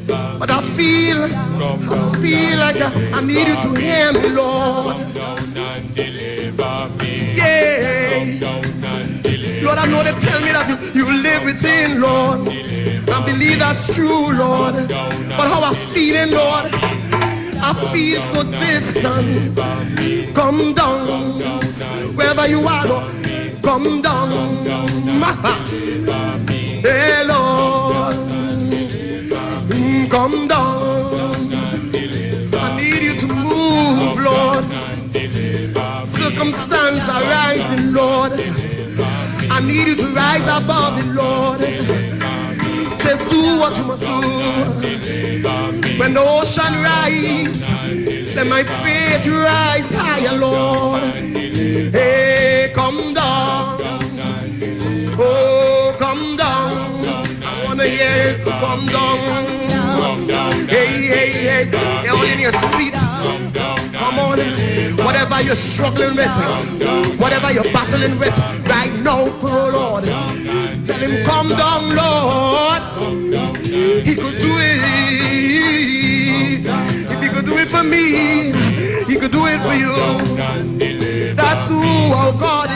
But I feel like I need you to hear me, Lord. Yeah. Lord, I know they tell me that you live within, Lord. I believe that's true, Lord. But how I feeling, Lord? I feel so distant. Come down, wherever you are, Lord. Come down, hey Lord. Come down. I need you to move, Lord. Circumstances are rising, Lord. I need you to rise above it, Lord. Just do what you must do. When the ocean rise, let my faith rise higher, Lord. Hey, come down. Oh, come down. I wanna hear you come down. Hey, you're all in your seat. Come on, whatever you're struggling with, whatever you're battling with right now, oh Lord, tell him come down, Lord. He could do it. If he could do it for me, he could do it for you. That's who our God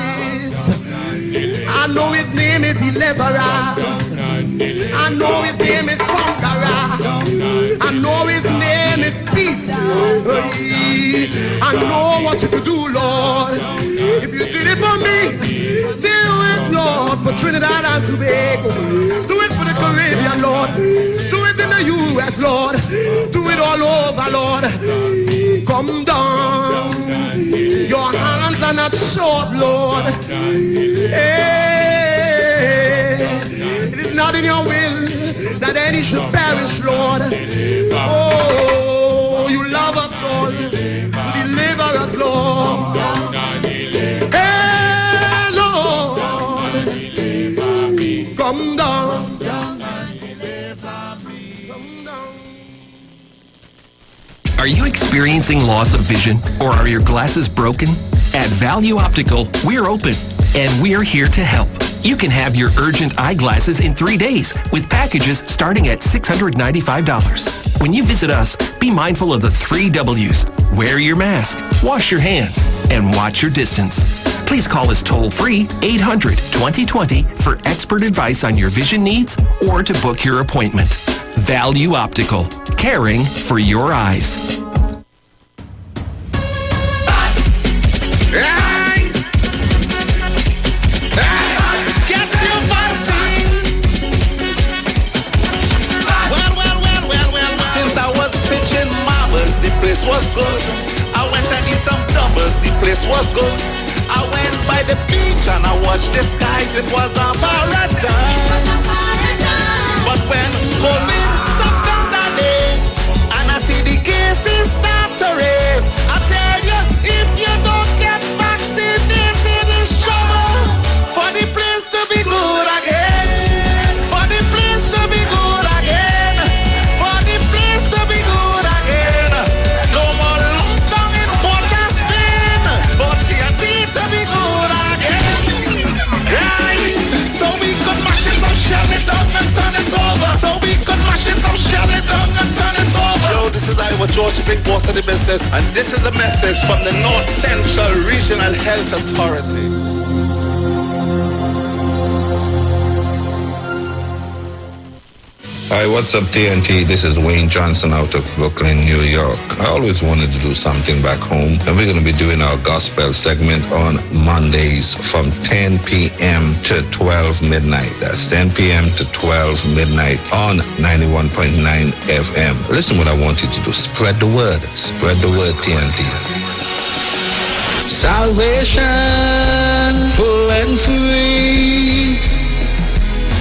is. I know his name is Deliverer. I know his name is Conqueror. I know his name is Peace. I know what you could do, Lord. If you did it for me, do it, Lord, for Trinidad and Tobago. Do it for the Caribbean, Lord. Do it in the U.S., Lord. Do it all over, Lord. Come down. Your hands are not short, Lord. It is not in your will that any should perish, Lord. Oh, you love us all to deliver us, Lord. Hey, Lord, come down. Are you experiencing loss of vision, or are your glasses broken? At Value Optical, we're open, and we're here to help. You can have your urgent eyeglasses in 3 days with packages starting at $695. When you visit us, be mindful of the 3 W's. Wear your mask, wash your hands, and watch your distance. Please call us toll-free 800-2020 for expert advice on your vision needs or to book your appointment. Value Optical, caring for your eyes. Place was good. I went and did some doubles. The place was good. I went by the beach and I watched the skies. It was a paradise. But when COVID touched down that day and I see the cases start to raise, I tell you, if you don't get vaccinated, it's trouble for the place to be good again. For the place to be good again. For the place to be good again. No more lockdown in Port of Spain. For TNT to be good again. Right? So we could mash it up, shell it down and turn it over. So we could mash it up, shell it down and turn it over. Yo, this is Iwer, George, big boss of the business. And this is the message from the North Central Regional Health Authority. Hi, what's up TNT? This is Wayne Johnson out of Brooklyn, New York. I always wanted to do something back home, and we're going to be doing our gospel segment on Mondays from 10 p.m. to 12 midnight. That's 10 p.m. to 12 midnight on 91.9 FM. Listen what I want you to do. Spread the word. Spread the word, TNT. Salvation, full and free.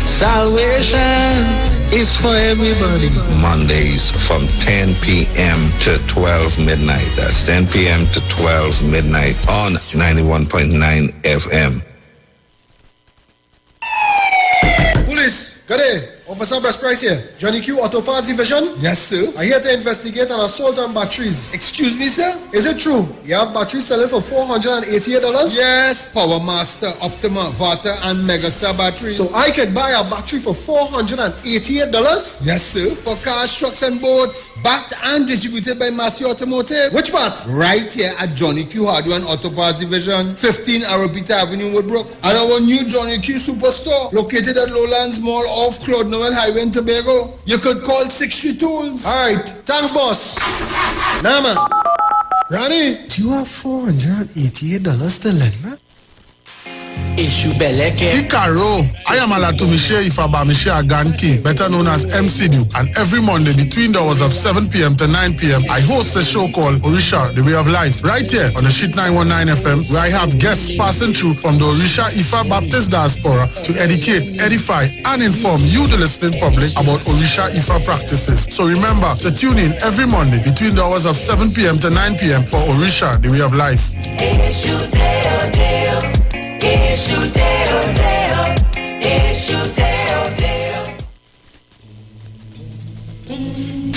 Salvation is for everybody. Mondays from 10 p.m. to 12 midnight. That's 10 p.m. to 12 midnight on 91.9 FM. Police, kade, Officer Best Price here. Johnny Q Auto Parts Division. Yes, sir. I'm here to investigate an assault on batteries. Excuse me, sir? Is it true you have batteries selling for $488? Yes. Power Master, Optima, Vata, and Megastar batteries. So I could buy a battery for $488? Yes, sir. For cars, trucks, and boats. Backed and distributed by Massey Automotive. Which part? Right here at Johnny Q Hardware and Auto Parts Division, 15 Arrowpeter Avenue, Woodbrook. And our new Johnny Q Superstore, located at Lowlands Mall off Claude Noel Highway in Tobago. You could call 63 Tools. Alright, thanks boss. Nah man. Granny, do you have $488 to lend me? Ikaro, I am Alatumishe Ifabamishe Aganki, better known as MCDU, and every Monday between the hours of 7 p.m. to 9 p.m. I host a show called Orisha, The Way of Life, right here on the Sheet 919 FM, where I have guests passing through from the Orisha Ifa Baptist Diaspora to educate, edify, and inform you, the listening public, about Orisha Ifa practices. So remember to tune in every Monday between the hours of 7 p.m. to 9 p.m. for Orisha, The Way of Life.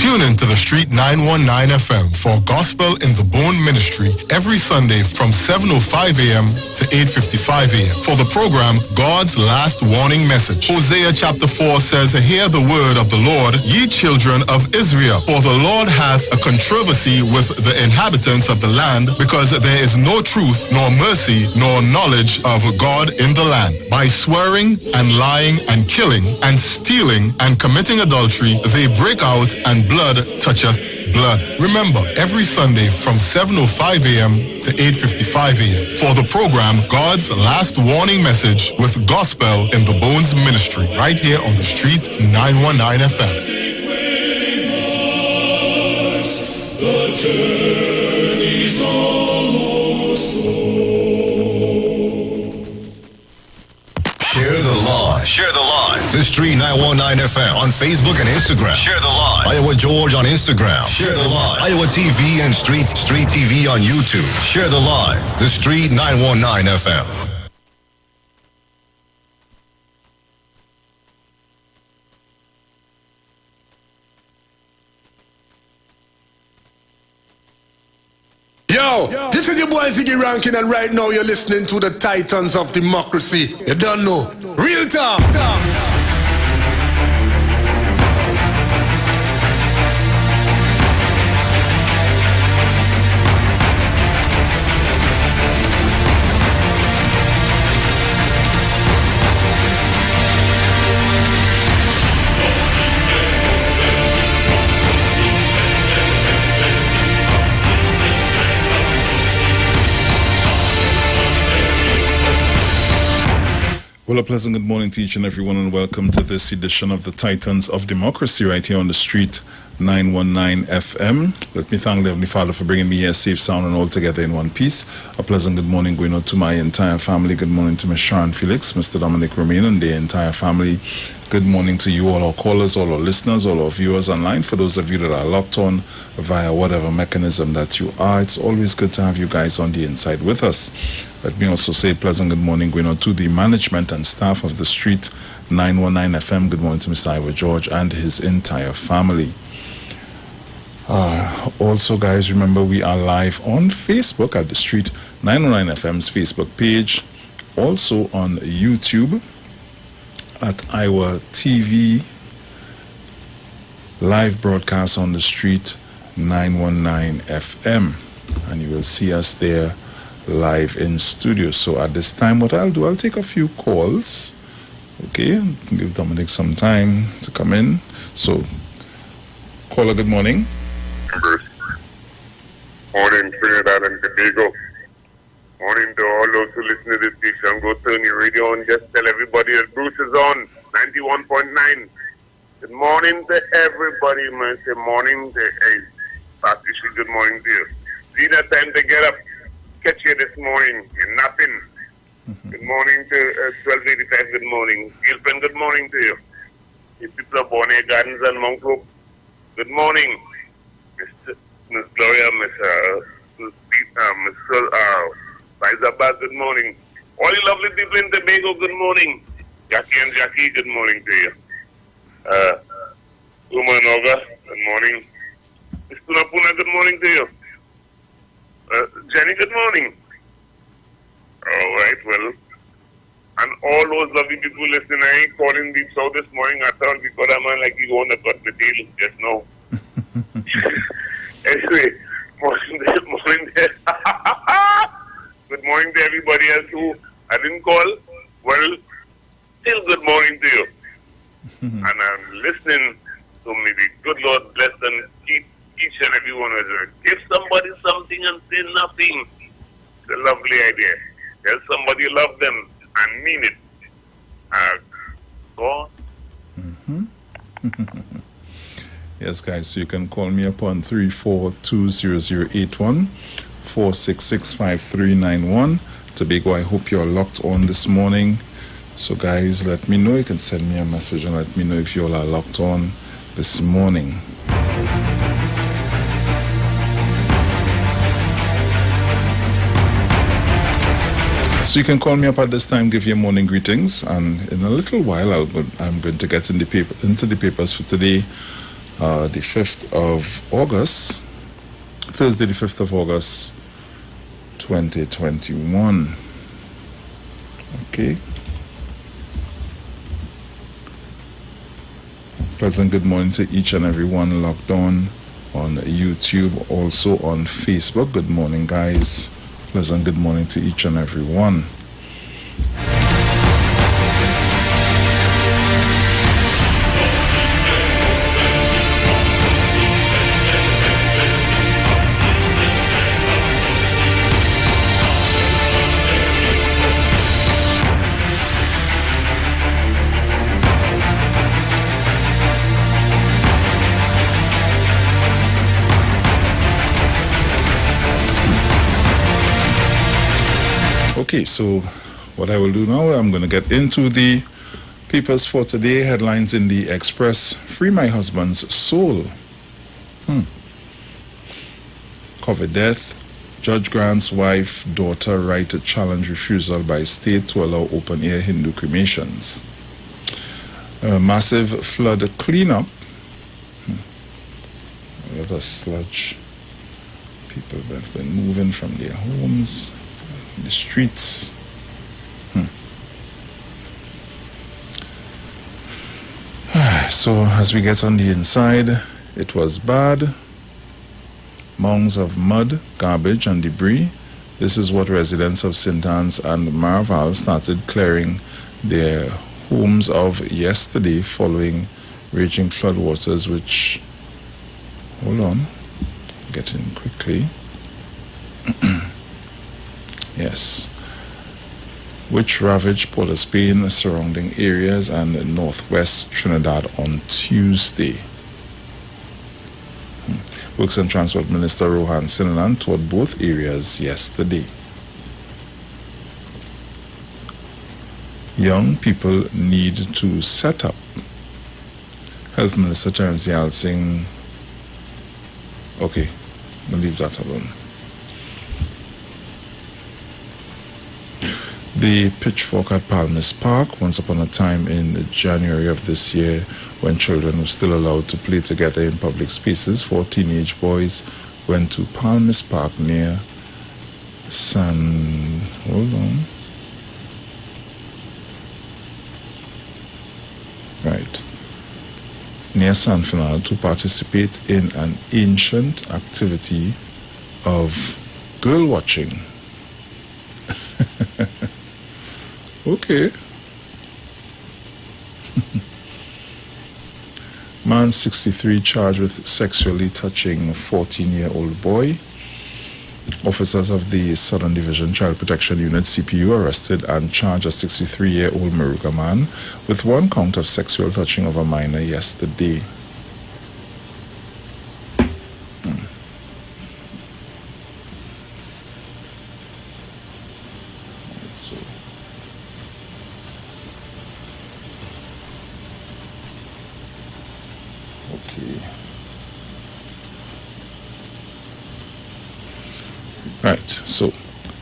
Tune in to the Street 919 FM for Gospel in the Bone Ministry every Sunday from 7:05 a.m. to 8:55 a.m. for the program God's Last Warning Message. Hosea chapter 4 says, "Hear the word of the Lord, ye children of Israel, for the Lord hath a controversy with the inhabitants of the land, because there is no truth, nor mercy, nor knowledge of God in the land. By swearing and lying and killing and stealing and committing adultery, they break out, and blood toucheth blood." Remember, every Sunday from 7:05 a.m. to 8:55 a.m. for the program God's Last Warning Message with Gospel in the Bones Ministry, right here on the Street 919 FM. The journey's almost over. Share the live. Share the live. The Street 919 FM on Facebook and Instagram. Share the live. Iowa George on Instagram. Share the live. Iowa TV and Street TV on YouTube. Share the live. The Street 919 FM. Yo, this is your boy Ziggy Rankin, and right now you're listening to the Titans of Democracy. You don't know. Real talk. Well, a pleasant good morning to each and everyone, and welcome to this edition of the Titans of Democracy right here on the Street 919 FM. Let me thank the Heavenly Father for bringing me here safe, sound, and all together in one piece. A pleasant good morning going out to my entire family. Good morning to Ms. Sharon Felix, Mr. Dominic Romain, and the entire family. Good morning to you, all our callers, all our listeners, all our viewers online. For those of you that are locked on via whatever mechanism that you are, it's always good to have you guys on the inside with us. Let me also say pleasant good morning going on to the management and staff of the Street 919 FM. Good morning to Mr. Iwer George and his entire family. Also, guys, remember we are live on Facebook at the Street 919 FM's Facebook page. Also on YouTube at Iwer TV. Live broadcast on the Street 919 FM. And you will see us there live in studio. So at this time, what I'll do, I'll take a few calls. Okay, give Dominic some time to come in. So, caller, good morning. Morning, Trinidad and Tobago. Morning to all those who listen to this station. Go turn your radio on. Just tell everybody that Bruce is on 91.9. Good morning to everybody, man. Good morning to Patricia. Good morning to you. See that time to get up. Catch you this morning. You're nothing. Good morning to 1285. Good morning. Gilpin, good morning to you. You people of Bonnet Gardens and Mount Hope. Good morning. Miss Gloria, Miss Faizabad, good morning. All you lovely people in Tobago, good morning. Jackie and Jackie, good morning to you. Umanoga, good morning. Mr. Napuna, good morning to you. Jenny, good morning. All right, well, and all those lovely people listening, I ain't calling Deep South this morning at all because I'm like you want to cut the deal just now. Anyway, morning there. Good morning to everybody else who I didn't call. Well, still good morning to you. And I'm listening to me. The good Lord bless and keep each and every one of us. Give somebody something and say nothing. It's a lovely idea. Tell somebody you love them and mean it. Go on. Yes, guys, so you can call me upon 3420081 4665391. Tobago, I hope you're locked on this morning. So, guys, let me know. You can send me a message and let me know if you all are locked on this morning. So you can call me up at this time, give your morning greetings, and in a little while I'm going to get into the papers for today, the 5th of August, Thursday the 5th of August, 2021. Okay. Pleasant good morning to each and every one logged on YouTube, also on Facebook. Good morning, guys. Pleasant good morning to each and every one. Okay, so what I will do now, I'm going to get into the papers for today. Headlines in the Express. Free my husband's soul. COVID death. Judge grants wife, daughter right to challenge refusal by state to allow open-air Hindu cremations. Massive flood cleanup. A lot of sludge. People have been moving from their homes. The streets. So as we get on the inside, it was bad. Mounds of mud, garbage and debris. This is what residents of St. Anne's and Marval started clearing their homes of yesterday following raging floodwaters, which, hold on, get in quickly. Yes, which ravaged Port of Spain, surrounding areas, and northwest Trinidad on Tuesday. Works and Transport Minister Rohan Sinanan toured both areas yesterday. Young people need to set up. Health Minister Terence Yal Singh. Okay, we'll leave that alone. The pitchfork at Palmis Park, once upon a time in January of this year, when children were still allowed to play together in public spaces, 4 teenage boys went to Palmis Park near near San Fernando to participate in an ancient activity of girl watching. Okay. Man 63 charged with sexually touching a 14-year-old boy. Officers of the Southern Division Child Protection Unit, CPU, arrested and charged a 63-year-old Maruka man with 1 count of sexual touching of a minor yesterday. So,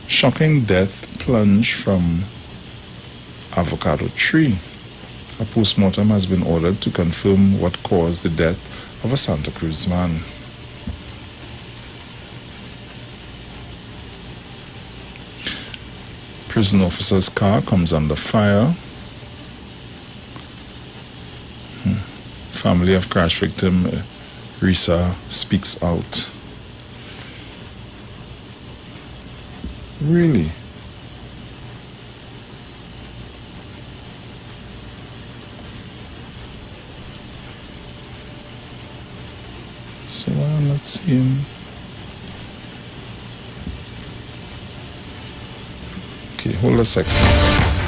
shocking death plunge from avocado tree. A postmortem has been ordered to confirm what caused the death of a Santa Cruz man. Prison officer's car comes under fire. Family of crash victim Risa speaks out. Really? So I'm not seeing. Okay, hold a second. Please.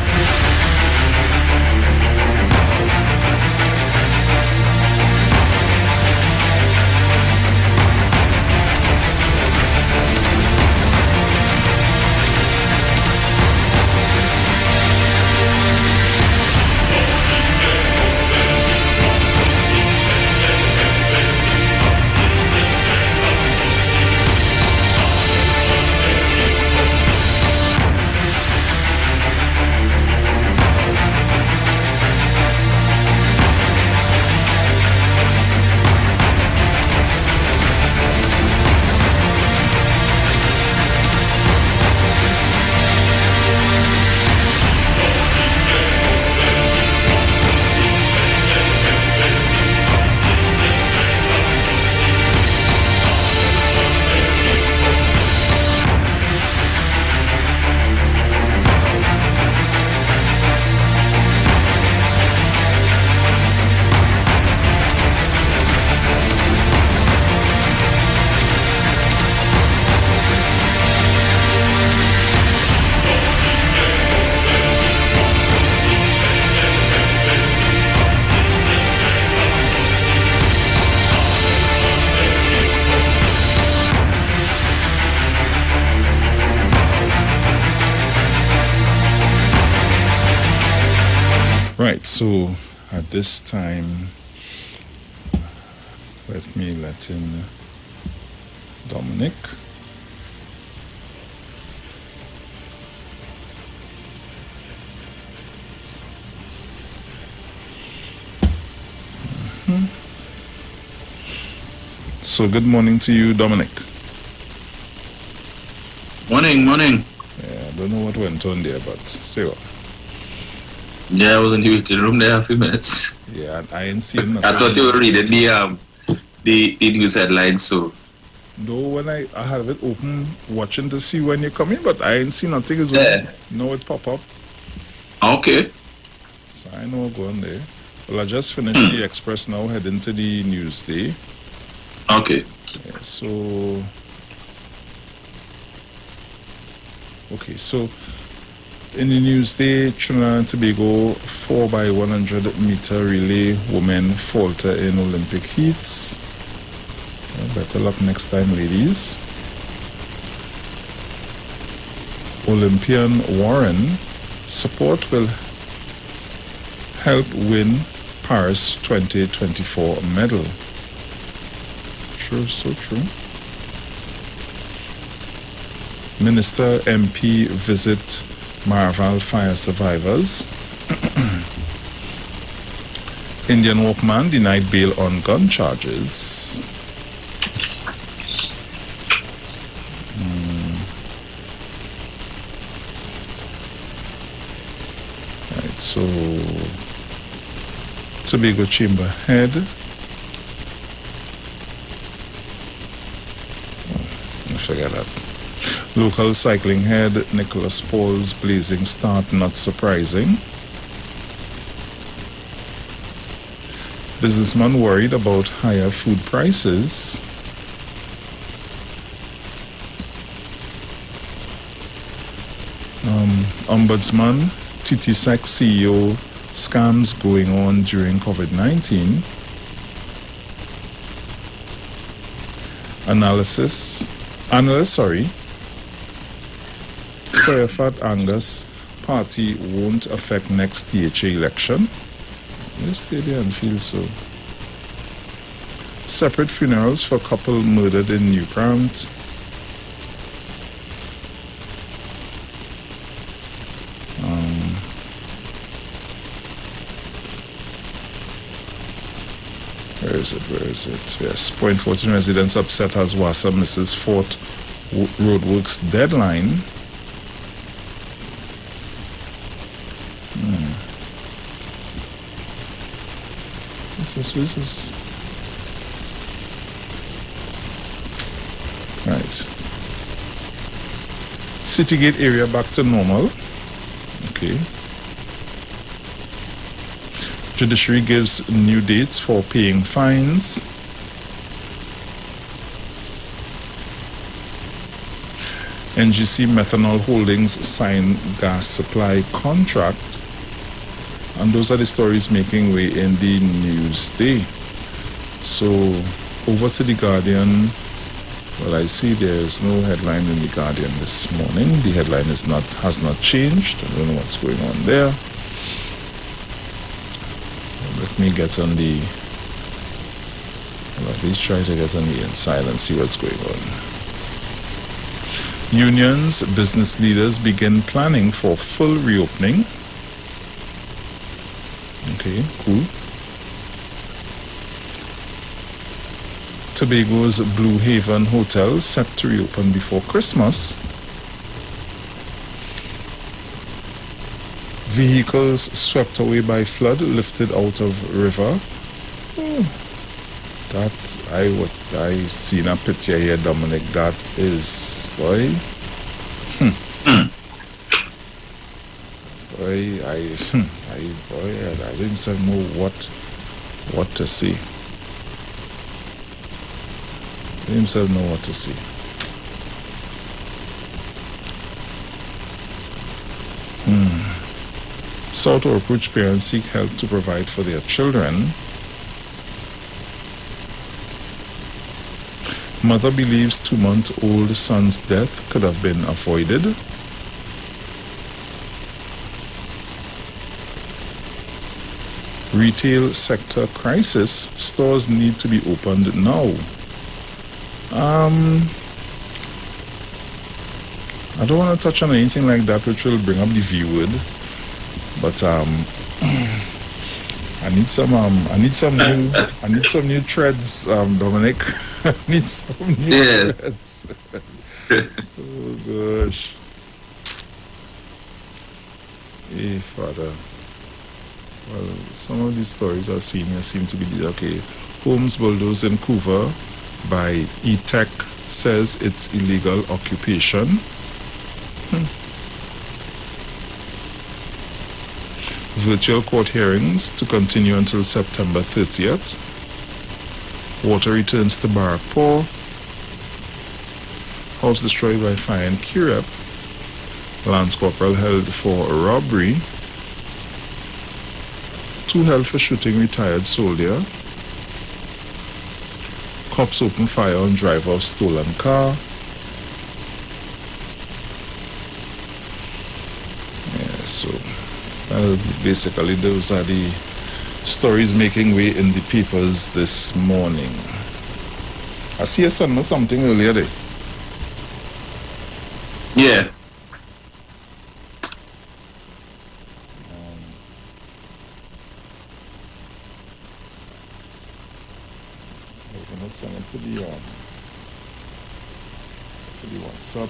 Right, so at this time, let me let in Dominic. So good morning to you, Dominic. Morning. Yeah, I don't know what went on there, but say what. Yeah, I was in the waiting room there a few minutes. Yeah, I ain't seen nothing. I thought you were reading the news headlines, so. No, when I have it open, watching to see when you come in, but I ain't seen nothing as well. Yeah. No, it pop up. Okay. So I know what's going there. Well, I just finished the Express now, heading to the Newsday. Okay. Yeah, so. Okay, so. In the Newsday, Trinidad and Tobago 4x100 meter relay women falter in Olympic heats. Better luck next time, ladies. Olympian Warren, support will help win Paris 2024 medal. True, so true. Minister MP visit Marval fire survivors. Indian workman denied bail on gun charges. Right, so Tobago Chamber head. I forget that. Local cycling head Nicholas Paul's blazing start not surprising. Businessman worried about higher food prices. Ombudsman TTSEC CEO scams going on during COVID-19. Analysts, Fat Angus party won't affect next THA election. Just stay there and feel so. Separate funerals for couple murdered in Newport. is it? Yes. Point 14 residents upset as Wassa misses fourth roadworks deadline. This is right. Citygate area back to normal. Okay. Judiciary gives new dates for paying fines. NGC Methanol Holdings sign gas supply contract. And those are the stories making way in the news day. So over to the Guardian. Well, I see there's no headline in the Guardian this morning. The headline has not changed. I don't know what's going on there. Let me get on the, well, at least try to get on the inside and see what's going on. Unions, business leaders begin planning for full reopening. Okay, cool. Tobago's Blue Haven Hotel set to reopen before Christmas. Vehicles swept away by flood lifted out of river. That I seen a picture here, Dominic. That is boy. Boy, I didn't know what to say. I didn't know what to say. South or approach parents seek help to provide for their children. Mother believes 2-month-old son's death could have been avoided. Retail sector crisis. Stores need to be opened now. I don't want to touch on anything like that which will bring up the V word, but I need some new threads, Dominic. I need some new threads. Oh gosh. Hey, Father. Well, some of these stories I've seen here seem to be okay. Homes bulldozed in Couva by E-Tech says it's illegal occupation. Virtual court hearings to continue until September 30th. Water returns to Barakpur. House destroyed by fire in Kirep. Lance Corporal held for a robbery. 2 held for shooting retired soldier. Cops open fire on driver of stolen car. Yeah, so basically those are the stories making way in the papers this morning. I see a son or something earlier there. Yeah. Send it to the WhatsApp.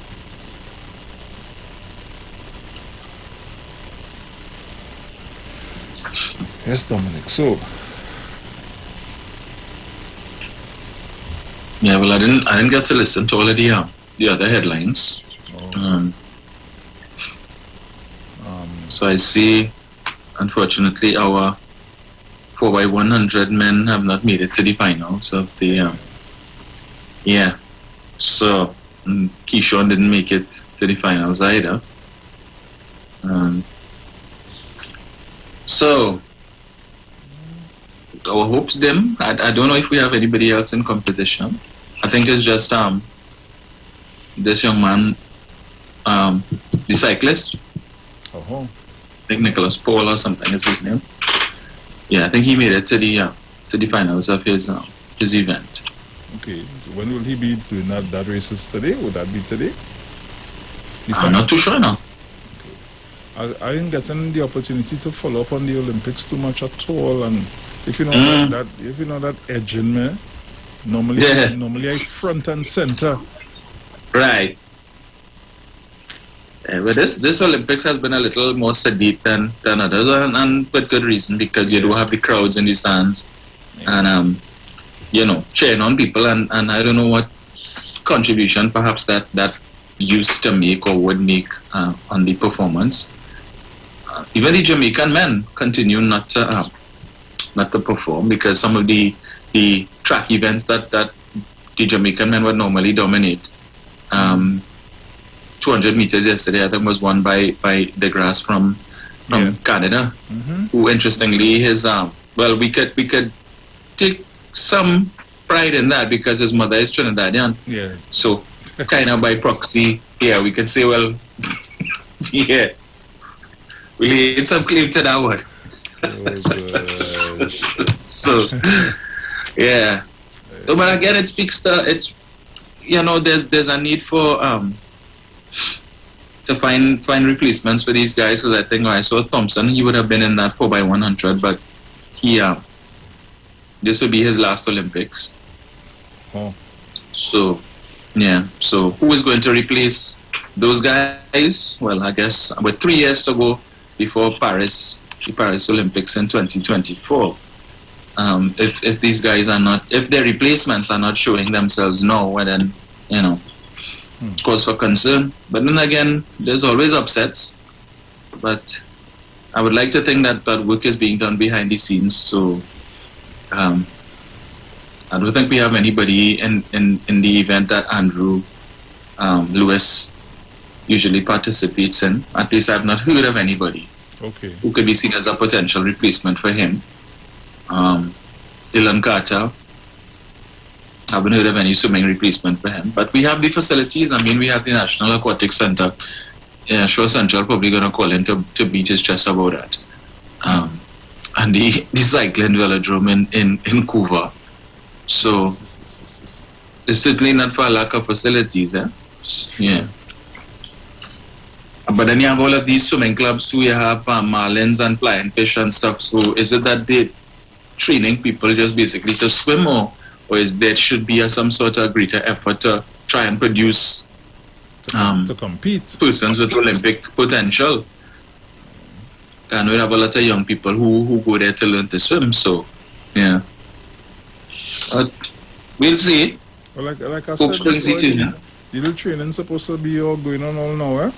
Yes, Dominic. So yeah, well, I didn't get to listen to all of the other headlines. So I see, unfortunately, our 4x100 men have not made it to the finals of the so Keyshawn didn't make it to the finals either. So our hopes dim. I don't know if we have anybody else in competition. I think it's just this young man, the cyclist. I think Nicholas Paul or something is his name. Yeah, I think he made it to the finals of his event. Okay, when will he be doing that races today? Would that be today? I'm not too sure now. Okay. I didn't get the opportunity to follow up on the Olympics too much at all, and If you know if you know that edging me, normally I front and center. Right. But this Olympics has been a little more sedate than others, and with good reason, because you do have the crowds in the stands, and cheering on people, and I don't know what contribution perhaps that used to make or would make on the performance. Even the Jamaican men continue not to perform, because some of the track events that the Jamaican men would normally dominate. 200 meters yesterday, I think, was won by DeGrasse from Canada, who interestingly we could take some pride in that because his mother is Trinidadian. Yeah. So kind of by proxy, we could say, well, we laid some claim to that one. So but again, it speaks to there's a need for to find replacements for these guys. So I think I saw Thompson, he would have been in that 4x100, but this will be his last Olympics. Oh. So who is going to replace those guys? Well, I guess with 3 years to go before the Paris Olympics in 2024. If these guys if their replacements are not showing themselves now, well then, cause for concern. But then again, there's always upsets. But I would like to think that work is being done behind the scenes. So I don't think we have anybody in the event that Andrew Lewis usually participates in. At least I've not heard of anybody who could be seen as a potential replacement for him. Dylan Carter, I haven't heard of any swimming replacement for him. But we have the facilities. I mean, we have the National Aquatic Center. Yeah, sure, Central probably going to call in to beat his chest about that. And the cycling velodrome in Couva. So it's certainly not for a lack of facilities. Yeah. But then you have all of these swimming clubs too. You have marlins and flying fish and stuff. So is it that they're training people just basically to swim, or is there should be some sort of greater effort to try and produce to compete persons with Olympic potential? And we have a lot of young people who go there to learn to swim. So yeah, we'll see. Well, like I said before, the training supposed to be all going on all now, eh?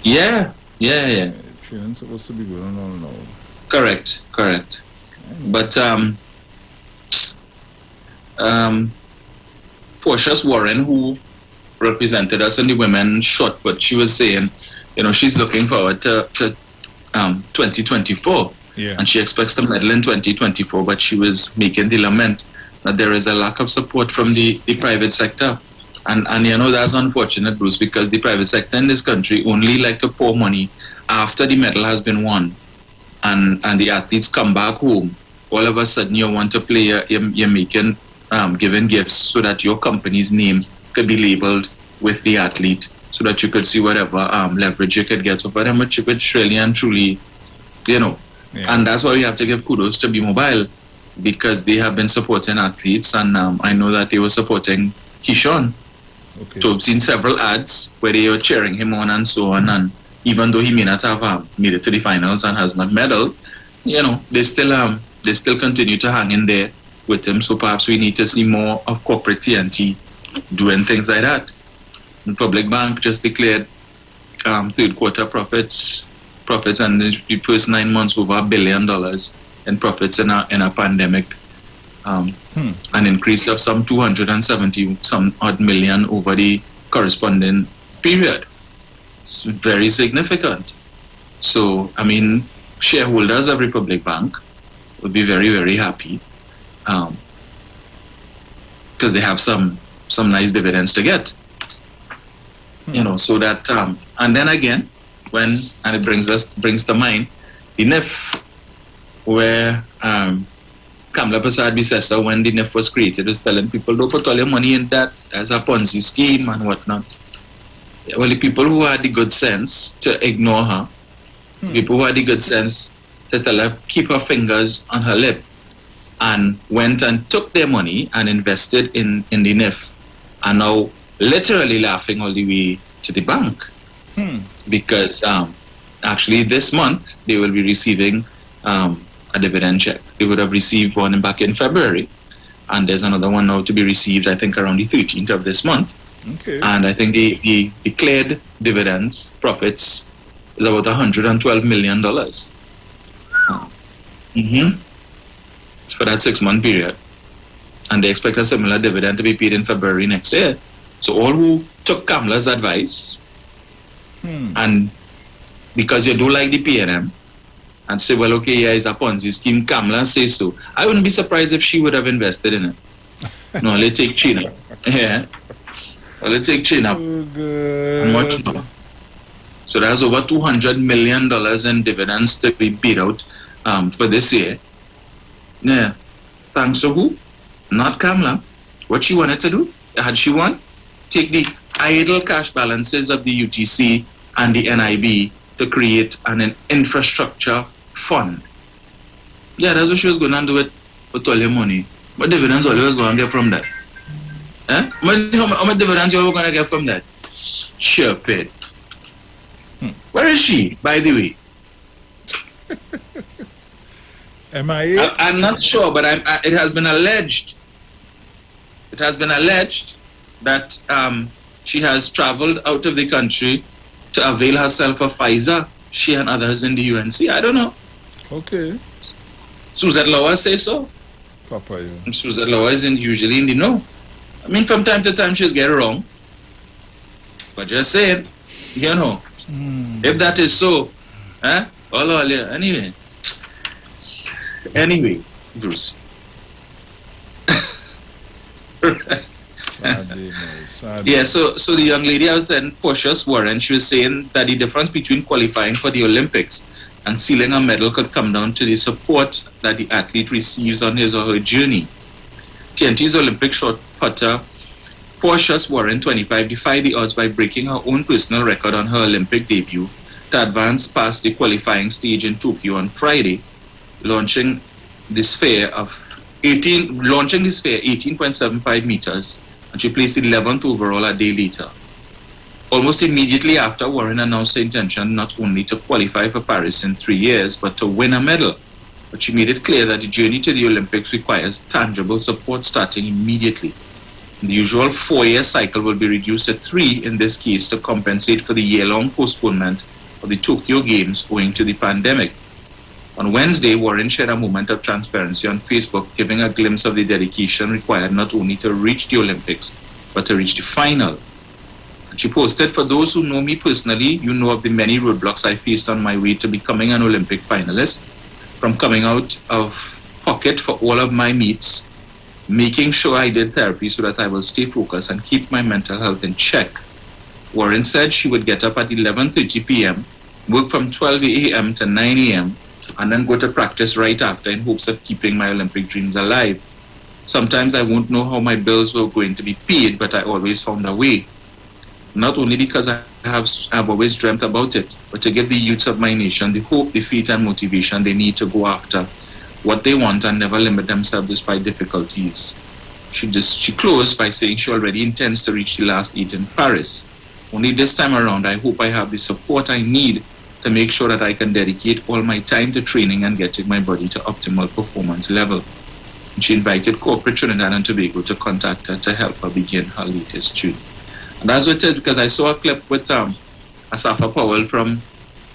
Yeah. Training supposed to be going on all now. Correct. But Portia's Warren, who represented us in the women's shot put, she was saying, she's looking forward to 2024, and she expects to medal in 2024. But she was making the lament that there is a lack of support from the private sector, and that's unfortunate, Bruce, because the private sector in this country only like to pour money after the medal has been won, and the athletes come back home. All of a sudden, you want to play, you're making giving gifts so that your company's name could be labeled with the athlete, so that you could see whatever leverage you could get over them, which really and truly, and that's why we have to give kudos to Be Mobile, because they have been supporting athletes, and I know that they were supporting Keyshawn. So I've seen several ads where they were cheering him on and so on, and even though he may not have made it to the finals and has not medaled, they still continue to hang in there with him. So perhaps we need to see more of corporate TNT doing things like that. The Public Bank just declared third quarter profits and the first 9 months over $1 billion in profits in a pandemic. An increase of some 270 some odd million over the corresponding period. It's very significant. So, I mean, shareholders of Republic Bank would be very, very happy because they have some nice dividends to get. So that and then again, it brings to mind the NIF, where Kamla Prasad Bisesa, when the NIF was created, was telling people, don't put all your money in that as a Ponzi scheme and whatnot. Well, the people who had the good sense to ignore her, people who had the good sense to tell her keep her fingers on her lip, and went and took their money and invested in the NIF, are now literally laughing all the way to the bank. Because actually this month they will be receiving a dividend check. They would have received one back in February, and there's another one now to be received, I think, around the 13th of this month. Okay. And I think the declared dividends, profits, is about $112 million. For that 6-month period. And they expect a similar dividend to be paid in February next year. So all who took Kamla's advice, and because you do like the PNM, and say, well, okay, yeah, it's a Ponzi scheme, Kamla says so, I wouldn't be surprised if she would have invested in it. No, let's take China. Yeah. Well, let's take China. Much more. So there's over $200 million in dividends to be paid out for this year. Yeah. Thanks to who? Not Kamla. What she wanted to do, had she won, take the idle cash balances of the UTC and the NIB to create an infrastructure fund. Yeah, that's what she was going to do with all your money. What dividends are you going to get from that? How much dividends are you going to get from that? Sure, paid. Where is she, by the way? MIA? I'm not sure, but it has been alleged. It has been alleged that she has traveled out of the country to avail herself of Pfizer. She and others in the UNC. I don't know. Okay. Suzette Lower says so. Papa, yeah. Suzette Lower is usually in the know. I mean, from time to time she's get it wrong. But just saying, you know, if that is so, yeah. Anyway, Bruce. Yeah, so the young lady I was saying, Portia Warren, she was saying that the difference between qualifying for the Olympics and sealing a medal could come down to the support that the athlete receives on his or her journey. TNT's Olympic shot putter Portia Warren, 25, defied the odds by breaking her own personal record on her Olympic debut to advance past the qualifying stage in Tokyo on Friday, launching the sphere 18.75 meters, and she placed 11th overall a day later. Almost immediately after, Warren announced her intention not only to qualify for Paris in 3 years, but to win a medal. But she made it clear that the journey to the Olympics requires tangible support starting immediately. The usual 4-year cycle will be reduced to 3 in this case to compensate for the year-long postponement of the Tokyo Games owing to the pandemic. On Wednesday, Warren shared a moment of transparency on Facebook, giving a glimpse of the dedication required not only to reach the Olympics, but to reach the final. And she posted, "For those who know me personally, you know of the many roadblocks I faced on my way to becoming an Olympic finalist, from coming out of pocket for all of my meets, making sure I did therapy so that I will stay focused and keep my mental health in check." Warren said she would get up at 11:30 p.m., work from 12 a.m. to 9 a.m., and then go to practice right after in hopes of keeping my Olympic dreams alive. "Sometimes I won't know how my bills were going to be paid, but I always found a way. Not only because I've always dreamt about it, but to give the youths of my nation the hope, the faith, and motivation they need to go after what they want and never limit themselves despite difficulties." She closed by saying she already intends to reach the last 8 in Paris. "Only this time around, I hope I have the support I need to make sure that I can dedicate all my time to training and getting my body to optimal performance level." And she invited corporate Trinidad and Tobago to contact her to help her begin her latest journey. And that's what it is, because I saw a clip with Asafa Powell from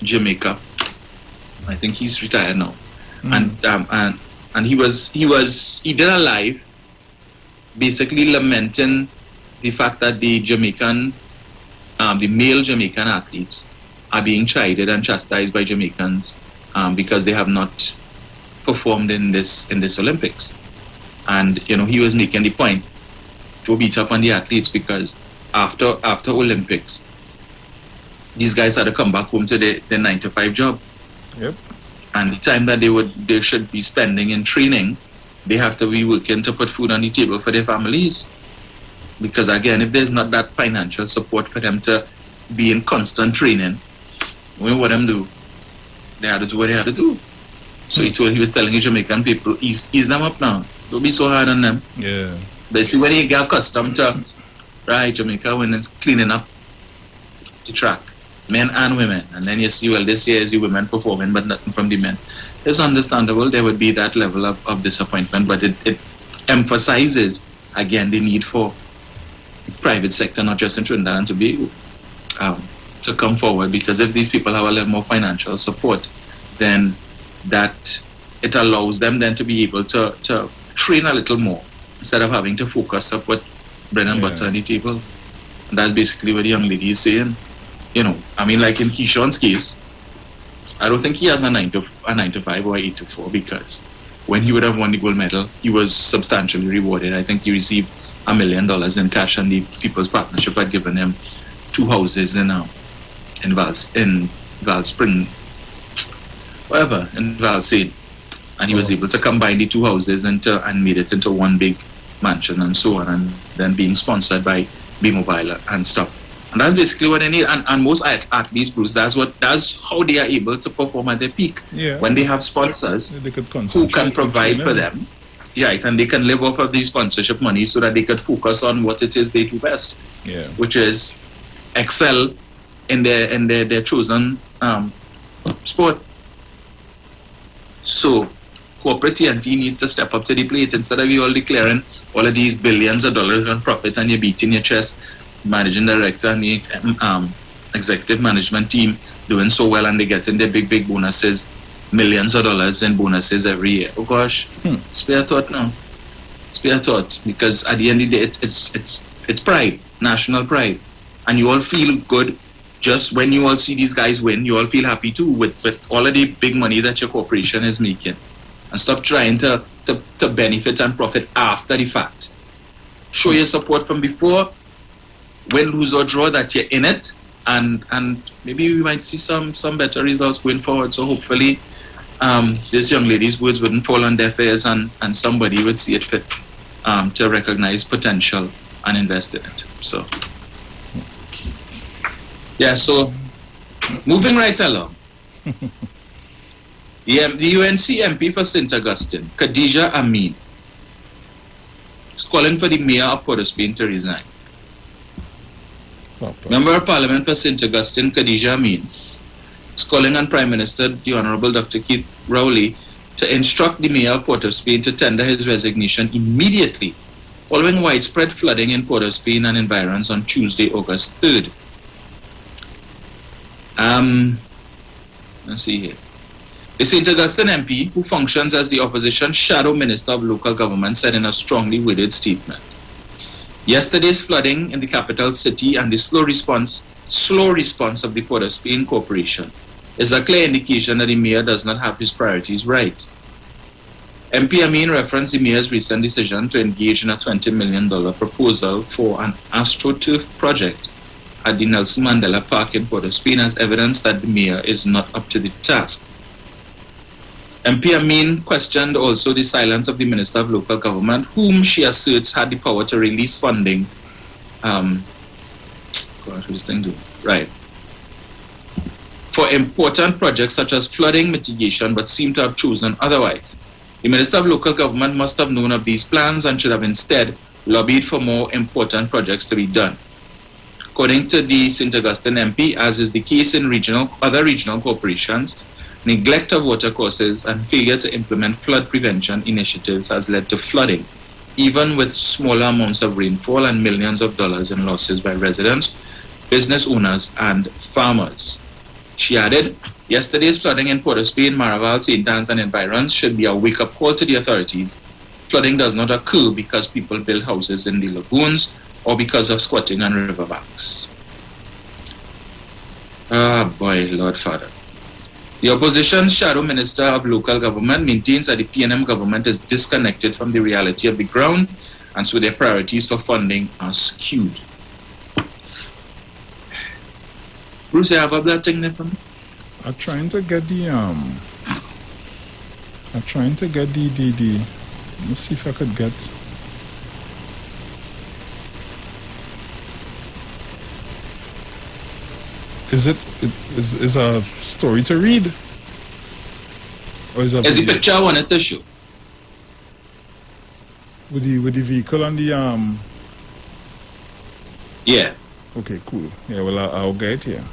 Jamaica. I think he's retired now. And he did a live basically lamenting the fact that the male Jamaican athletes are being chided and chastised by Jamaicans because they have not performed in this Olympics. And he was making the point to beat up on the athletes because after Olympics, these guys had to come back home to their 9-to-5 job. Yep. And the time that they should be spending in training, they have to be working to put food on the table for their families. Because again, if there's not that financial support for them to be in constant training, what them do? They had to do what they had to do. So he was telling the Jamaican people, ease them up now. Don't be so hard on them. Yeah. But see, when you get accustomed to, right, Jamaica, when cleaning up the track, men and women, and then you see, well, this year is the women performing, but nothing from the men. It's understandable there would be that level of disappointment, but it emphasizes, again, the need for private sector, not just in Trinidad and Tobago, to come forward, because if these people have a little more financial support, then that it allows them then to be able to train a little more instead of having to focus up with bread and butter on the table. And that's basically what the young lady is saying. You know, I mean, like in Keyshawn's case, I don't think he has a 9 to 5 or 8 to 4, because when he would have won the gold medal, he was substantially rewarded. I think he received $1 million in cash, and the People's Partnership had given him 2 houses in Val Spring, whatever, in Valsade, and he was able to combine the 2 houses and made it into one big mansion and so on, and then being sponsored by B-Mobile and stuff. And that's basically what they need. And most athletes, Bruce, that's how they are able to perform at their peak. Yeah. When they have sponsors who can provide for them. Right, and they can live off of the sponsorship money so that they could focus on what it is they do best. Yeah. Which is excel in their chosen sport. So corporate TNT needs to step up to the plate instead of you all declaring all of these billions of dollars on profit and you're beating your chest, managing director and the executive management team doing so well, and they getting their big bonuses, millions of dollars in bonuses every year. Oh gosh, spare thought now. Spare thought, because at the end of the day, it's pride, national pride, and you all feel good just when you all see these guys win. You all feel happy too with all of the big money that your corporation is making, and stop trying to benefit and profit after the fact. Show your support from before. Win, lose or draw, that you're in it, and maybe we might see some better results going forward. So hopefully this young lady's words wouldn't fall on deaf ears, and somebody would see it fit to recognize potential and invest in it. So yeah, so moving right along. The UNC MP for St. Augustine, Khadija Amin, is calling for the mayor of Port of Spain to resign. Member of Parliament for St. Augustine, Khadija Amin, is calling on Prime Minister, the Honorable Dr. Keith Rowley, to instruct the mayor of Port of Spain to tender his resignation immediately following widespread flooding in Port of Spain and environs on Tuesday, August 3rd. Let's see here. The St. Augustine MP, who functions as the opposition shadow minister of local government, said in a strongly worded statement, yesterday's flooding in the capital city and the slow response of the Port of Spain Corporation is a clear indication that the mayor does not have his priorities right. MP Amin referenced the mayor's recent decision to engage in a $20 million proposal for an AstroTurf project at the Nelson Mandela Park in Port of Spain as evidence that the mayor is not up to the task. MP Amin questioned also the silence of the Minister of Local Government, whom she asserts had the power to release funding. For important projects such as flooding mitigation, but seemed to have chosen otherwise. The Minister of Local Government must have known of these plans and should have instead lobbied for more important projects to be done. According to the St. Augustine MP, as is the case in other regional corporations, neglect of watercourses and failure to implement flood prevention initiatives has led to flooding, even with smaller amounts of rainfall and millions of dollars in losses by residents, business owners, and farmers. She added, yesterday's flooding in Port of Spain, Maraval, St. Anne's, and environs should be a wake-up call to the authorities. Flooding does not occur because people build houses in the lagoons or because of squatting on riverbanks. Ah, boy, Lord Father. The opposition shadow minister of local government maintains that the PNM government is disconnected from the reality of the ground, and so their priorities for funding are skewed. Bruce, you have up that thing there for me? I'm trying to get the let's see if I could get. Is a story to read? Or is that the picture I wanted to show. With the vehicle on the Yeah. Okay, cool. Yeah, well I'll get it here.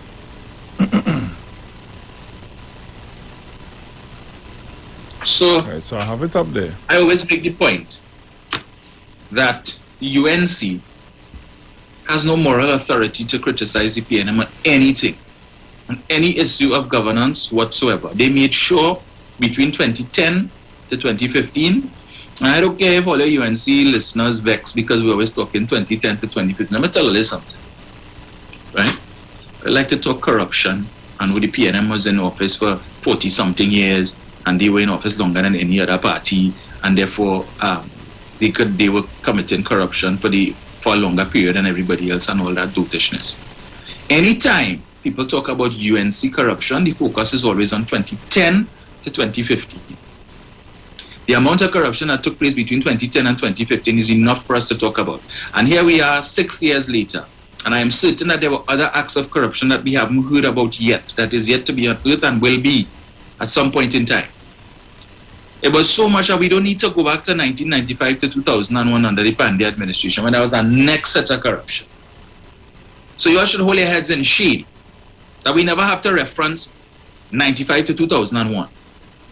So, right, so I have it up there. I always make the point that the UNC has no moral authority to criticize the PNM on anything, on any issue of governance whatsoever. They made sure between 2010 to 2015, and I don't care if all the UNC listeners vex because we're always talking 2010 to 2015. Let me tell you something, right? I like to talk corruption, and when the PNM was in office for 40-something years, and they were in office longer than any other party, and therefore they were committing corruption for a longer period than everybody else and all that dotishness. Anytime people talk about UNC corruption, the focus is always on 2010 to 2015. The amount of corruption that took place between 2010 and 2015 is enough for us to talk about. And here we are 6 years later, and I am certain that there were other acts of corruption that we haven't heard about yet, that is yet to be unearthed and will be at some point in time. It was so much that we don't need to go back to 1995 to 2001 under the Pandey administration when there was a next set of corruption. So you all should hold your heads in shade that we never have to reference 95 to 2001.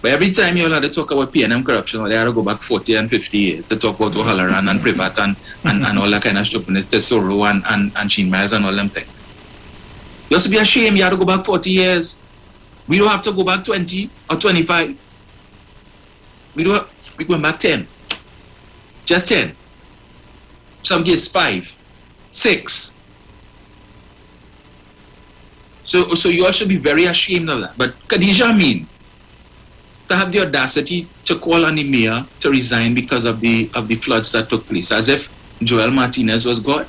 But every time you all had to talk about PNM corruption, they had to go back 40 and 50 years to talk about O'Halloran and Privat and all that kind of stupidness, Tesoro and Sheen Miles and all them things. You used to be ashamed you had to go back 40 years. We don't have to go back 20 or 25. We went back 10. Just 10. Some years 5, 6. So you all should be very ashamed of that. But Khadija Amin, to have the audacity to call on the mayor to resign because of the floods that took place, as if Joel Martinez was God.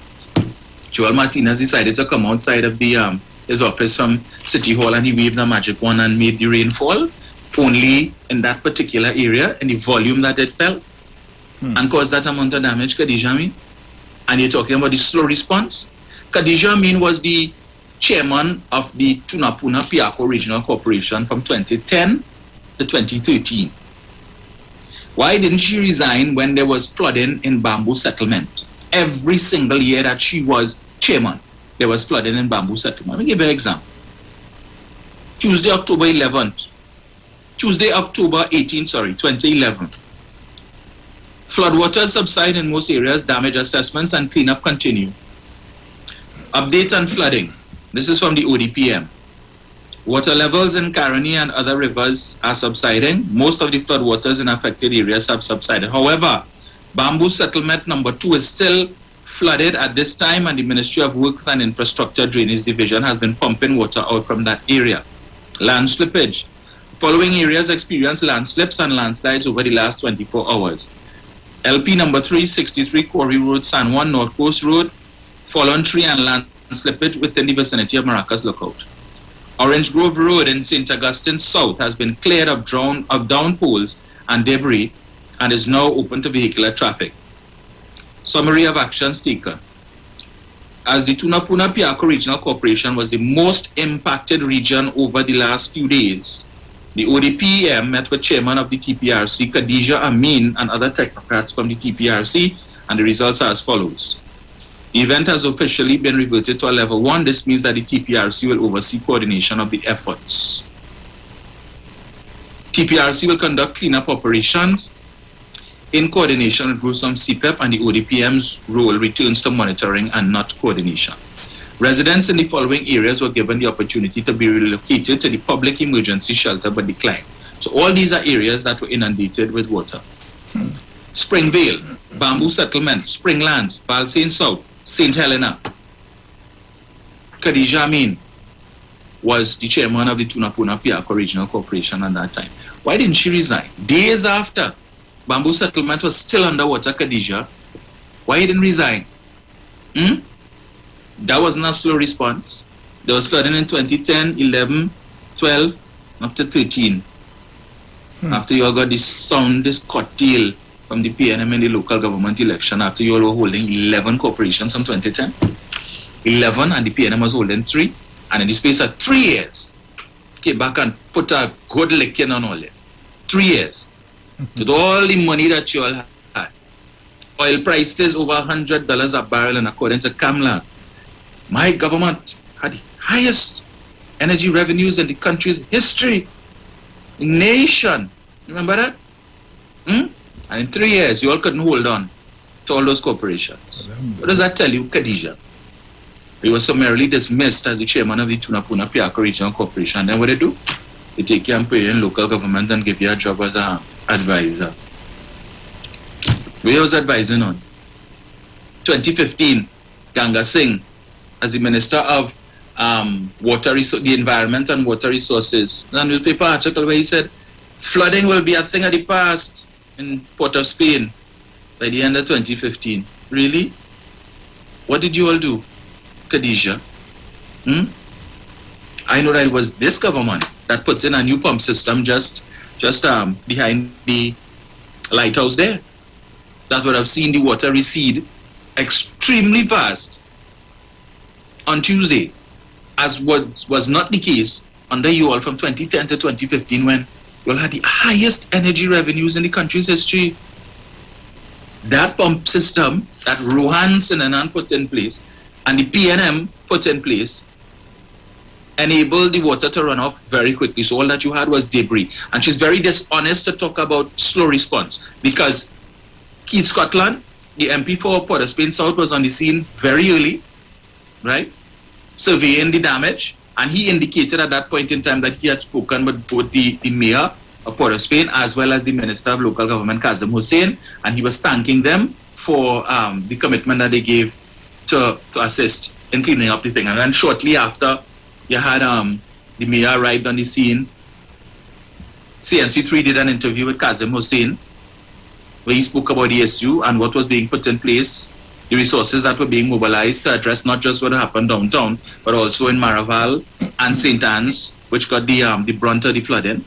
Joel Martinez decided to come outside of his office from City Hall and he waved a magic wand and made the rain fall only in that particular area and the volume that it fell and caused that amount of damage, Khadija Amin. And you're talking about the slow response. Khadija Amin was the chairman of the Tunapuna Piako Regional Corporation from 2010 to 2013. Why didn't she resign when there was flooding in Bamboo Settlement? Every single year that she was chairman, there was flooding in Bamboo Settlement. Let me give you an example. Tuesday, October 18th, 2011. Floodwaters subside in most areas, damage assessments and cleanup continue. Update on flooding. This is from the ODPM. Water levels in Caroni and other rivers are subsiding. Most of the floodwaters in affected areas have subsided. However, Bamboo Settlement number 2 is still flooded at this time, and the Ministry of Works and Infrastructure Drainage Division has been pumping water out from that area. Land slippage. Following areas experienced landslips and landslides over the last 24 hours. LP number 363 Quarry Road, San Juan North Coast Road, fallen tree and land slippage within the vicinity of Maracas Lookout. Orange Grove Road in St. Augustine South has been cleared of down poles and debris and is now open to vehicular traffic. Summary of actions taken. As the Tunapuna Piako Regional Corporation was the most impacted region over the last few days, the ODPM met with chairman of the TPRC, Khadija Amin, and other technocrats from the TPRC, and the results are as follows. The event has officially been reverted to a level 1. This means that the TPRC will oversee coordination of the efforts. TPRC will conduct cleanup operations in coordination with groups from CPEP, and the ODPM's role returns to monitoring and not coordination. Residents in the following areas were given the opportunity to be relocated to the public emergency shelter but declined. So all these are areas that were inundated with water. Springvale, Bamboo Settlement, Springlands, Balsain South, St. Helena. Khadija Amin was the chairman of the Tunapuna Piako Regional Corporation at that time. Why didn't she resign? Days after Bamboo Settlement was still underwater, Khadija, why you didn't resign? That wasn't a slow response. There was flooding in 2010, 11, 12, up to 13. After you all got this cocktail from the PNM in the local government election, after you all were holding 11 corporations from 2010. 11 and the PNM was holding 3. And in the space of 3 years, came back and put a good licking on all it. 3 years. With all the money that you all had. Oil prices over $100 a barrel, and according to Kamla, my government had the highest energy revenues in the country's history. The nation. Remember that? And in 3 years, you all couldn't hold on to all those corporations. What does that tell you, Khadija? He was summarily dismissed as the chairman of the Tunapuna Piako Regional Corporation. Then what they do? They take you and put you in local government and give you a job as an advisor. Where was advising on? 2015, Ganga Singh, as the Minister of the Environment and Water Resources, a newspaper article where he said, flooding will be a thing of the past in Port of Spain by the end of 2015. Really? What did you all do, Khadija? I know that it was this government that put in a new pump system just behind the lighthouse there. That would have seen the water recede extremely fast on Tuesday, as was not the case under you all from 2010 to 2015 when you all had the highest energy revenues in the country's history. That pump system that Rohan Sinanan put in place and the PNM put in place enabled the water to run off very quickly. So all that you had was debris. And she's very dishonest to talk about slow response, because Keith Scotland, the MP for Port of Spain South, was on the scene very early, right, surveying the damage, and he indicated at that point in time that he had spoken with both the mayor of Port of Spain as well as the Minister of Local Government, Kazim Hussain, and he was thanking them for the commitment that they gave to assist in cleaning up the thing. And then shortly after, you had the mayor arrived on the scene. CNC3 did an interview with Kazim Hussain where he spoke about the issue and what was being put in place, the resources that were being mobilized to address not just what happened downtown, but also in Maraval and St. Anne's, which got the brunt of the flooding.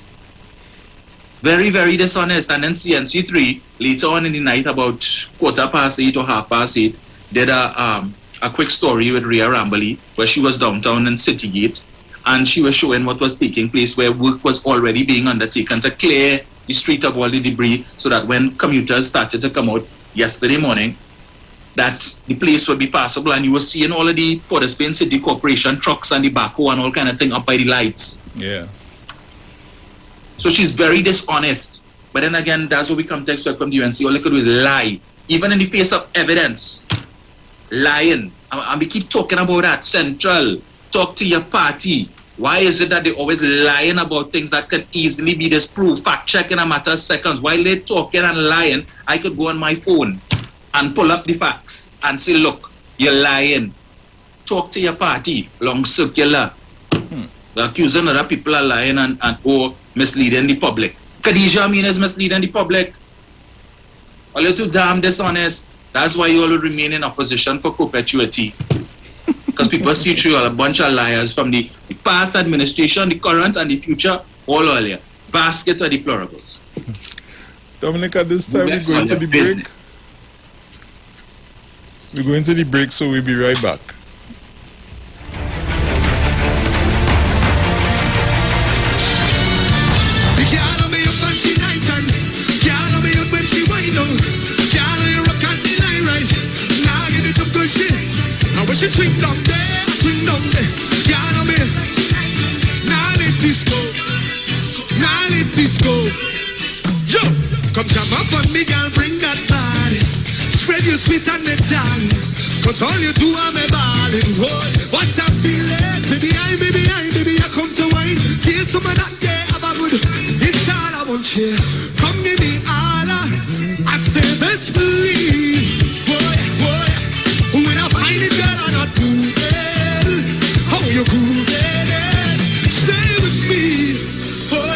Very, very dishonest. And then CNC3, later on in the night, about 8:15 or 8:30, did a quick story with Rhea Rambali, where she was downtown in Citygate, and she was showing what was taking place, where work was already being undertaken to clear the street of all the debris, so that when commuters started to come out yesterday morning, that the place would be passable, and you were seeing all of the Port of Spain City Corporation trucks and the backhoe and all kind of thing up by the lights. Yeah. So she's very dishonest. But then again, that's what we come to expect from the UNC. All they could do is lie, even in the face of evidence. Lying. And we keep talking about that. Central. Talk to your party. Why is it that they're always lying about things that can easily be disproved? Fact check in a matter of seconds. While they're talking and lying, I could go on my phone and pull up the facts and say, look, you're lying. Talk to your party. Long circular. They're accusing other people of lying and or misleading the public. Khadija Amin is misleading the public. All you're too damn dishonest. That's why you all will remain in opposition for perpetuity. Because people see through a bunch of liars from the past administration, the current, and the future, all earlier. Basket of deplorables. Dominic, at this time, we're going to the break. We're going to the break, so we'll be right back. She swing down there, can't know me. Now let this go, now let this go. Yo, come jam up on me, girl, bring that body. Spread your sweet on the tongue, cause all you do are me balling. What a feeling, baby, I come to wine. Feel some of that day, have a good. It's all I want you. Come give me all I say, best believe. When I find it, girl, I'm not moving. How you grooving? Stay with me, boy.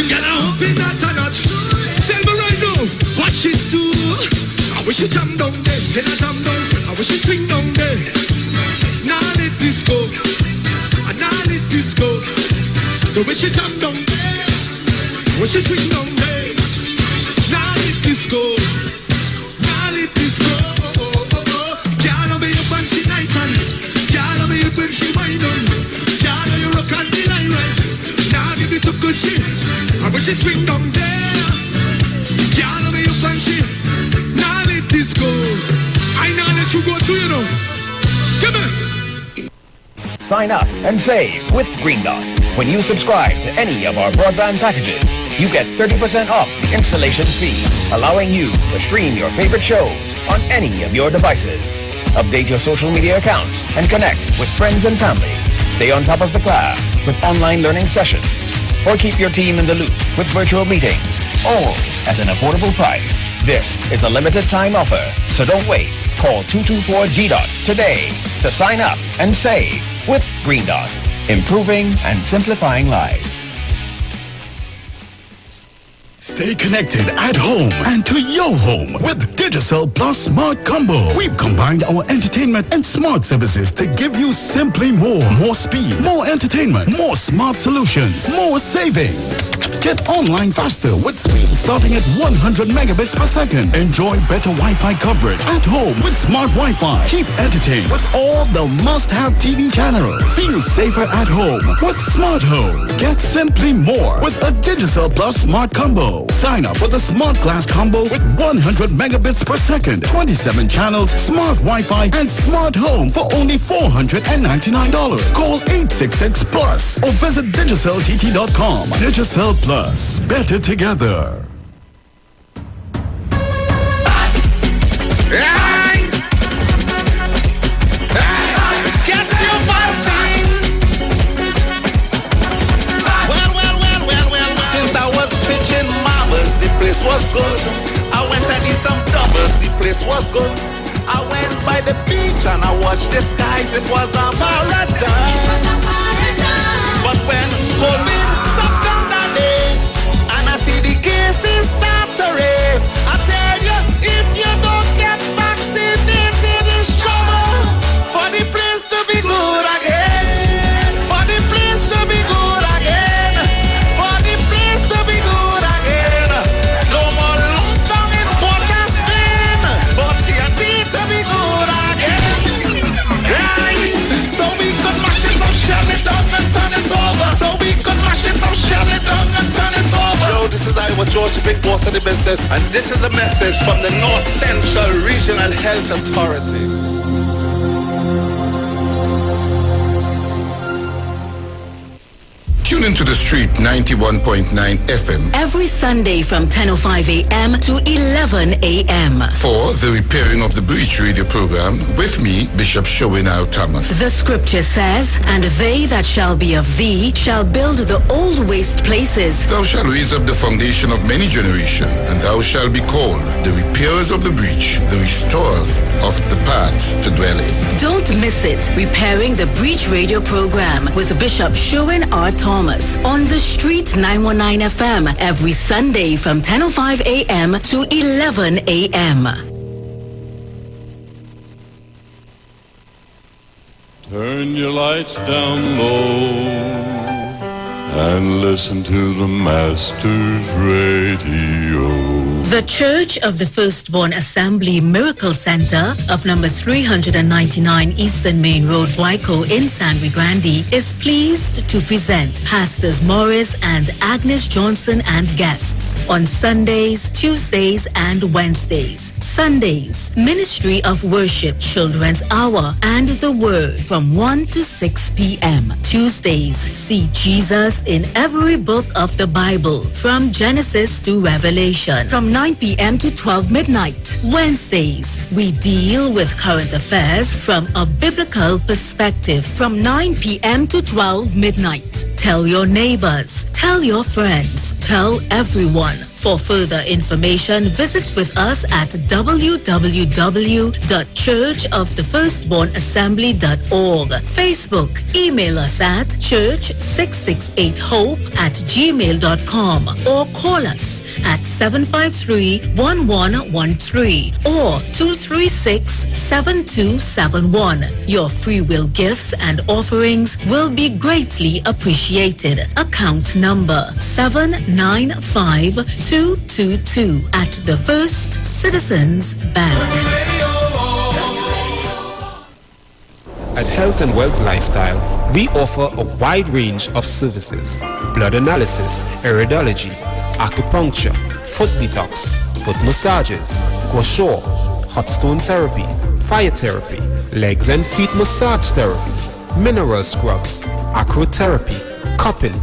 Girl, I'm hoping that I'm not. Tell me right now, what she do? I wish you jump down there, then I jump down. I wish you swing down there. Now let this go. Now let this go. I wish you jump down there. I wish you swing down there. Now let this go. Now let this go. When she wind on, girl, you rock on the line right. Now give it up good shit. I wish she swing down there. Can't be up and she. Now let this go. I now let you go too, you know. Come on. Sign up and save with Green Dot. When you subscribe to any of our broadband packages, you get 30% off the installation fee, allowing you to stream your favorite shows on any of your devices. Update your social media accounts and connect with friends and family. Stay on top of the class with online learning sessions, or keep your team in the loop with virtual meetings, all at an affordable price. This is a limited time offer, so don't wait. Call 224-GDOT today to sign up and save with Green Dot, improving and simplifying lives. Stay connected at home and to your home with Digicel Plus Smart Combo. We've combined our entertainment and smart services to give you simply more. More speed, more entertainment, more smart solutions, more savings. Get online faster with speed starting at 100 megabits per second. Enjoy better Wi-Fi coverage at home with smart Wi-Fi. Keep entertained with all the must-have TV channels. Feel safer at home with Smart Home. Get simply more with a Digicel Plus Smart Combo. Sign up for the Smart Glass Combo with 100 megabits per second, 27 channels, smart Wi-Fi, and smart home for only $499. Call 866-PLUS or visit DigicelTT.com. Digicel Plus. Better together. Place was good. I went and did some doubles. The place was good. I went by the beach and I watched the skies. It was a paradise. But when COVID touched down that day and I see the cases start to raise, I tell you, if you don't get vaccinated, it's trouble for the place to be good again. For the place to be good again. For the place to be good again. This is Iwer, George, the big boss of the business, and this is the message from the North Central Regional Health Authority. Tune into the street 91.9 FM every Sunday from 10:05 a.m. to 11 a.m. for the Repairing of the Breach radio program with me, Bishop Showinau Thomas. The scripture says, "And they that shall be of thee shall build the old waste places. Thou shalt raise up the foundation of many generations, and thou shalt be called the repairers of the breach, the restorers of the paths to dwell in." Don't miss it. Repairing the Breach radio program with Bishop Showin R. Thomas on the street 919 FM every Sunday from 10:05 a.m. to 11 a.m. Turn your lights down low and listen to the Master's radio. The Church of the Firstborn Assembly Miracle Center of number 399 Eastern Main Road, Waiko in San Luis Grande is pleased to present Pastors Morris and Agnes Johnson and guests on Sundays, Tuesdays, and Wednesdays. Sundays, Ministry of Worship Children's Hour and the Word from 1 to 6 p.m. Tuesdays, see Jesus in every book of the Bible from Genesis to Revelation from 9 p.m. to 12 midnight. Wednesdays, we deal with current affairs from a biblical perspective from 9 p.m. to 12 midnight. Tell your neighbors, tell your friends, tell everyone. For further information, visit with us at www.churchofthefirstbornassembly.org. Facebook, email us at church668hope@gmail.com or call us at 753-1113 or 236-7271. Your free will gifts and offerings will be greatly appreciated. Account number 795222 at the First Citizens Bank. At Health and Wealth Lifestyle, we offer a wide range of services: blood analysis, iridology, acupuncture, foot detox, foot massages, gua sha, hot stone therapy, fire therapy, legs and feet massage therapy, mineral scrubs, acrotherapy, cupping.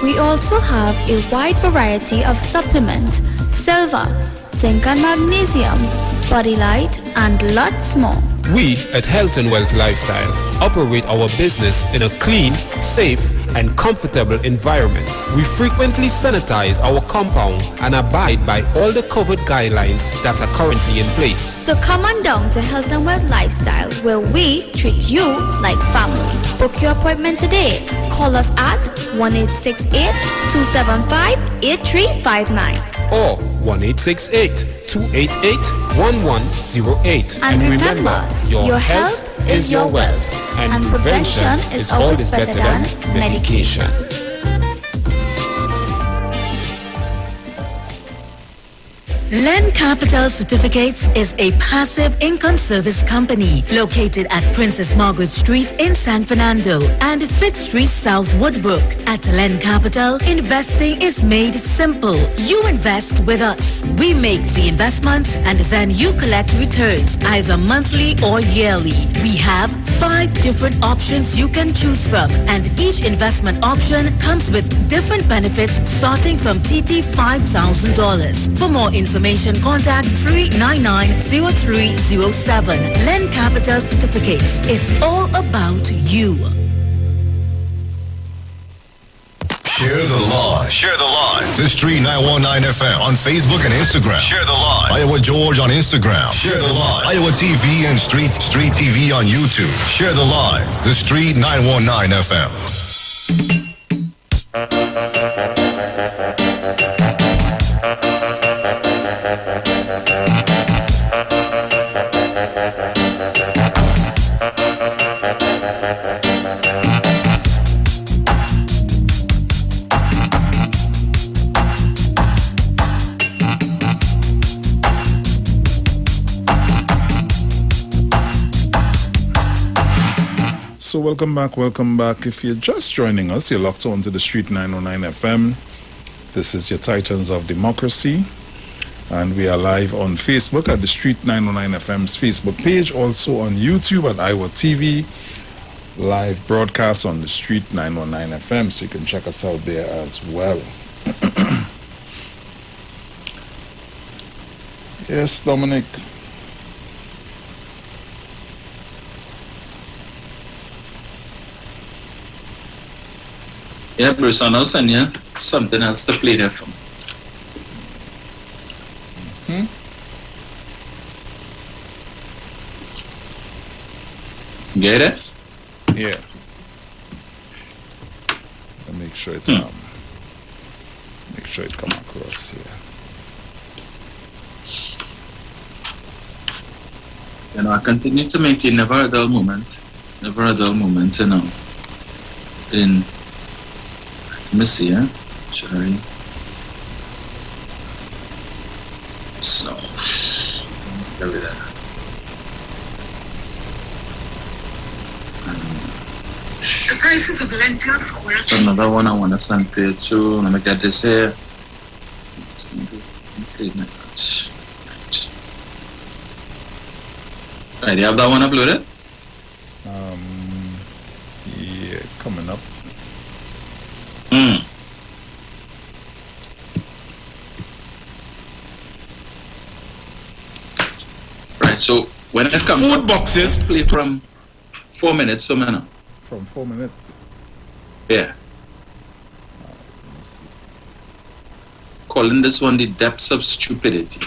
We also have a wide variety of supplements, silver, zinc and magnesium, body light, and lots more. We at Health and Wealth Lifestyle operate our business in a clean, safe, and comfortable environment. We frequently sanitize our compound and abide by all the COVID guidelines that are currently in place. So come on down to Health and Wealth Lifestyle, where we treat you like family. Book your appointment today. Call us at 1-868-275-8359 or 1-868-288-1108. And remember, your health is your wealth, and prevention is always better than medication. Len Capital Certificates is a passive income service company located at Princess Margaret Street in San Fernando and 5th Street South Woodbrook. At Len Capital, investing is made simple. You invest with us. We make the investments and then you collect returns either monthly or yearly. We have 5 different options you can choose from, and each investment option comes with different benefits starting from TT $5,000. For more information, contact 399-0307. Len Capital Certificates. It's all about you. Share the Live. Share the Live. The Street 919 FM on Facebook and Instagram. Share the Live. Iowa George on Instagram. Share the Live. Iowa TV and Street TV on YouTube. Share the Live. The Street 919 FM. So welcome back. If you're just joining us, you're locked on to the Street 909 FM. This is your Titans of Democracy, and we are live on Facebook at the Street 909 FM's Facebook page, also on YouTube at Iwer TV, live broadcast on the Street 919 FM, so you can check us out there as well. Yes, Dominic. Yeah, Bruce, and I'll send you something else to play there for me. Get it? Yeah. I'll make sure it come across here. You know, I continue to maintain never a dull moment, you know, in. Let me see, sorry. So, there we go. The prices of lentil for So another one I want to send to you too. Let me get this here. Right, you have that one uploaded? Yeah, coming up. Right, so when it comes food boxes, play from 4 minutes to minute. From 4 minutes? Yeah. Calling this one the depths of stupidity.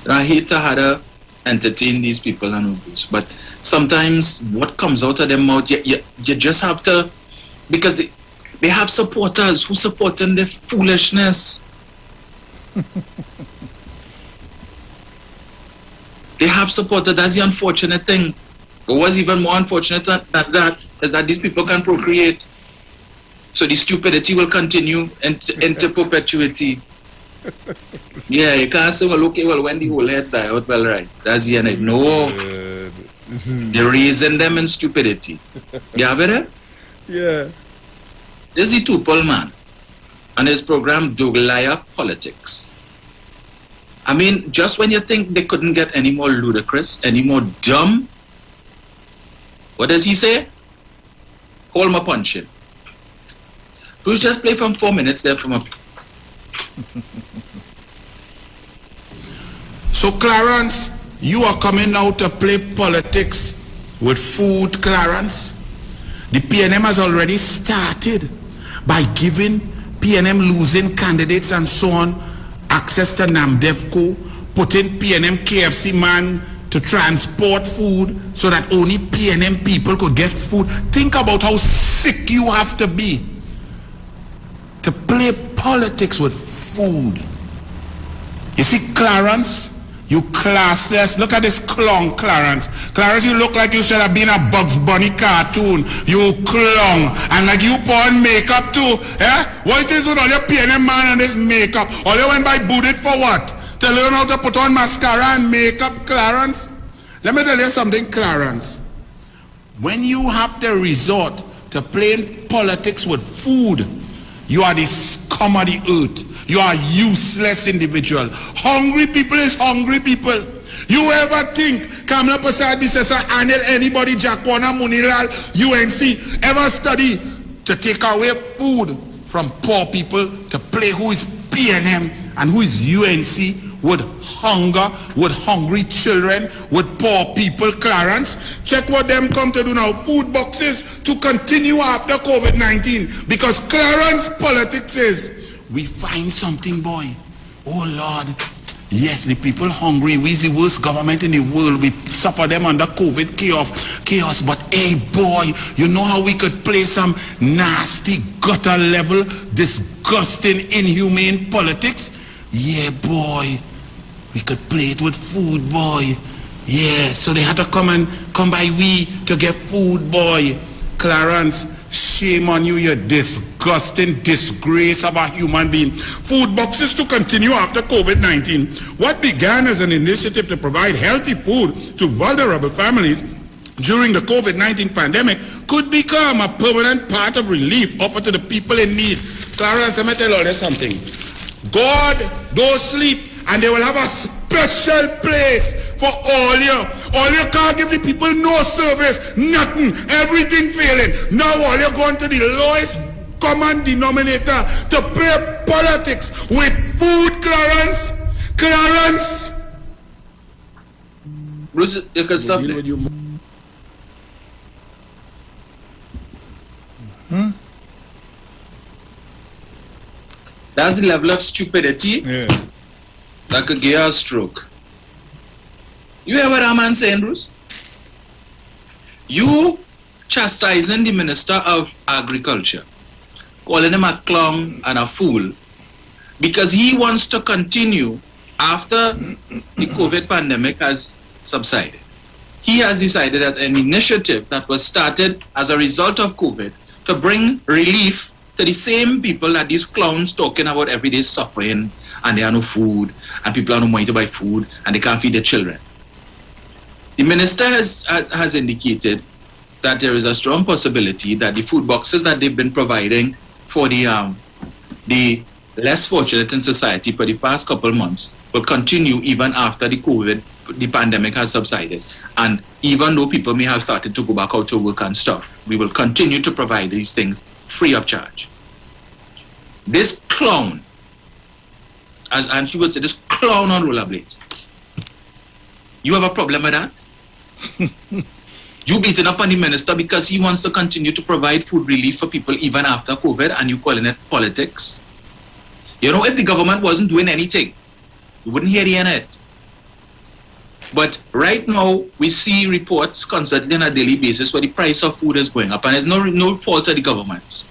I hate to have to entertain these people and abuse, but sometimes what comes out of their mouth, you just have to, because they have supporters who support in their foolishness. They have supported. That's the unfortunate thing. But what's even more unfortunate than that is that these people can procreate. So the stupidity will continue into perpetuity. Yeah, you can't say, well, okay, well, when the whole heads die out, well, right. That's the end. No. They're raising them in stupidity. You have it? Yeah. This is the two-pole man. and his program Doglaya Politics. I mean, just when you think they couldn't get any more ludicrous, any more dumb, what does he say? Hold my punching. Bruce, just play from 4 minutes there from a... So Clarence, you are coming now to play politics with food, Clarence. The PNM has already started by giving PNM losing candidates and so on access to NAMDEVCO, putting PNM KFC man to transport food so that only PNM people could get food. Think about how sick you have to be to play politics with food. You see, Clarence, you classless. Look at this clown, Clarence. Clarence, you look like you should have been a Bugs Bunny cartoon. You clown. And like you put on makeup too. Eh? What is with all your PNM man and this makeup? All you went by booted for what? To learn how to put on mascara and makeup, Clarence? Let me tell you something, Clarence. When you have to resort to playing politics with food, you are the scum of the earth. You are useless individual. Hungry people is hungry people. You ever think coming up beside this as Anil, anybody, Jackwana, Muniral, UNC, ever study to take away food from poor people to play who is PNM and who is UNC with hunger, with hungry children, with poor people, Clarence? Check what them come to do now. Food boxes to continue after COVID-19. Because Clarence politics is, we find something, boy. Oh Lord, yes, the people hungry. We're the worst government in the world. We suffer them under COVID chaos. But hey, boy, you know how we could play some nasty gutter level, disgusting, inhumane politics? Yeah, boy, we could play it with food, boy. Yeah, so they had to come by we to get food, boy. Clarence, shame on you, you disgusting disgrace of a human being. Food boxes to continue after COVID-19. What began as an initiative to provide healthy food to vulnerable families during the COVID-19 pandemic could become a permanent part of relief offered to the people in need. Clarence, let me tell you something. God don't sleep, and they will have a special place for all you. All you can't give the people no service, nothing, everything failing. Now all you're going to the lowest common denominator to play politics with food, Clarence. Clarence. Bruce, you can stop there. That's the level of stupidity that could give you a stroke. You hear what I'm man saying, Bruce? You chastising the Minister of Agriculture, calling him a clown and a fool, because he wants to continue after the COVID pandemic has subsided. He has decided that an initiative that was started as a result of COVID to bring relief to the same people that these clowns talking about everyday suffering, and they have no food, and people have no money to buy food, and they can't feed their children. The minister has indicated that there is a strong possibility that the food boxes that they've been providing for the less fortunate in society for the past couple months will continue even after the pandemic has subsided. And even though people may have started to go back out to work and stuff, we will continue to provide these things free of charge. This clown, and she would say, this clown on rollerblades, you have a problem with that? You beating up on the minister because he wants to continue to provide food relief for people even after COVID, and you calling it politics? You know, if the government wasn't doing anything, you wouldn't hear the end of it. But right now, we see reports constantly on a daily basis where the price of food is going up, and it's no fault of the government.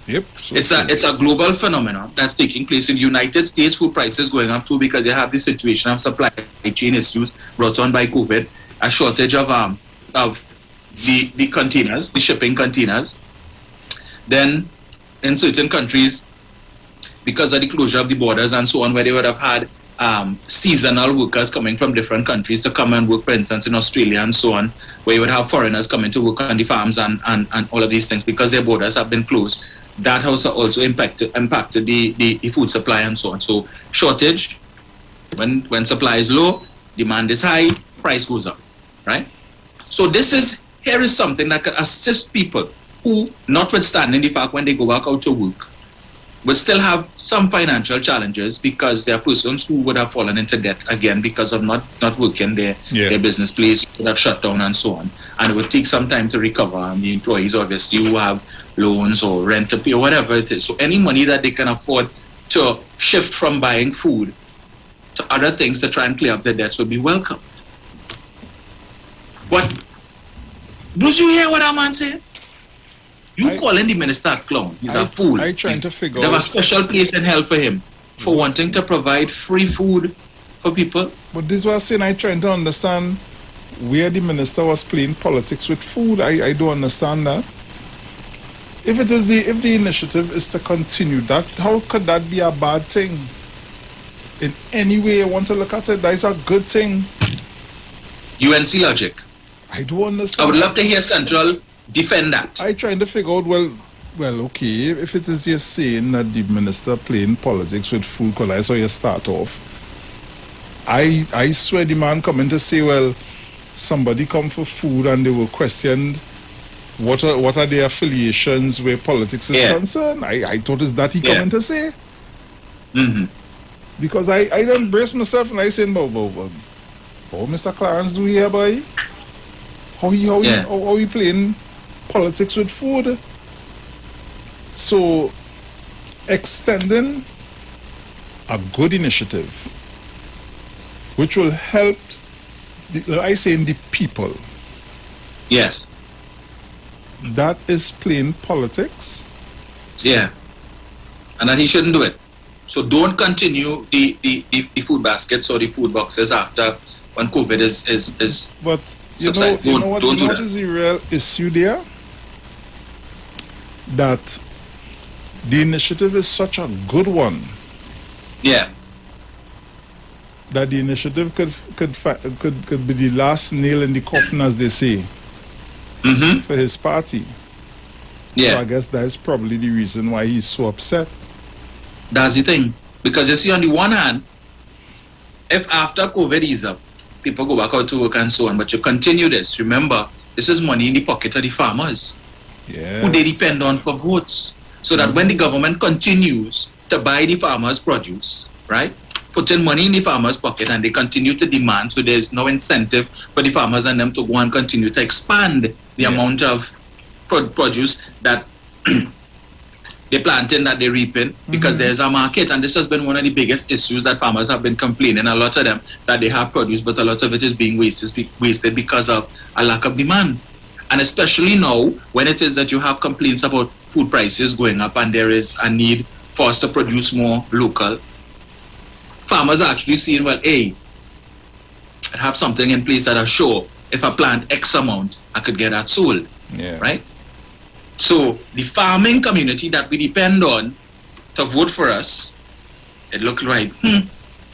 Yep. It's a global phenomenon that's taking place in the United States. Food prices going up too because they have the situation of supply chain issues brought on by COVID, a shortage of the containers, the shipping containers. Then in certain countries, because of the closure of the borders and so on, where they would have had seasonal workers coming from different countries to come and work, for instance, in Australia and so on, where you would have foreigners coming to work on the farms and all of these things, because their borders have been closed. that also impacted the food supply and so on. So shortage, when supply is low, demand is high, price goes up, right? So here is something that can assist people who, notwithstanding the fact when they go back out to work, will still have some financial challenges because there are persons who would have fallen into debt again because of not working their business place, would have shut down and so on. And it would take some time to recover. And the employees, obviously, who have loans or rent to pay or whatever it is. So any money that they can afford to shift from buying food to other things to try and clear up their debts would be welcome. But, Bruce, you hear what that man saying? You calling the minister a clown. He's a fool. I trying to figure out. They have a out. special place in hell for him for wanting to provide free food for people. But this was saying I trying to understand where the minister was playing politics with food. I don't understand that. If the initiative is to continue that, how could that be a bad thing? In any way you want to look at it, that is a good thing. UNC logic. I don't understand. I would love to hear Central defend that. I trying to figure out, well, okay, if it is just saying that the minister playing politics with food, because I saw you start off, I swear the man coming to say, well, somebody come for food and they will question what are their affiliations where politics is concerned. I thought it's that he coming to say. Mm-hmm. Because I don't brace myself and I say, oh, Mr. Clarence do here, boy? How he playing politics with food? So, extending a good initiative which will help, the people. Yes. That is playing politics. Yeah. And that he shouldn't do it. So don't continue the food baskets or the food boxes after when COVID is But you know what is the real issue there? That the initiative is such a good one. Yeah. That the initiative could be the last nail in the coffin, as they say, for his party. Yeah. So I guess that is probably the reason why he's so upset. That's the thing. Because you see, on the one hand, if after COVID is up, people go back out to work and so on, but you continue this, remember, this is money in the pocket of the farmers. Yes. Who they depend on for votes. So that when the government continues to buy the farmers' produce, right, putting money in the farmers' pocket and they continue to demand, so there's no incentive for the farmers and them to go and continue to expand the amount of produce that they're planting, that they're reaping, because there's a market. And this has been one of the biggest issues that farmers have been complaining, a lot of them, that they have produce, but a lot of it is being wasted because of a lack of demand. And especially now, when it is that you have complaints about food prices going up and there is a need for us to produce more local, farmers are actually seeing, well, hey, I have something in place that I sure if I plant X amount, I could get that sold, right? So the farming community that we depend on to vote for us, it looked like,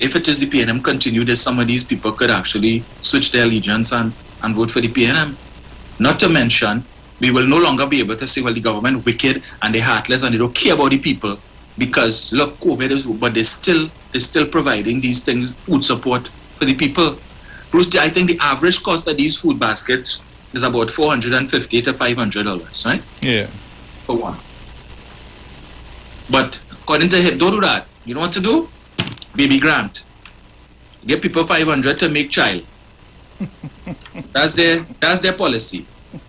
if it is the PNM continue, some of these people could actually switch their allegiance and vote for the PNM. Not to mention, we will no longer be able to say, well, the government wicked and they're heartless and they don't care about the people because, look, COVID is, but they're still providing these things, food support for the people. Bruce, I think the average cost of these food baskets is about $450 to $500, right? Yeah. For one. But according to him, don't do that. You know what to do? Baby grant. Give people $500 to make child. That's their policy.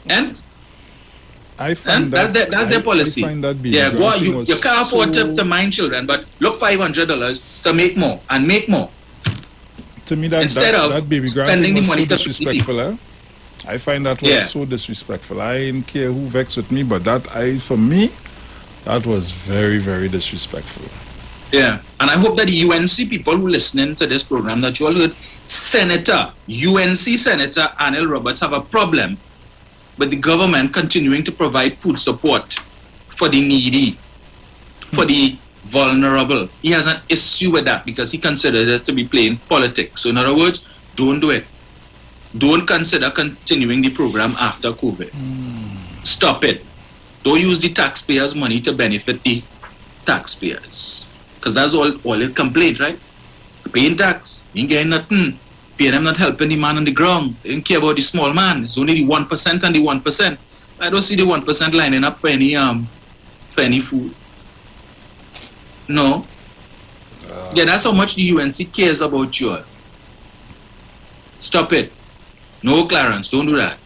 And I find that's their policy. I find that yeah, go on, you can't afford to mind children, but look, $500 to make more and make more. To me, that baby grant was so disrespectful. I find that was so disrespectful. I didn't care who vexed with me, but for me, that was very, very disrespectful. Yeah, and I hope that the UNC people who are listening to this program, that you all heard, UNC Senator Anil Roberts have a problem with the government continuing to provide food support for the needy, for the vulnerable. He has an issue with that because he considers it to be playing politics. So in other words, don't do it. Don't consider continuing the program after COVID. Stop it. Don't use the taxpayers' money to benefit the taxpayers. Because that's all the complaint, right? Paying tax, ain't getting nothing. PNM not helping the man on the ground. They didn't care about the small man. It's only the 1% and the 1%. I don't see the 1% lining up for any food. No. Yeah, that's how much the UNC cares about you all. Stop it. No, Clarence, don't do that.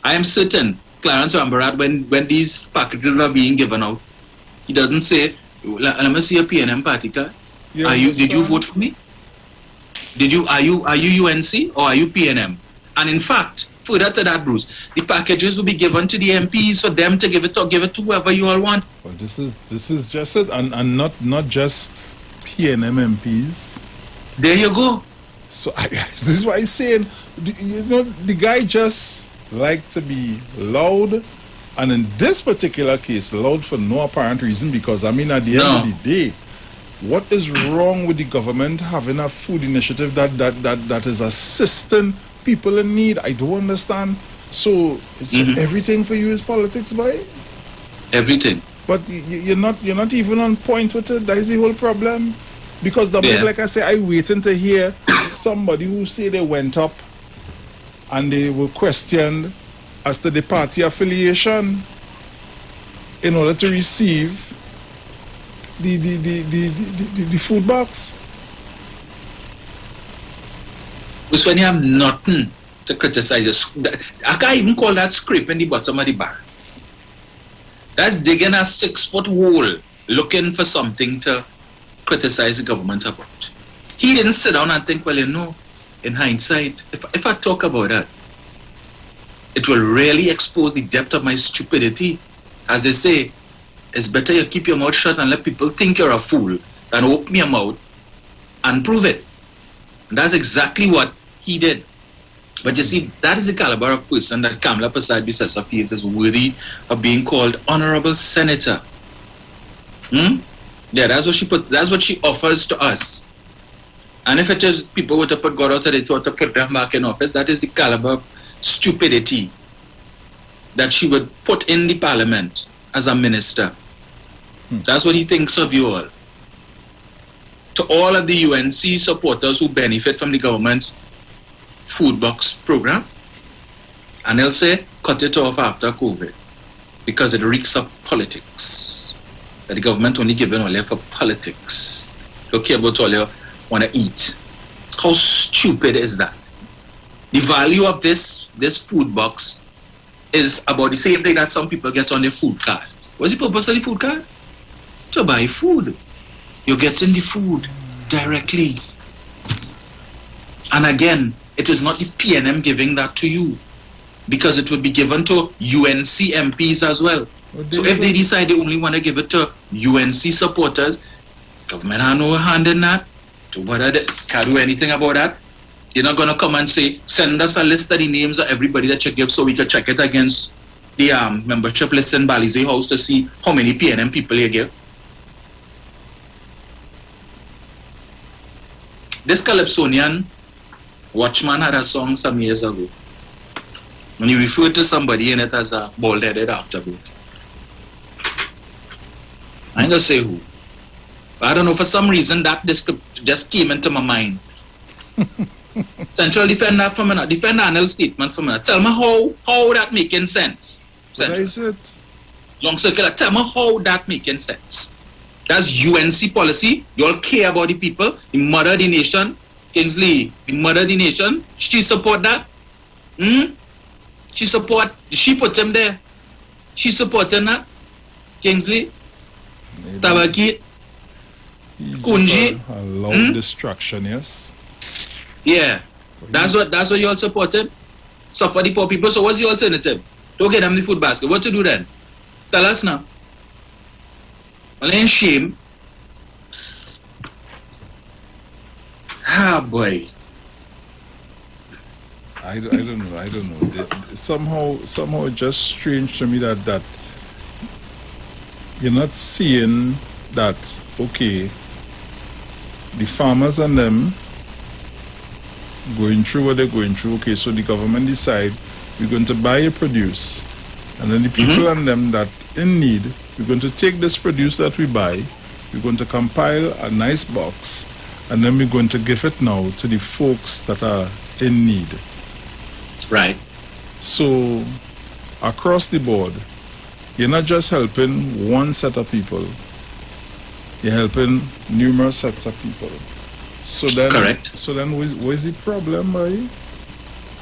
I am certain Clarence Rambarat, when these packages are being given out, he doesn't say, let me see a PNM party card. Did you vote for me? Are you UNC or are you PNM? And in fact, further to that, Bruce, the packages will be given to the MPs for them to give it to whoever you all want. Well, this is just it, and not just PNM MPs. There you go. So this is why he's saying, the guy just like to be loud, and in this particular case, loud for no apparent reason, because at the end of the day, what is wrong with the government having a food initiative that is assisting people in need? I don't understand. So everything for you is politics, boy? Everything. But you're not even on point with it. That is the whole problem. Because like I say, I waiting to hear somebody who say they went up and they were questioned as to the party affiliation in order to receive the food box. Because when you have nothing to criticize, I can't even call that scraping the bottom of the barrel. That's digging a 6-foot hole looking for something to criticize the government about. He didn't sit down and think, well, in hindsight, if I talk about that, it will really expose the depth of my stupidity. As they say, it's better you keep your mouth shut and let people think you're a fool than open your mouth and prove it. And that's exactly what he did. But you see, that is the caliber of person that Kamala Prasad Bisesa feels is worthy of being called Honorable Senator. Yeah, that's what she offers to us. And if it is people were to put God out of the thought to put them back in office, that is the caliber of stupidity that she would put in the parliament as a minister. That's what he thinks of you all. To all of the UNC supporters who benefit from the government's food box program, and they'll say, cut it off after COVID because it reeks of politics. That the government only giving all for politics. Don't care about all you want to eat. How stupid is that? The value of this food box is about the same thing that some people get on their food card. What's the purpose of the food card? To buy food. You're getting the food directly. And again, it is not the PNM giving that to you, because it would be given to UNC MPs as well. So if they decide they only want to give it to UNC supporters, government has no hand in that. So whether they can't do anything about that. You're not going to come and say, send us a list of the names of everybody that you give so we can check it against the membership list in Balize House to see how many PNM people you give. This Calypsonian Watchman had a song some years ago. And he referred to somebody in it as a bald-headed afterboot. I ain't gonna say who. But I don't know, for some reason that just came into my mind. Central, defend that for me. Defend the annual statement for me. Tell me how that making sense. What is it? Long circular. Tell me how that making sense. That's UNC policy. You all care about the people. The mother of the nation. Kingsley, the mother of the nation. She support that? She put him there. She supporting that? Kingsley? Tabaki? Kunji? A loud distraction, yes. Yeah. That's what you all supported? Suffer the poor people. So what's the alternative? Don't get them the food basket. What to do then? Tell us now. Only shame. Ah, boy. I don't know. Somehow it's just strange to me that you're not seeing that, okay, the farmers and them going through what they're going through. Okay, so the government decide we're going to buy your produce, and then the people and them that in need, we're going to take this produce that we buy, we're going to compile a nice box, and then we're going to give it now to the folks that are in need. Right. So, across the board, you're not just helping one set of people, you're helping numerous sets of people. So then, correct. So then, where's the problem, right?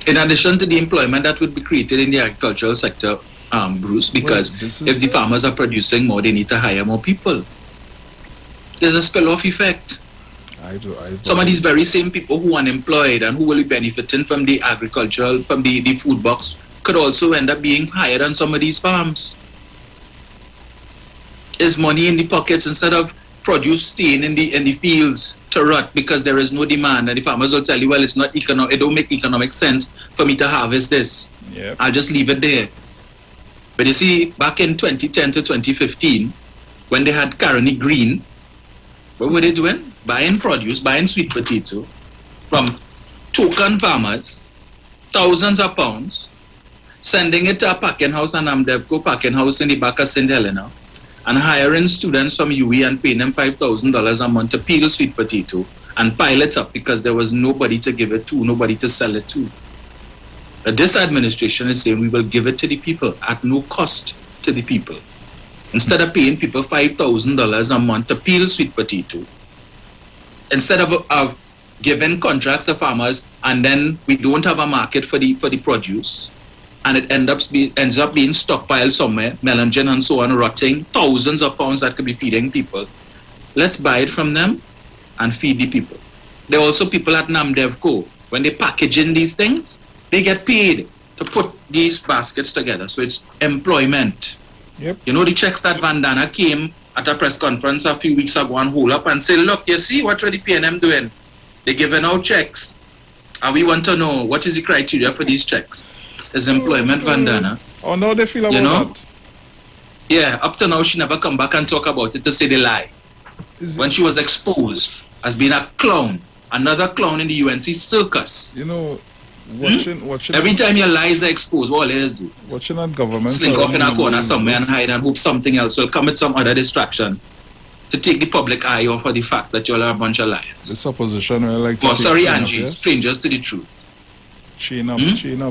In addition to the employment that would be created in the agricultural sector, Bruce, because if the farmers are producing more, they need to hire more people. There's a spill-off effect. Some of these very same people who are unemployed and who will be benefiting from the agricultural, from the food box, could also end up being hired on some of these farms. There's money in the pockets instead of produce staying in the fields to rot because there is no demand, and the farmers will tell you, well, it's not it don't make economic sense for me to harvest this. Yep. I'll just leave it there. But you see, back in 2010 to 2015, when they had Caroni Green, what were they doing? Buying produce, buying sweet potato from token farmers, thousands of pounds, sending it to a packing house and Amdevco packing house in the back of St. Helena, and hiring students from UE and paying them $5,000 a month to peel sweet potato and pile it up because there was nobody to give it to, nobody to sell it to. But this administration is saying we will give it to the people at no cost to the people. Instead of paying people $5,000 a month to peel sweet potato, instead of giving contracts to farmers and then we don't have a market for the produce, and it ends up being stockpiled somewhere, melangin and so on, rotting, thousands of pounds that could be feeding people. Let's buy it from them and feed the people. There are also people at Namdevco, when they package in these things, they get paid to put these baskets together. So it's employment. Yep. You know the checks that Vandana came at a press conference a few weeks ago and hold up and say, look, you see what the PNM doing? They're giving out checks. And we want to know what is the criteria for these checks. Is employment, Vandana. Oh, no, they feel about that. Yeah, up to now she never come back and talk about it to say they lie. When she was exposed as being a clown, another clown in the UNC circus. You know, watching every time your lies are exposed, what all do? Watching that government slink up in a corner somewhere and hide and hope something else will come with some other distraction to take the public eye off of the fact that you all are a bunch of liars. This opposition will like to but sorry, Angie, strangers to the truth. Chain up.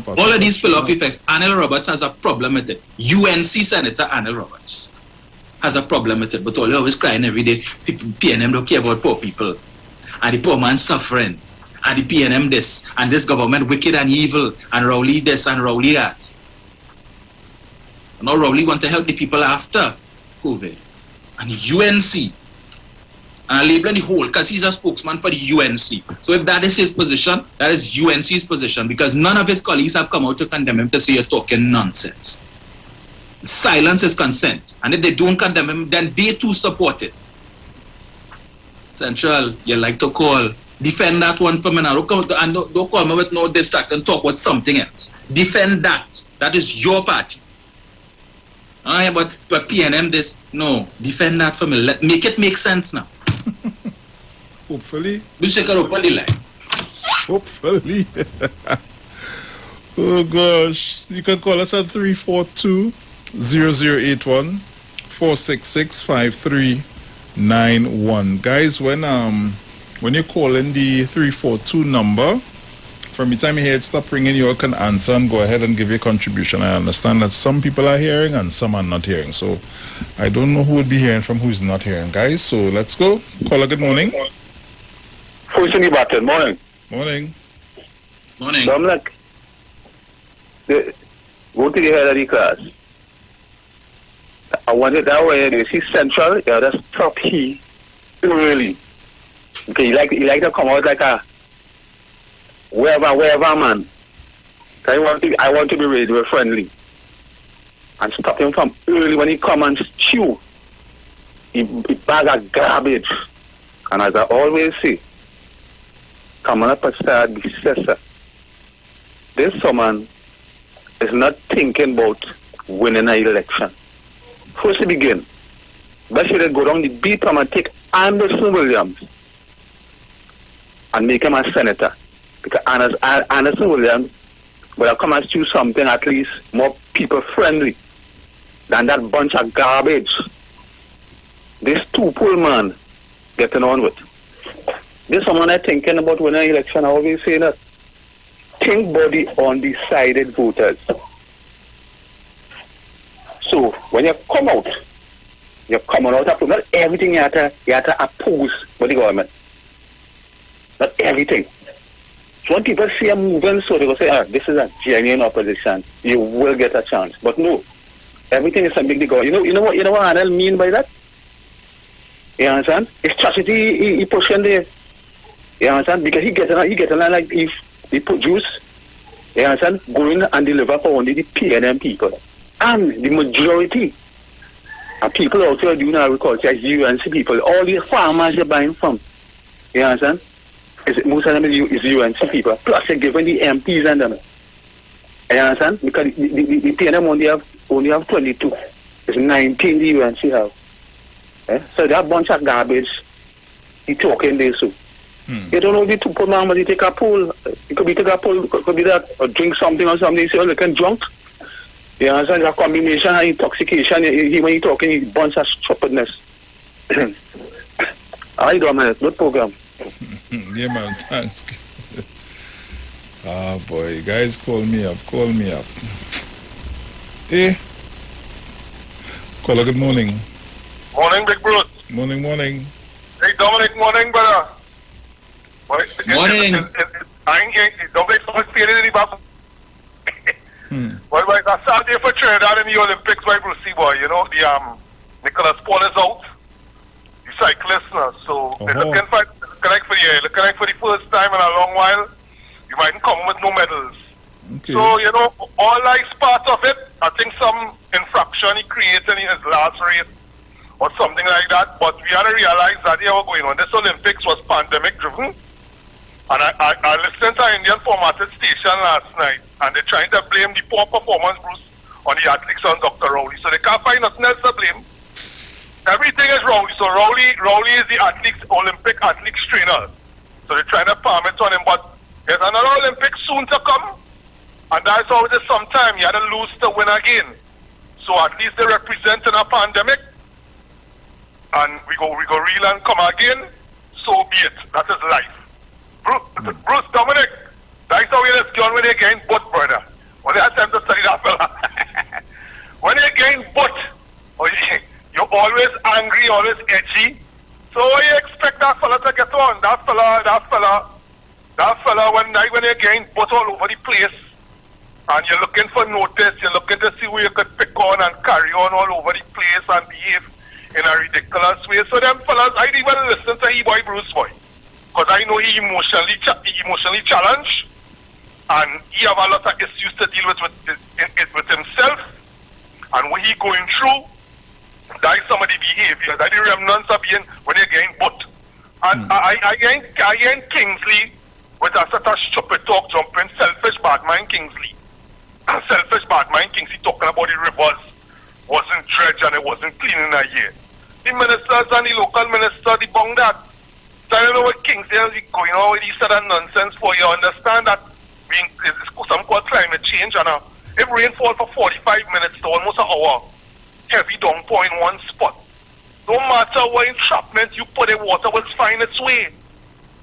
All of these fill-up effects. Anil Roberts has a problem with it. UNC Senator Anil Roberts has a problem with it. But all you always crying every day, people, PNM don't care about poor people. And the poor man suffering. And the PNM this. And this government wicked and evil. And Rowley this and Rowley that. And now Rowley want to help the people after COVID. And UNC. And I label the whole because he's a spokesman for the UNC. So if that is his position, that is UNC's position, because none of his colleagues have come out to condemn him to say you're talking nonsense. Silence is consent. And if they don't condemn him, then they too support it. Central, you like to call, defend that one for me now. Don't call me with no distract and talk about something else. Defend that. That is your party. But PNM this, no, defend that for me. Make it make sense now. Hopefully. Hopefully. Oh gosh. You can call us at 342-0081 466-5391. Guys, when you call in the 342 number, from the time you hear it stop ringing, you all can answer and go ahead and give your contribution. I understand that some people are hearing and some are not hearing. So I don't know who would be hearing from who's not hearing, guys. So let's go. Caller, good morning. Who's in the button? Morning. Morning. Morning. Dominic, go to the head of the class. I want it that way. You see Central, yeah, that's top he. Really. Okay, you like to come out like a wherever man. I want to be radio friendly. And stop him from early when he come and chew. He bag of garbage. And as I always say, come up and start the sister. This someone is not thinking about winning an election. First to begin, best should go down the beat and take Anderson Williams and make him a senator. Because Anderson Williams will have come and do something at least more people friendly than that bunch of garbage this two-pull man getting on with. This someone I'm thinking about when an election, I always say that. Think body undecided voters. So when you come out, you're coming out of not everything you have to oppose with the government. Not everything. So when people see a movement, so they will say, this is a genuine opposition. You will get a chance. But no, everything is something to go. You know what Anel mean by that? You understand? It's tragedy he pushing there. You understand? Because he get along like if he produce, you understand, going and deliver for only the PNM people. And the majority of people out there doing agriculture is UNC people. All the farmers you're buying from. You understand? Most of them is UNC people. Plus they're giving the MPs and them. You understand? Because the PNM only have 22. It's 19 the UNC have. So that bunch of garbage he talking there so. You don't know the two put man, you take a pool. It could be take a pool, could be that or drink something or something, you say, you can drunk. You understand? A combination of intoxication, when you talking, a bunch of stupidness. I do, man. Good program. Yeah, man. Thanks. Ah, boy. You guys call me up. Hey. Caller, good morning. Morning, Big Bruce. Morning. Hey, Dominic, morning, brother. Morning. Dominic, so much feeling in the back. Well, it's a sad day for Trinidad in the Olympics, right, Brucey boy? You know, the Nicholas Paul is out. The cyclist now. So they're looking for the first time in a long while. You mightn't come with no medals. Okay. So, you know, all life's part of it. I think some infraction he created in his last race or something like that. But we had to realize that here we're going on. This Olympics was pandemic driven. And I listened to an Indian formatted station last night, and they're trying to blame the poor performance, Bruce, on the athletes on Dr. Rowley. So they can't find nothing else to blame. Everything is Rowley. So Rowley is the Olympic athletes trainer. So they're trying to palm it on him. But there's another Olympics soon to come. And that's always some time. You had to lose to win again. So at least they represent in a pandemic. And we go real and come again. So be it. That is life. Bruce, Dominic, that's how we just gone when they gain butt, brother. When they have time to study that fella. When they gain butt, you're always angry, always edgy. So you expect that fella to get on. That fella when they gain butt all over the place, and you're looking for notice, you're looking to see who you could pick on and carry on all over the place and behave in a ridiculous way. So them fellas, I didn't even listen to E-Boy Bruce Boy. Because I know he emotionally challenged, and he have a lot of issues to deal with himself, and what he going through. That is some of the behavior, that the remnants of being when they getting butt. And I ain't Kingsley with a sort of stupid talk jumping, selfish bad mind Kingsley. And selfish bad mind Kingsley talking about the rivers wasn't dredged and it wasn't clean in a year. The ministers and the local minister, they bung that. So I don't know what Kingsley is going on with these sort of nonsense for. You understand that it's something called climate change, and if rainfall for 45 minutes to almost an hour, heavy downpour in one spot. No matter what entrapment you put, the water will find its way.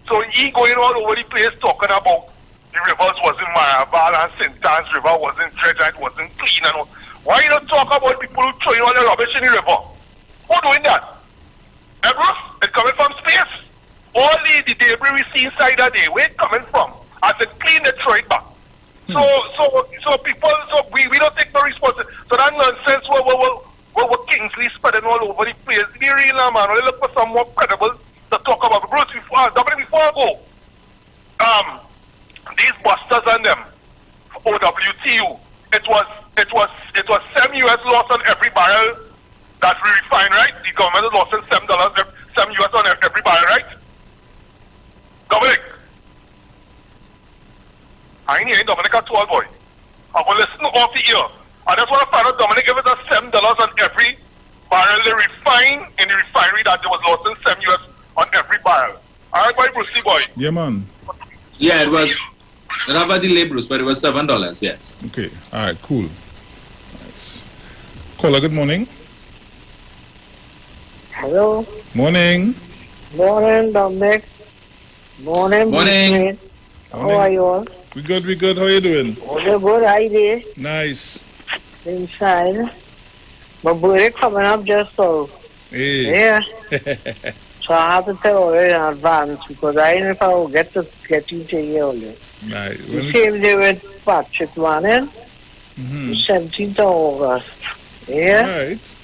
So he going all over the place talking about the rivers wasn't Maraval and St. Anne's River wasn't dredged and it wasn't clean. And all. Why you don't talk about people who throwing all the rubbish in the river? Who doing that? Bruce, it's coming from space. All the debris we see inside that day, where it coming from? As it clean, they throw it back. So people, we don't take no responsibility. So that nonsense what Kingsley spreading all over the place. Be real now, man. We look for some more credible to talk about. Bruce, before I go, these busters and them, OWTU, it was $7 US loss on every barrel that we refine, right? The government is losing $7 US on every barrel, right? Dominic, I ain't hearing Dominic at all, boy. I will listen off the ear. I just want to find out, Dominic, if it's $7 on every barrel they refine in the refinery that there was lost in $7 US on every barrel. All right, boy, Brucey, boy. Yeah, man. Yeah, it was. I don't have a delay, Bruce, but it was $7, yes. Okay, all right, cool. Nice. Caller, good morning. Hello. Morning. Morning, Dominic. Morning. Morning. How are you all? We good. How you doing? We're good. How you doing? Nice. Inside. My birthday coming up just so. Hey. Yeah. So I have to tell you in advance because I don't know if I will get to you to you earlier. Nice. The same day with Patrick Manning. Mm-hmm. 17th of August. Yeah? Right.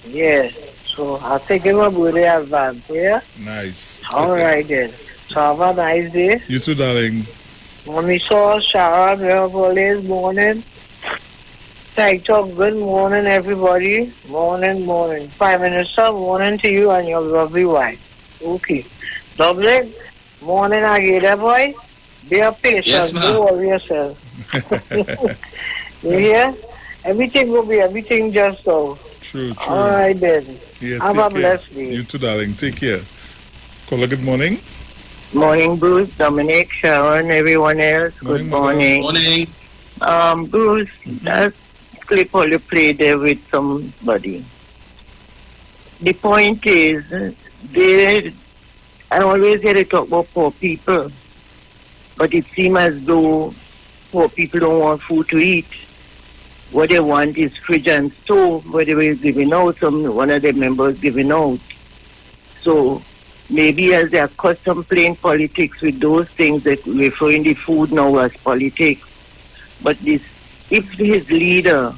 Yeah. So I'll take him my birthday advance, yeah? Nice. All right then. So have a nice day. You too, darling. Mommy saw Sharon, we have always morning. Title, good morning, everybody. Morning. Prime Minister, morning to you and your lovely wife. Okay. Dublin, morning again, boy. Be a patient. Yes, ma'am. Don't worry yourself. You hear? Everything will be everything just so. True. All right then. Yeah, Have take a care. blessed day. You too, darling. Take care. Caller, good morning. Morning, Bruce, Dominic, Sharon, everyone else. Good morning. Morning. Bruce, that clip all you played there with somebody. The point is, I always hear they talk about poor people, but it seems as though poor people don't want food to eat. What they want is fridge and stove, where they were giving out, one of the members giving out. So maybe as they are accustomed playing politics with those things, that referring the food now as politics. But if his leader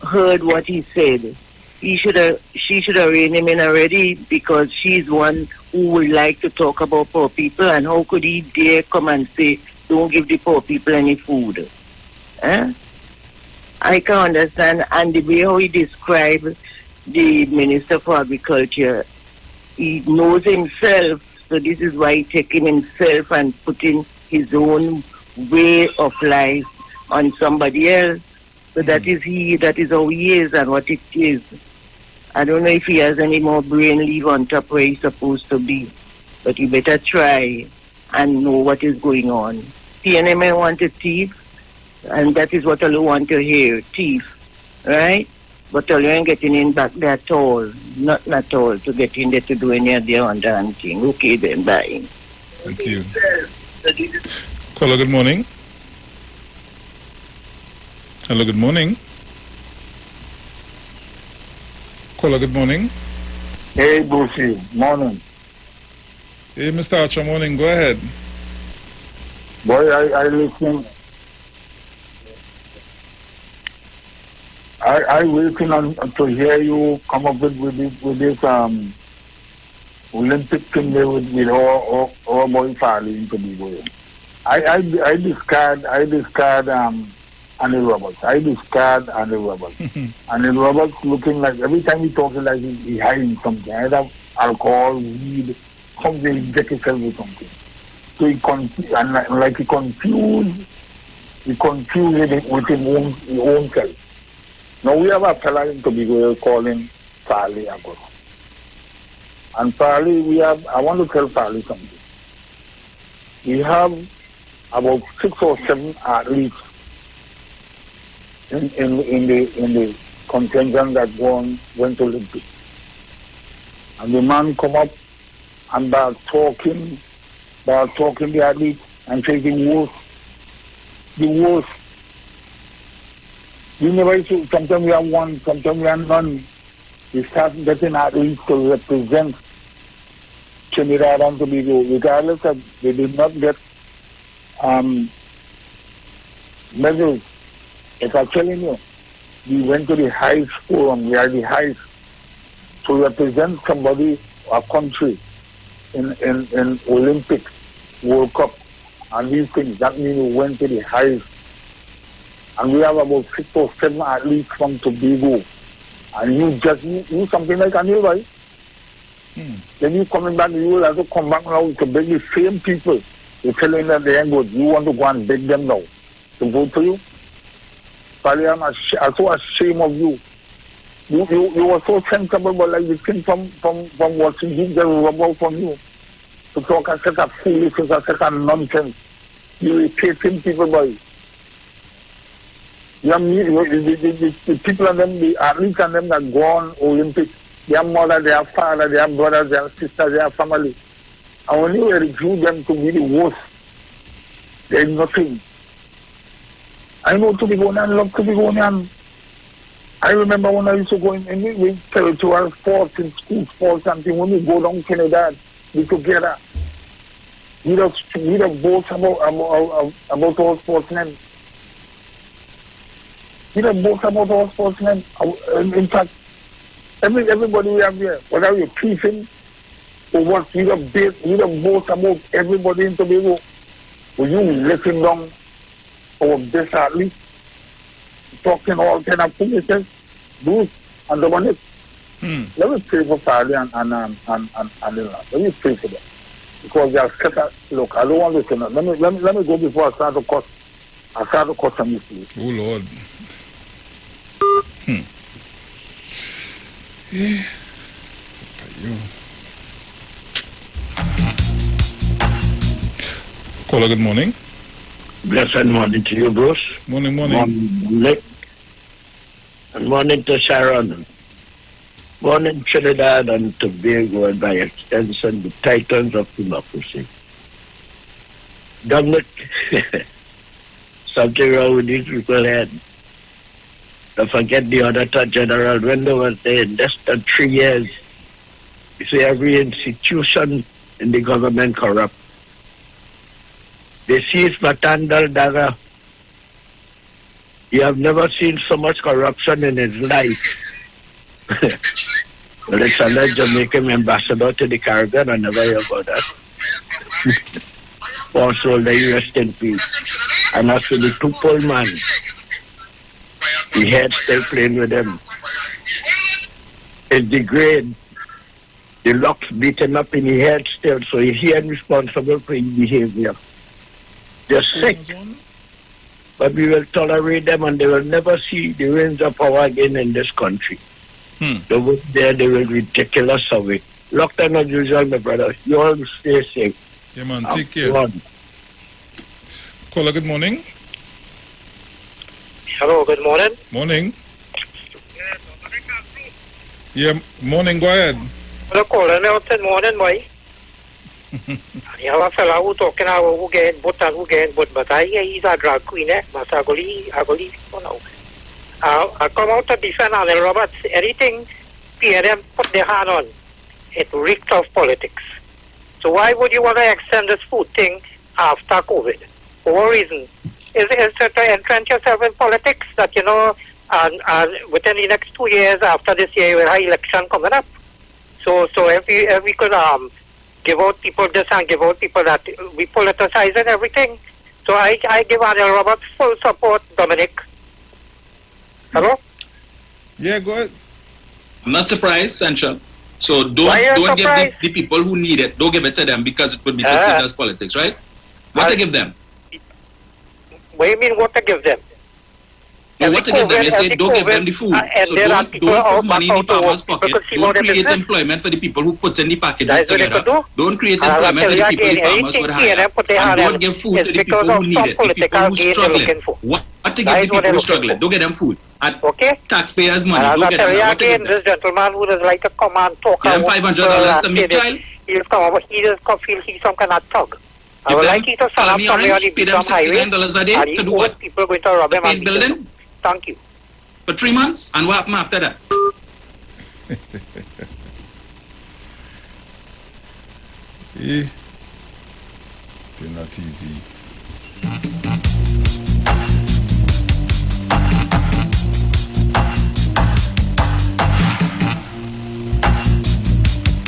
heard what he said, she should have reined him in already, because she's one who would like to talk about poor people. And how could he dare come and say, don't give the poor people any food? I can understand. And the way how he described the Minister for Agriculture, he knows himself, so this is why he's taking himself and putting his own way of life on somebody else. So that is how he is and what it is. I don't know if he has any more brain leave on top where he's supposed to be, but he better try and know what is going on. PNM want a thief, and that is what I want to hear, thief, right? But you ain't getting in back there at all, not at all, to get in there to do any of the underhand thing. Okay then, bye. Thank you. Caller, good morning. Hello, good morning. Caller, good morning. Hey, Brucey, morning. Hey, Mr. Archer, morning. Go ahead. Boy, I listen. I waiting on to hear you come up with this Olympic thing there with our boy Farley in Tobago. I discard Andy Roberts. Andy Roberts looking like every time he talks like he hiding something, either alcohol, weed, something, he get himself with something. So he confused it with his own self. Now we have a fella in Tobago calling Farley Agoro. And Farley, I want to tell Farley something. We have about 6 or 7 athletes in the contingent that went to Olympics. And the man come up and start talking the athletes and say the worst. You never see, sometimes we have one, sometimes we have none. We start getting athletes to represent Trinidad and Tobago, regardless that they did not get medals. If I'm telling you, we went to the highest forum, we are the highest. To represent somebody, a country, in Olympics, World Cup, and these things, that means we went to the highest. And we have about 6 or 7 athletes from Tobago. And you something like a new, right? Then you coming back, you will have to come back now to beg the same people. You're telling them they ain't good. You want to go and beg them now to vote for you? Probably I'm so ashamed of you. You were so sensible, but like the thing from watching him just rub out from you. To talk a set of foolishness, a set of nonsense. You irritating people, boy. You have the people of them, the athletes and them that go on Olympics, their mother, their father, their brothers, their sisters, their family. And when you recruit them to be the worst, there is nothing. I know to be going and love to be going and I remember when I used to go in territorial sports, in school sports, and when we go down Canada, we together. We don't boast about our sportsmen. We don't boast about our sportsmen. In fact, everybody we have here, whether you're thieving or what, we don't boast about everybody in Tobago. When you letting down our best athletes, talking all kind of foolishness, do it and double it. Let me pray for Saturday and let me pray for them. Because they are scattered. Look, I don't want to say that. Let me go before I start to cut. I start to cut some issues. Oh Lord. Yeah. Caller, good morning. Blessed morning to you, Bruce. Morning. Nick. And morning to Sharon. Morning Trinidad and Tobago, and by extension, the titans of democracy. Dominic, something wrong with these people head. Don't forget the Auditor General, when they were there in less than 3 years, you see every institution in the government corrupt. They seized Matandal Daga. You have never seen so much corruption in his life. Well, it's alleged Jamaican ambassador to the Caribbean. I never heard about that. Also, they rest in peace. And as for the two Pullman, the head still playing with them. It's the grade. The locks beaten up in the head still, so he is responsible for his behavior. They're sick. But we will tolerate them and they will never see the reins of power again in this country. They will there, they will ridiculous away. Lockdown as usual, my brother. You all stay safe. Yeah, man, take care. Caller, good morning. Hello, good morning. Morning. Yeah, morning, go ahead. Hello, caller, good morning, boy. You have a fellow who talking about who get but I hear he's a drag queen, but I go leave, now. I come out to defend Arnold Roberts. Anything PNM put their hand on, it reeks of politics. So why would you want to extend this food thing after COVID? For what reason? Is it to entrench yourself in politics that, and within the next 2 years after this year, you will have election coming up? So if we could give out people this and give out people that, we politicize and everything. So I give Arnold Roberts full support, Dominic. Hello? Yeah, go ahead. I'm not surprised, Central. So don't give the people who need it, don't give it to them because it would be perceived as politics, right? What to give them? What do you mean what to give them? No, what to give them? You say don't give them the food. So don't put money in the farmer's pocket. Don't create employment for the people who put in the packages together. Don't create employment for the people the farmers would hire. And don't give food to the people who need it, the people who are struggling. What to give the people who are struggling? Don't get them food. And taxpayers' money, don't get them. What to give them? This gentleman who is like a command talker. Give them $500 to meet child. He'll come over, he just feel he's some kind of thug. I would like you to stand up somewhere on the Bicom highway and to do what? People going to rob him and building? Thank you. For 3 months? And what happened after that? They're not easy.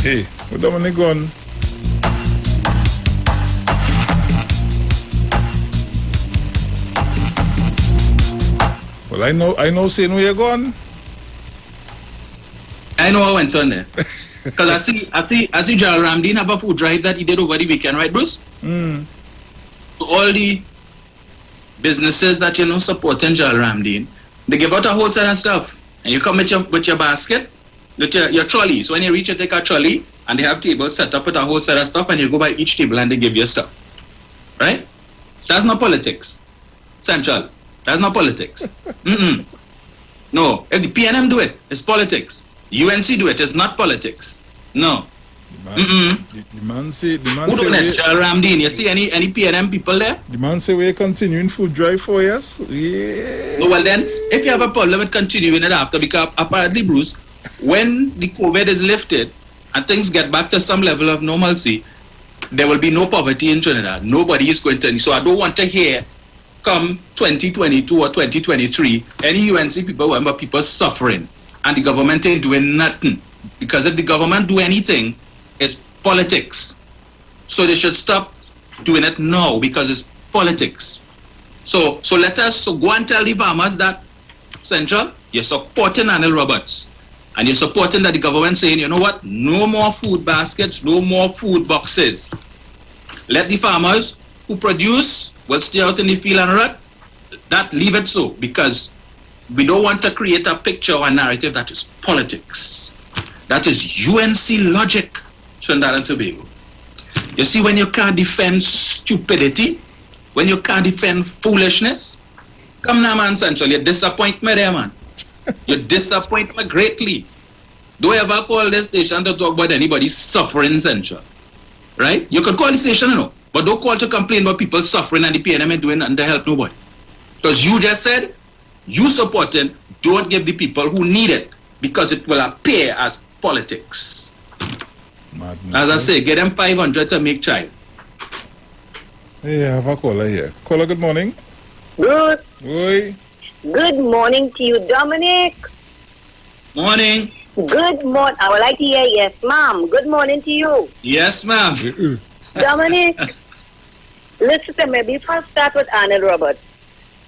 Hey, what Dominic gone? Well, I know saying where you're going. I know I went on there. Because I see Gerald Ramdeen have a food drive that he did over the weekend, right, Bruce? So all the businesses that supporting Gerald Ramdeen, they give out a whole set of stuff. And you come with your basket, with your trolley. So when you reach, you take a trolley and they have tables set up with a whole set of stuff and you go by each table and they give you stuff. Right? That's not politics. Central. That's not politics. No, if the PNM do it, it's politics. UNC do it, it's not politics. No. The man say Who do next? Ramdeen, you see any PNM people there? The man say we're continuing food drive for years. Yeah. No, well then, if you have a problem with continuing it after, because apparently, Bruce, when the COVID is lifted and things get back to some level of normalcy, there will be no poverty in Trinidad. Nobody is going to. So I don't want to hear, come 2022 or 2023, any UNC people, remember people suffering and the government ain't doing nothing. Because if the government do anything, it's politics. So they should stop doing it now because it's politics. So let us go and tell the farmers that, Central, you're supporting Anil Roberts. And you're supporting that the government saying, you know what, no more food baskets, no more food boxes. Let the farmers who produce will stay out in the field and rot. That leave it so, because we don't want to create a picture or a narrative that is politics. That is UNC logic, Trinidad and Tobago. You see, when you can't defend stupidity, when you can't defend foolishness, come now, man, Central, you disappoint me there, man. You disappoint me greatly. Don't ever call this station to talk about anybody suffering, Central. Right? You can call the station, you know, but don't call to complain about people suffering and the PNM ain't doing nothing to help nobody. Because you just said, you supporting, don't give the people who need it, because it will appear as politics. Madness. As I say, get them 500 to make child. Hey, I have a caller here. Caller, good morning. Good. Oi. Good morning to you, Dominic. Morning. Good morning. I would like to hear yes, ma'am. Good morning to you. Yes, ma'am. Dominic, listen to me. Before I start with Arnold Roberts,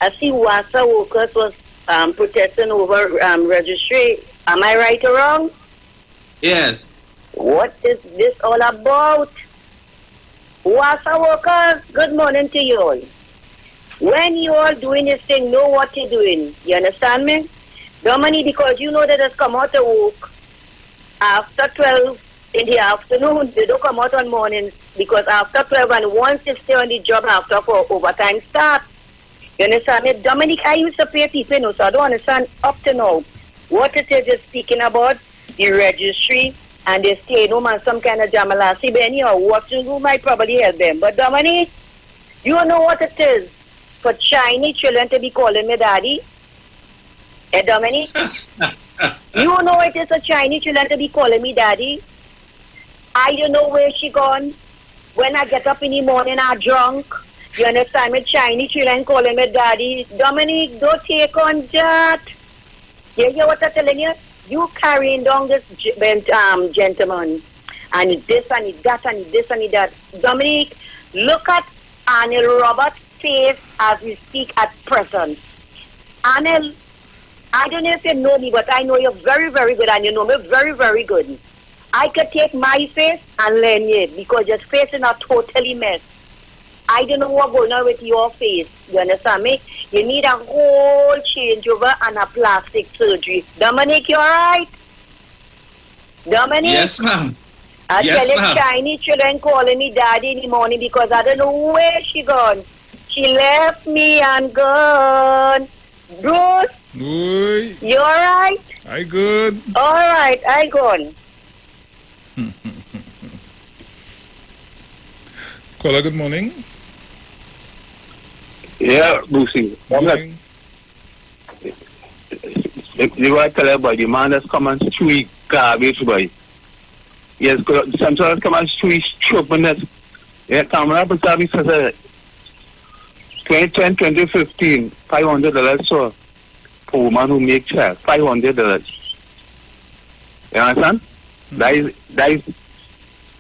I see WASA workers was protesting over registry. Am I right or wrong? Yes. What is this all about? WASA workers, good morning to you all. When you all doing this thing, know what you're doing. You understand me? Dominic, because you know that it's come out to work after 12 in the afternoon. They don't come out on mornings because after 12 and once they stay on the job after for overtime start. You understand me? Dominic, I used to pay people, no, so I don't understand up to now what it is you're speaking about, the registry, and they stay home on some kind of jamalasi benny or what you might probably help them. But Dominic, you know what it is for Chinese children to be calling me daddy? Eh, Dominic? You know it is for Chinese children to be calling me daddy? I don't know where she gone. When I get up in the morning, I'm drunk. You understand me? Chinese children calling me daddy. Dominic, don't take on that. You hear what I'm telling you? You carrying down this gentleman. And this and that and this and that. Dominic, look at Anil Roberts' face as we speak at present. Anil, I don't know if you know me, but I know you very, very good, and you know me very, very good. I could take my face and learn it because your face is not totally mess. I don't know what's going on with your face. You understand me? You need a whole changeover and a plastic surgery. Dominic, you alright? Dominic? Yes, ma'am. I Yes, tell you, ma'am. Chinese children calling me daddy in the morning because I don't know where she gone. She left me and gone. Bruce? Oi. You alright? I good. Alright, I gone. Caller, good morning. Yeah, Brucey. Morning. You want to tell everybody, the man that's come and street garbage, boy. Yes, Central come and street stupidness. Yeah, camera, but service says 2010, 2015, $500 so for woman who make child, $500. You understand? That is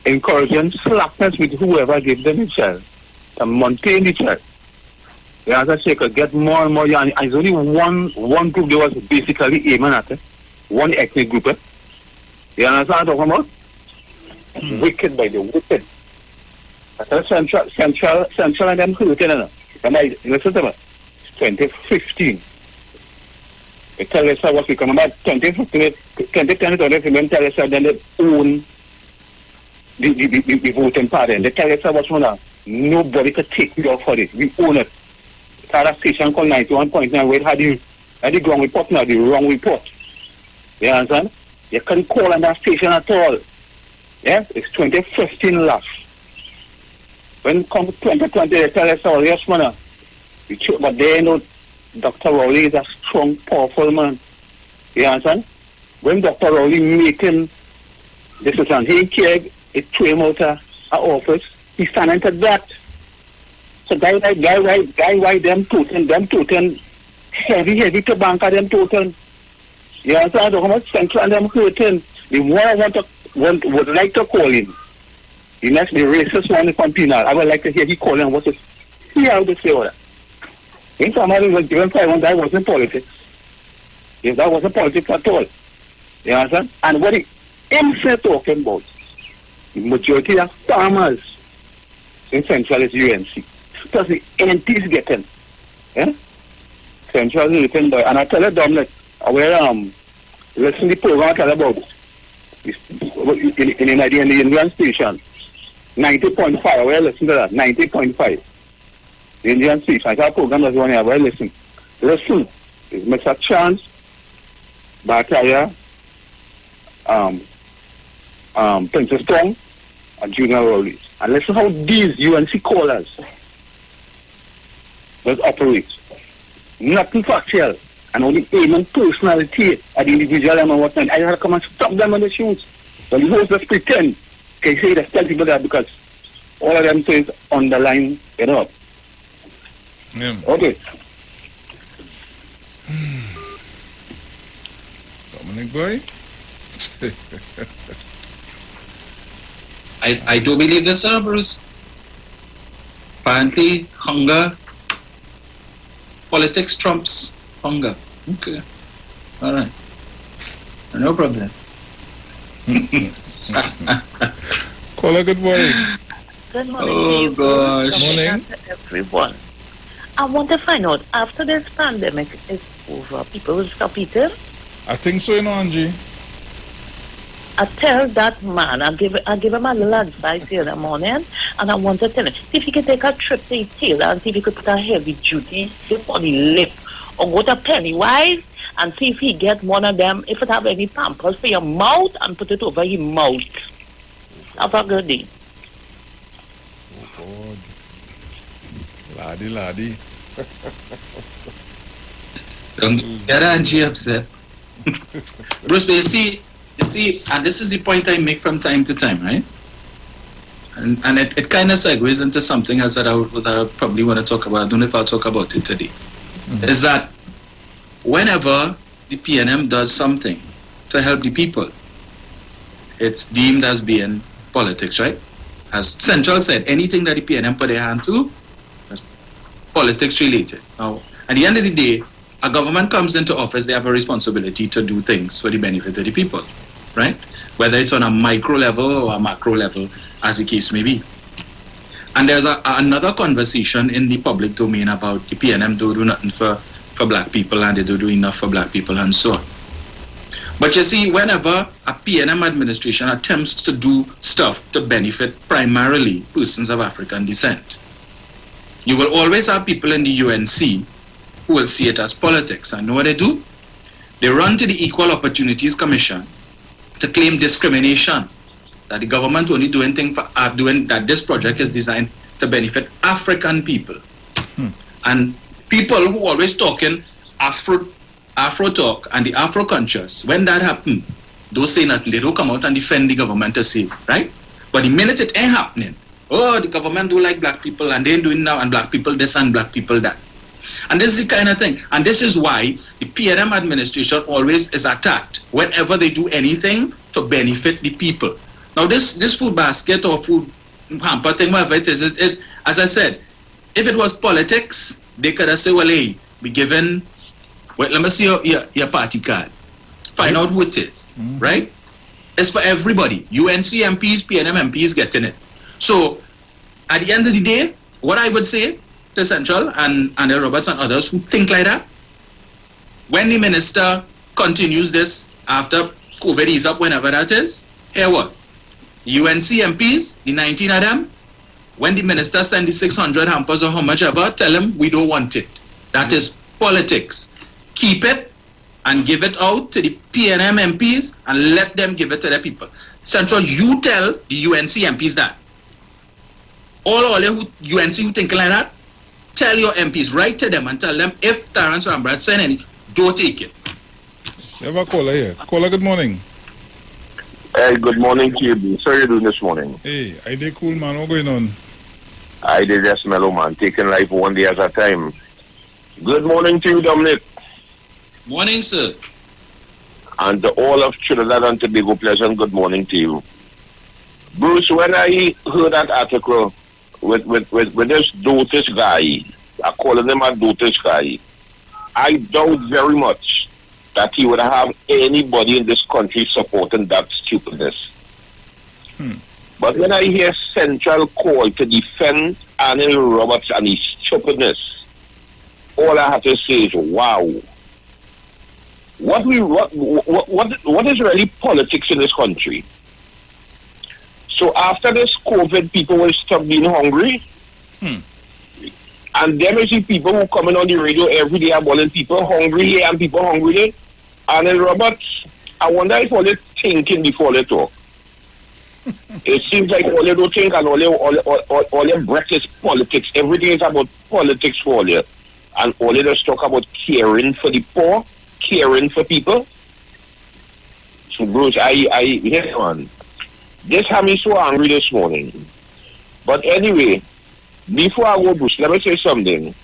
encouraging slackness with whoever gave them a child and maintain the child. You understand? So you could get more and more, and it's only one group that was basically aiming at it, one ethnic group. You understand what I'm talking about? Wicked by the wicked. That's Central and them hurting, you know. And I listen to me. 2015. They tell us what we come about 2015, 2015, tell us that they own the voting party. They tell us what's going on. Nobody could take me off for it. We own it. It had a station called 91.9 where it had the wrong report, now the wrong report. You understand? You couldn't call on that station at all. Yeah? It's 2015 last. When it comes to 2020, they tell us, oh, yes, man. But they know Dr. Rowley is a strong, powerful man. You understand? When Dr. Rowley making decision, he can't throw him out of office. He standing to that. So guy why them toting heavy to bank of them toting. You understand how much central and them hurting. The more I would like to call him. The next the racist one from penal. I would like to hear he call him what is see how they say all that. In somebody was given for one that wasn't politics. If that wasn't politics at all. You understand? And what he himself talking about, the majority of farmers in Central is UNC. Plus the NTs getting. Yeah? Central is written by, and I tell you Dominic, I will listen to the program I tell about it. In the Indian station. 90.5, I will listen to that. 90.5. The Indian station. I tell program that's one here, I will listen. Listen. It's Mr. Chance, Bataya, Princess Tong, and Junior Rowley. And listen how these UNC callers will operate. Nothing factual. And only aiming personality at the individual and whatnot. I have to come and stop them on the shoes. So you always just pretend. Can you say that tell people that because all of them says underline it up. Yeah. Okay. Dominic boy. I do believe this, Bruce. Apparently, hunger, politics trumps hunger. Okay. All right. No problem. Caller, good morning. Good morning. Oh, gosh. Morning. Everyone. I want to find out, after this pandemic is over, people will stop eating? I think so, Angie. I tell that man, I give him a little advice here in the morning, and I want to tell him, see if he can take a trip to Taylor and see if he could put a heavy duty on the lip, or go to Pennywise and see if he get one of them, if it have any pampers for your mouth, and put it over your mouth. Have a good day. Oh, God. Laddie. Don't get Angie upset. Bruce, but you see, and this is the point I make from time to time, right? And it kind of segues into something else that I probably want to talk about. I don't know if I'll talk about it today. Mm-hmm. Is that whenever the PNM does something to help the people, it's deemed as being politics, right? As Central said, anything that the PNM put their hand to is politics related. Now, at the end of the day, a government comes into office, they have a responsibility to do things for the benefit of the people, right? Whether it's on a micro level or a macro level, as the case may be. And there's another conversation in the public domain about the PNM don't do nothing for black people and they don't do enough for black people and so on. But you see, whenever a PNM administration attempts to do stuff to benefit primarily persons of African descent, you will always have people in the UNC who will see it as politics. And know what they do? They run to the Equal Opportunities Commission to claim discrimination, that the government only doing that this project is designed to benefit African people. And people who always talking Afro talk and the Afro conscious, when that happens, don't say nothing. They don't come out and defend the government to say, right? But the minute it ain't happening, oh, the government do like black people and they ain't doing now, and black people this and black people that. And this is the kind of thing. And this is why the PNM administration always is attacked whenever they do anything to benefit the people. Now, this food basket or food hamper thing, whatever it is, as I said, if it was politics, they could have said, well, hey, be given, well, let me see your party card. Find out who it is, right? It's for everybody. UNC MPs, PNM MPs getting it. So, at the end of the day, what I would say to Central and Roberts and others who think like that, when the minister continues this after COVID is up, whenever that is, here what? UNC MPs, the 19 of them, When the minister send the 600 hampers or how much ever, tell him we don't want it. That is politics. Keep it and give it out to the PNM MPs and let them give it to the people. Central, you tell the UNC MPs that. All who UNC who think like that, tell your MPs, write to them and tell them if Terence Rambrad send any, don't take it. You have a caller here. Caller, good morning. Hey, good morning to you. So you doing this morning? Hey, I did cool, man. What's going on? I did just mellow, man. Taking life one day at a time. Good morning to you, Dominic. Morning, sir. And to all of Trinidad and Tobago, pleasant good morning to you. Bruce, when I heard that article with this dotish guy, I call him a dotish guy, I doubt very much that he would have anybody in this country supporting that stupidness. But when I hear Central call to defend Anil Roberts and his stupidness, all I have to say is, wow. What is really politics in this country? So after this COVID, people will stop being hungry. And then we see people who coming on the radio every day about people hungry here and people hungry there. And then Roberts, I wonder if all they thinking before they talk. It seems like all they do think and all their breath is politics. Everything is about politics for all they. And all they just talk about caring for the poor, caring for people. So Bruce, yes man. This had me so angry this morning. But anyway, before I go, Bruce, let me say something.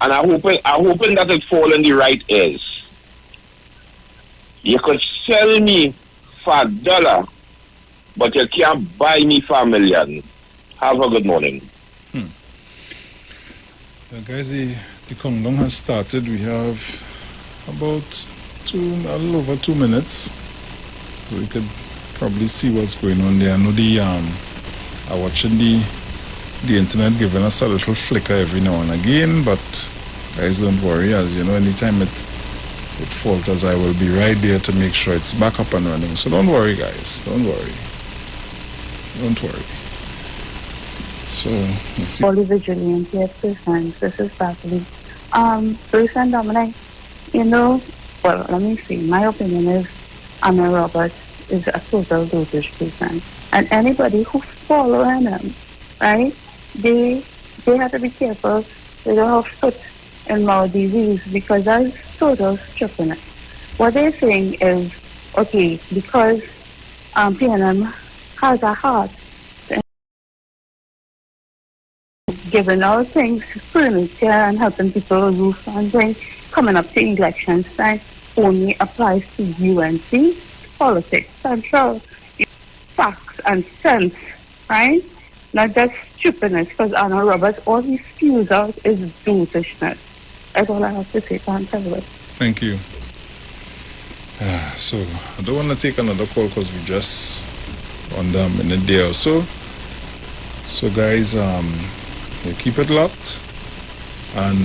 And I'm hoping that it fall in the right ears. You could sell me for $1, but you can't buy me for $1 million. Have a good morning. Guys, the countdown has started. We have about a little over 2 minutes. So we could probably see what's going on there. I know I'm watching the internet giving us a little flicker every now and again, but guys, don't worry. As you know, anytime it falters, I will be right there to make sure it's back up and running. So don't worry, guys. Don't worry. So let's see. All the vigilante persons, this is Natalie. Bruce and Dominic, well, let me see. My opinion is Anna Roberts is a total dotish person. And anybody who following him, right, they have to be careful. They don't have foot in mouth disease because that's total stupidness. What they're saying is, okay, because PNM has a heart giving all things furniture and helping people roof and things coming up to elections time only applies to UNC politics, central facts and sense, right? Not just stupidness, because Anna Roberts, all he spews out is dotishness. That's all I have to say. Thank you. So I don't want to take another call because we just under a minute there or so. So guys, keep it locked and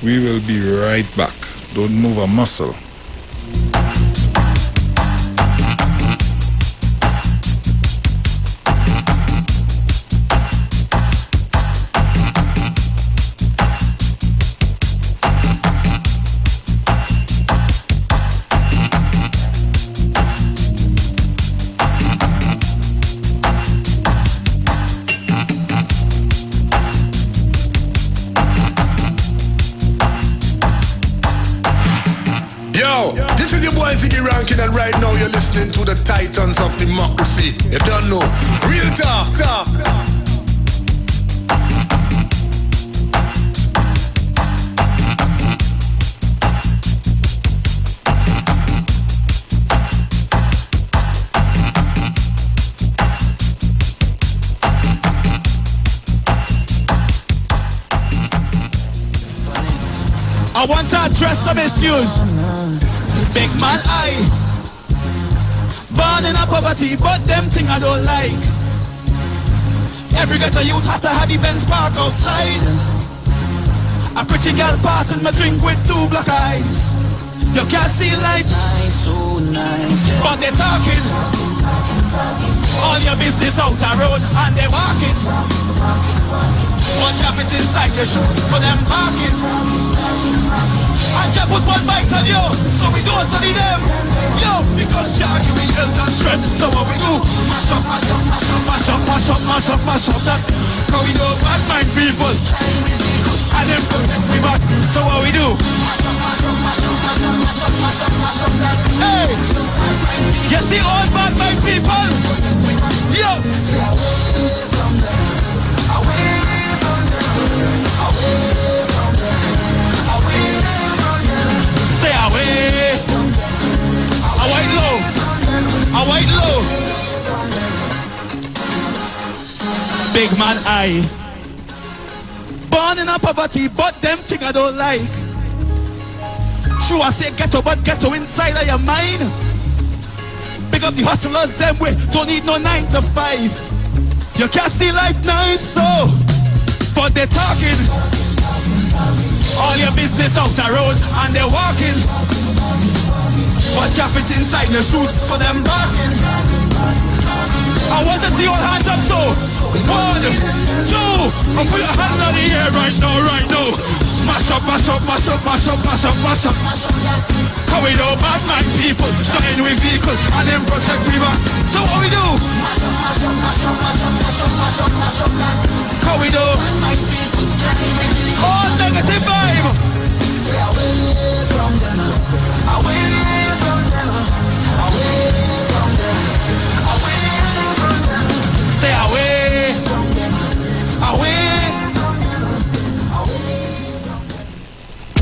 we will be right back. Don't move a muscle. And right now you're listening to the Titans of Democracy. You don't know. Real talk. I want to address some issues. Big man, born in a poverty, but them thing I don't like. Every ghetto youth had to have the Benz park outside. A pretty girl passing my drink with 2 black eyes. You can't see life, nice, so nice, yeah. But they talking all your business out the road and they walking. One drop it inside your shoes for them barking. And Jah put one bite on you, so we don't study them. Yo, because Jah give me health and strength. So what we do? Mash up, mash up, mash up, mash up, mash up, mash up, mash up that. Cause we know bad mind people. And them protect me back. So what we do? Mash up, mash up, mash up, mash up, mash up, mash up, mash up that. Hey! You see all bad mind people? Yo! Stay away from them. Away from them. Away from them. Away from them. Stay away. A white low. A white low. Big man I. Born in a poverty, but them thing I don't like. True, I say ghetto, but ghetto inside of your mind. Pick up the hustlers, them way, don't need no 9 to 5. You can't see life nice, so. But they're talking. All your business out the road, and they're walking. But drop it inside your shoes for them barking. I want to see your hands up, so 1, 2, and put your hands on the air right now, right now. Mash up, mash up, mash up, mash up, mash up, mash up, mash up. Cause we know bad mind people, shine with vehicles, and them protect me back. So what we do? Mash up, mash up, mash up, mash up, mash up, mash up, mash up. Cause we know bad mind people, shine with vehicles. All negative vibe. Stay away from them, away from them, away from them, away. Stay away, away.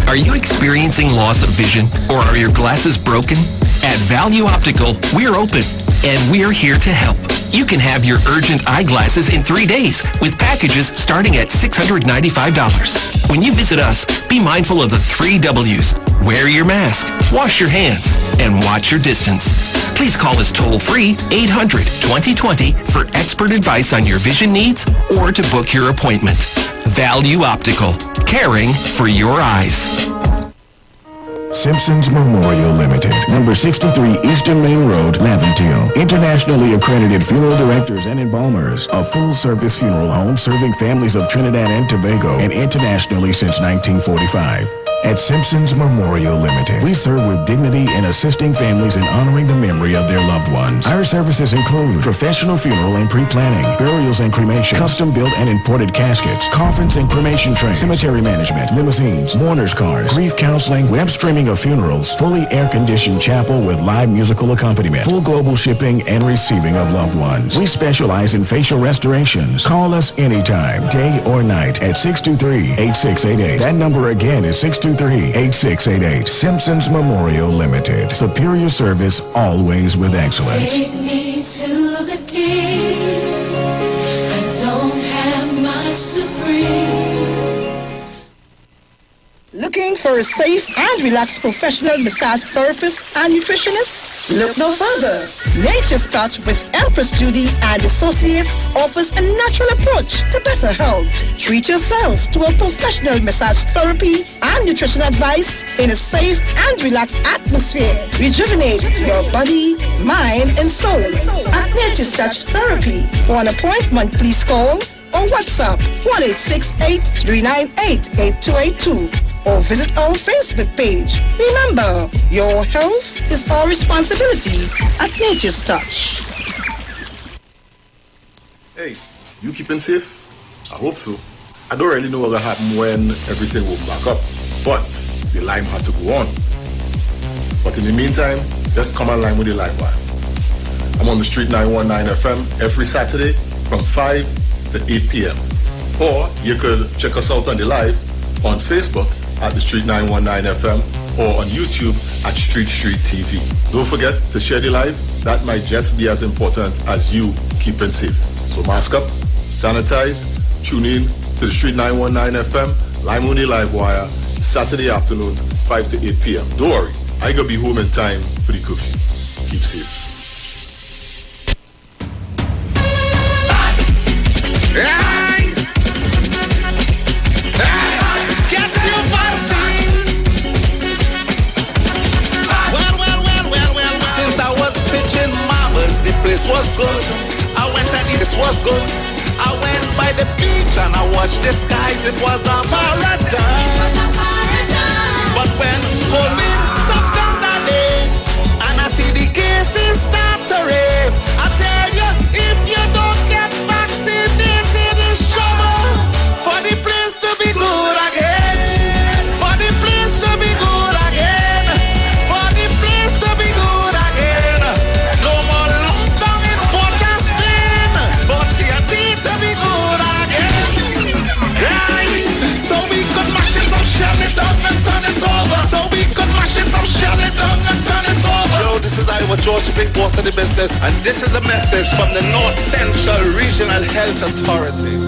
Are you experiencing loss of vision, or are your glasses broken? At Value Optical, we're open, and we're here to help. You can have your urgent eyeglasses in 3 days with packages starting at $695. When you visit us, be mindful of the 3 W's. Wear your mask, wash your hands, and watch your distance. Please call us toll-free 800-2020 for expert advice on your vision needs or to book your appointment. Value Optical, caring for your eyes. Simpson's Memorial Limited, number 63 Eastern Main Road, Laventille. Internationally accredited funeral directors and embalmers. A full-service funeral home serving families of Trinidad and Tobago and internationally since 1945. At Simpson's Memorial Limited, we serve with dignity in assisting families in honoring the memory of their loved ones. Our services include professional funeral and pre-planning, burials and cremation, custom-built and imported caskets, coffins and cremation trays, cemetery management, limousines, mourners cars, grief counseling, web streaming of funerals, fully air-conditioned chapel with live musical accompaniment, full global shipping and receiving of loved ones. We specialize in facial restorations. Call us anytime, day or night, at 623-8688. That number again is 623-8688. Simpsons Memorial Limited. Superior service, always with excellence. Take me to the king. I don't have much to bring. Looking for a safe and relaxed professional massage therapist and nutritionist? Look no further. Nature's Touch with Empress Judy and Associates offers a natural approach to better health. Treat yourself to a professional massage therapy and nutrition advice in a safe and relaxed atmosphere. Rejuvenate your body, mind, and soul at Nature's Touch Therapy. For an appointment, please call or WhatsApp 1-868-398-8282 or visit our Facebook page. Remember, your health is our responsibility at Nature's Touch. Hey, you keeping safe? I hope so. I don't really know what will happen when everything will back up, but the line had to go on. But in the meantime, just come online with the live wire. I'm on the Street 919 FM every Saturday from 5 to 8 p.m. Or you could check us out on the live on Facebook at the Street 919 FM or on YouTube at Street TV. Don't forget to share the live. That might just be as important as you keeping safe. So mask up, sanitize, tune in to the Street 919 FM, Lime Mooney Live Wire, Saturday afternoons, 5 to 8 p.m. Don't worry, I gonna be home in time for the curfew. Keep safe. Was good. I went and this was good. I went by the beat. touched the skies, it was a paradise. But when COVID touched down that day, and I see the cases start to raise, I tell you, if you don't get vaccinated, it's trouble for the place to be good again. For the place to be good again. For the place to be good again. No more lockdown in Port of Spain. For TNT to be good again. Right. So we could mash it up, shell it down and turn it over. So we could mash it up, shell it down and turn it over. Yo, this is Iwer, George, big boss of the business. And this is the message from the North Central Regional Health Authority.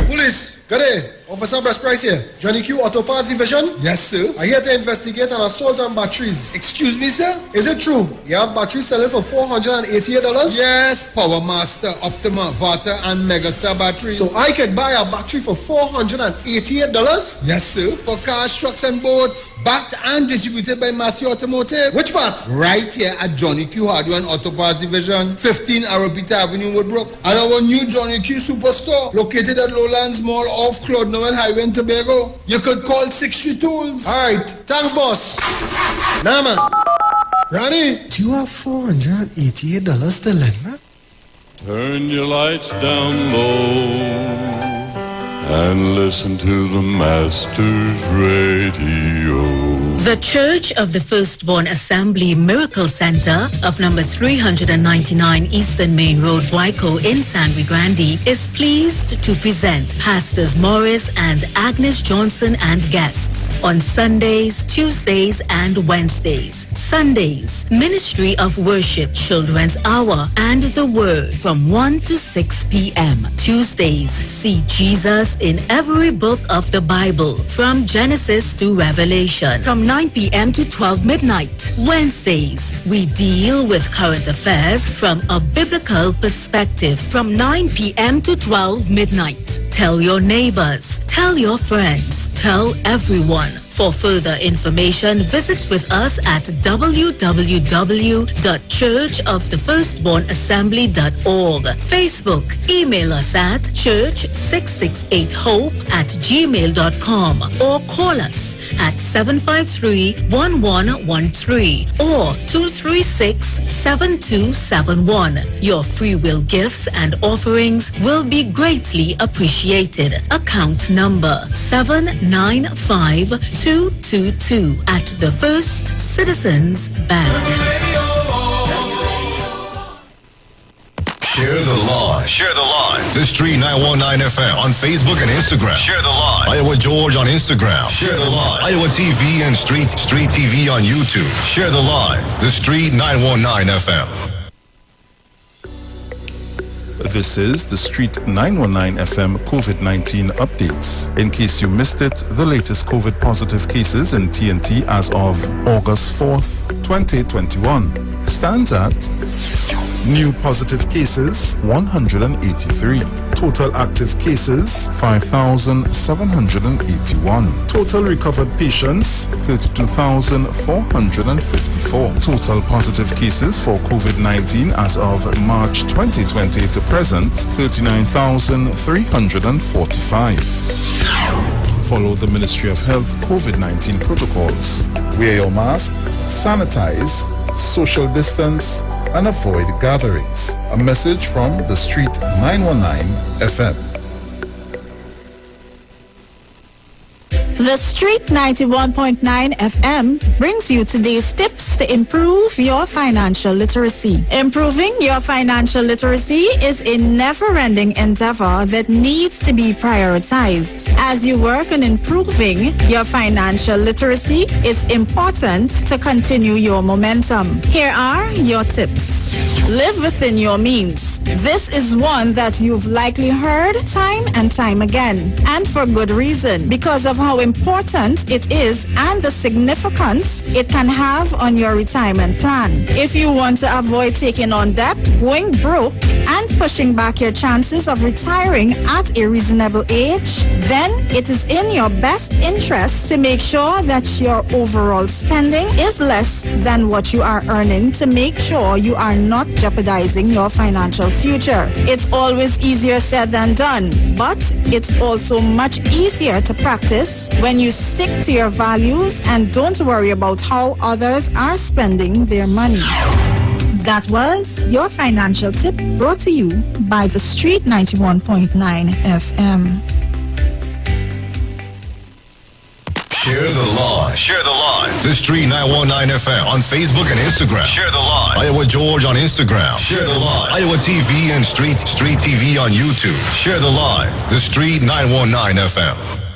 Police, good day. Officer Best Price here. Johnny Q Auto Parts Division. Yes, sir. I'm here to investigate an assault on batteries. Excuse me, sir? Is it true you have batteries selling for $488? Yes. Power Master, Optima, Vata, and Megastar batteries. So I can buy a battery for $488? Yes, sir. For cars, trucks, and boats. Backed and distributed by Massey Automotive. Which part? Right here at Johnny Q Hardware and Auto Parts Division, 15 Arrowbita Avenue, Woodbrook. And our new Johnny Q Superstore, located at Lowlands Mall off Claude Noel Highway in Tobago. You could call 63 Tools. Alright, thanks boss. Nah man. Ronnie, do you have $488 to lend me? Turn your lights down low and listen to the Master's Radio. The Church of the Firstborn Assembly Miracle Center of number 399 Eastern Main Road, Waiko in San Luis Grande is pleased to present Pastors Morris and Agnes Johnson and guests on Sundays, Tuesdays, and Wednesdays. Sundays, Ministry of Worship, Children's Hour, and the Word from 1 to 6 p.m. Tuesdays, see Jesus in every book of the Bible from Genesis to Revelation from 9 p.m. to 12 midnight. Wednesdays, we deal with current affairs from a biblical perspective from 9 p.m. to 12 midnight. Tell your neighbors, tell your friends, tell everyone. For further information, visit with us at www.churchofthefirstbornassembly.org. Facebook, email us at church668hope@gmail.com or call us at 753-1113 or 236-7271. Your free will gifts and offerings will be greatly appreciated. Account number 795222 at the First Citizens Bank. Share the live. Share the live. The Street 919 FM on Facebook and Instagram. Share the live. Iwer George on Instagram. Share the live. Iwer TV and Street TV on YouTube. Share the live. The Street 919 FM. This is the Street 919 FM COVID-19 updates. In case you missed it, the latest COVID positive cases in TNT as of August 4th, 2021 stands at new positive cases 183, total active cases 5,781, total recovered patients 32,454, total positive cases for COVID-19 as of March 2020 to present 39,345. Follow the Ministry of Health COVID-19 protocols. Wear your mask, sanitize, social distance, and avoid gatherings. A message from the Street 919 FM. The Street 91.9 FM brings you today's tips to improve your financial literacy. Improving your financial literacy is a never-ending endeavor that needs to be prioritized. As you work on improving your financial literacy, it's important to continue your momentum. Here are your tips. Live within your means. This is one that you've likely heard time and time again, and for good reason, because of how important it is and the significance it can have on your retirement plan. If you want to avoid taking on debt, going broke, and pushing back your chances of retiring at a reasonable age, then it is in your best interest to make sure that your overall spending is less than what you are earning to make sure you are not jeopardizing your financial future. It's always easier said than done, but it's also much easier to practice when you stick to your values and don't worry about how others are spending their money. That was your financial tip brought to you by The Street 91.9 FM. Share the line. Share the line. The Street 919 FM on Facebook and Instagram. Share the line. Iowa George on Instagram. Share the line. Iowa TV and Street TV on YouTube. Share the line. The Street 919 FM.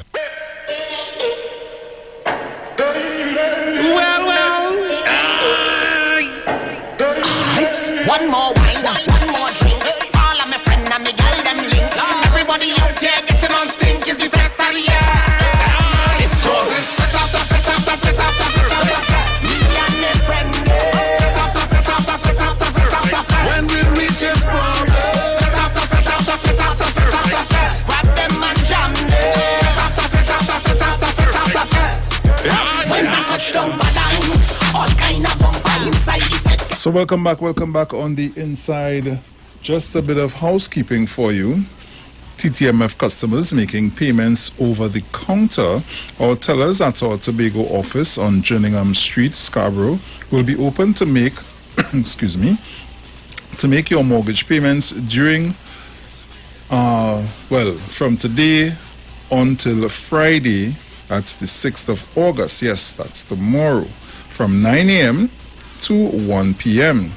One more wine, one more drink. All of my friends and me girl them link. Everybody out here getting on stink is the effects of the air. It's causes fit after fit after fit after fit after fit. Me and my friend fit after fit after fit after fit after fit. When we reach its problem, fit after fit after fit after fit after fit. Grab them and jam them. Fit after fit after fit after fit after fit. When I touch down, all kind of bumper inside the set. So welcome back on the inside. Just a bit of housekeeping for you. TTMF customers making payments over the counter or tellers at our Tobago office on Jerningham Street, Scarborough, will be open to make, to make your mortgage payments during, from today until Friday, that's the 6th of August. Yes, that's tomorrow, from 9 a.m. to 1 p.m.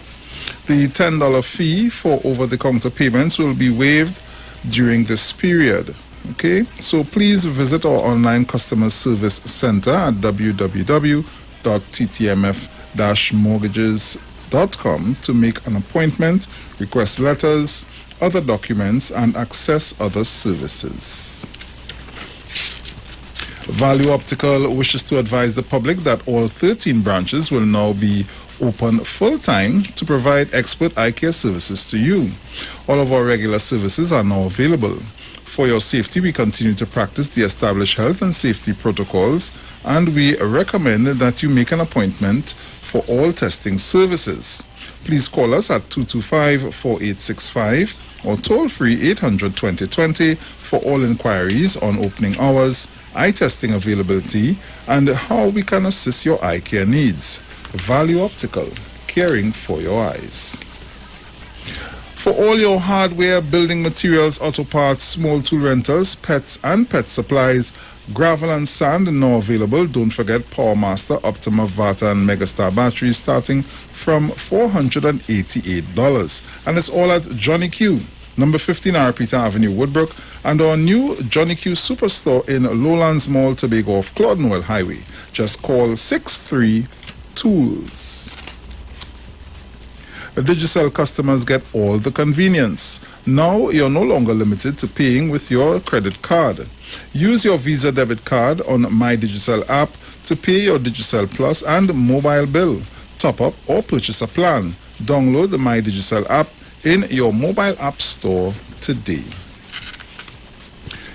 The $10 fee for over-the-counter payments will be waived during this period. Okay, so please visit our online customer service center at www.ttmf-mortgages.com to make an appointment, request letters, other documents, and access other services. Value Optical wishes to advise the public that all 13 branches will now be open full-time to provide expert eye care services to you. All of our regular services are now available. For your safety, we continue to practice the established health and safety protocols, and we recommend that you make an appointment for all testing services. Please call us at 225-4865 or toll-free 800-2020 for all inquiries on opening hours, eye testing availability, and how we can assist your eye care needs. Value Optical, caring for your eyes. For all your hardware, building materials, auto parts, small tool rentals, pets and pet supplies, gravel and sand now available. Don't forget PowerMaster, Optima, Vata and Megastar batteries starting from $488. And it's all at Johnny Q, number 15 Arpita Avenue, Woodbrook, and our new Johnny Q Superstore in Lowlands Mall, Tobago off Claude Noel Highway. Just call 63-TOOLS. Digicel customers get all the convenience. Now you're no longer limited to paying with your credit card. Use your Visa debit card on My Digicel app to pay your Digicel Plus and mobile bill, top up or purchase a plan. Download the My Digicel app in your mobile app store today.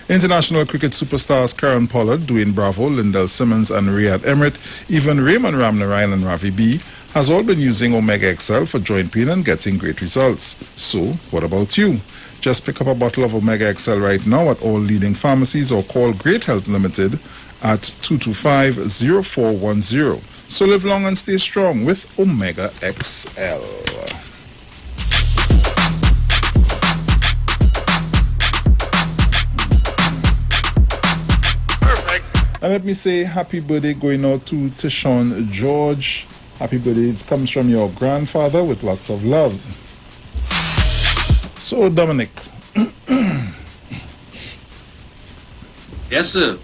International cricket superstars Karen Pollard, Dwayne Bravo, Lindell Simmons and Riyad Emrit, even Raymond Ramnarayan and Ravi B has all been using Omega XL for joint pain and getting great results. So, what about you? Just pick up a bottle of Omega XL right now at all leading pharmacies or call Great Health Limited at 225-0410. So live long and stay strong with Omega XL. And let me say happy birthday going out to Tishon George. Happy birthday. It comes from your grandfather with lots of love. So, Dominic. Yes, sir.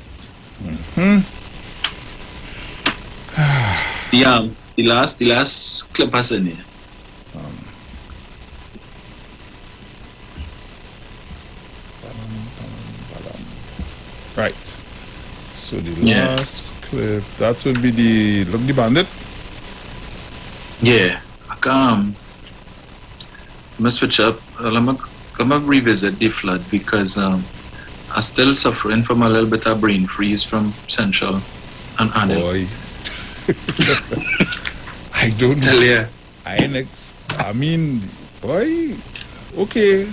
The last clip has in here. Right. So the last clip, that will be the Lucky Bandit. Yeah, I can. I'm gonna switch up Well, I'm gonna revisit the flood because I'm still suffering from a little bit of brain freeze from Central and Anil. Boy. I don't know. Hell yeah. I mean, boy, okay,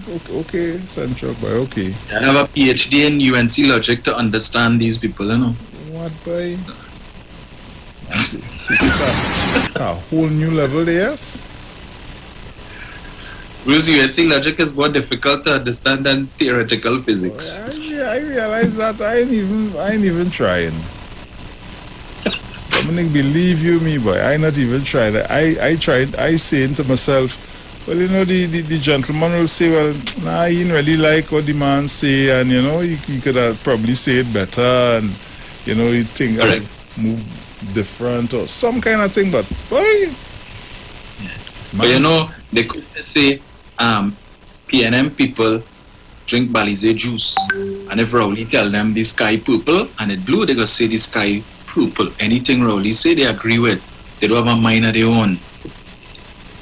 Central, boy, okay. I have a PhD in UNC logic to understand these people, you know. What, boy? Take it a whole new level, yes? Bruce, UNC logic is more difficult to understand than theoretical physics. I realize that I ain't even trying. Dominic, believe you me, boy, I not even tried. I tried, I saying to myself, well, you know, the gentleman will say, well, nah, he didn't really like what the man say, and, you know, he could have probably say it better, and, you know, he think I move different or some kind of thing, but, boy. But, you know, they could say, PNM people drink Balize juice, and if Rowley tell them the sky purple and it blue, they go say the sky purple. Anything Rowley say, they agree with. They don't have a mind of their own.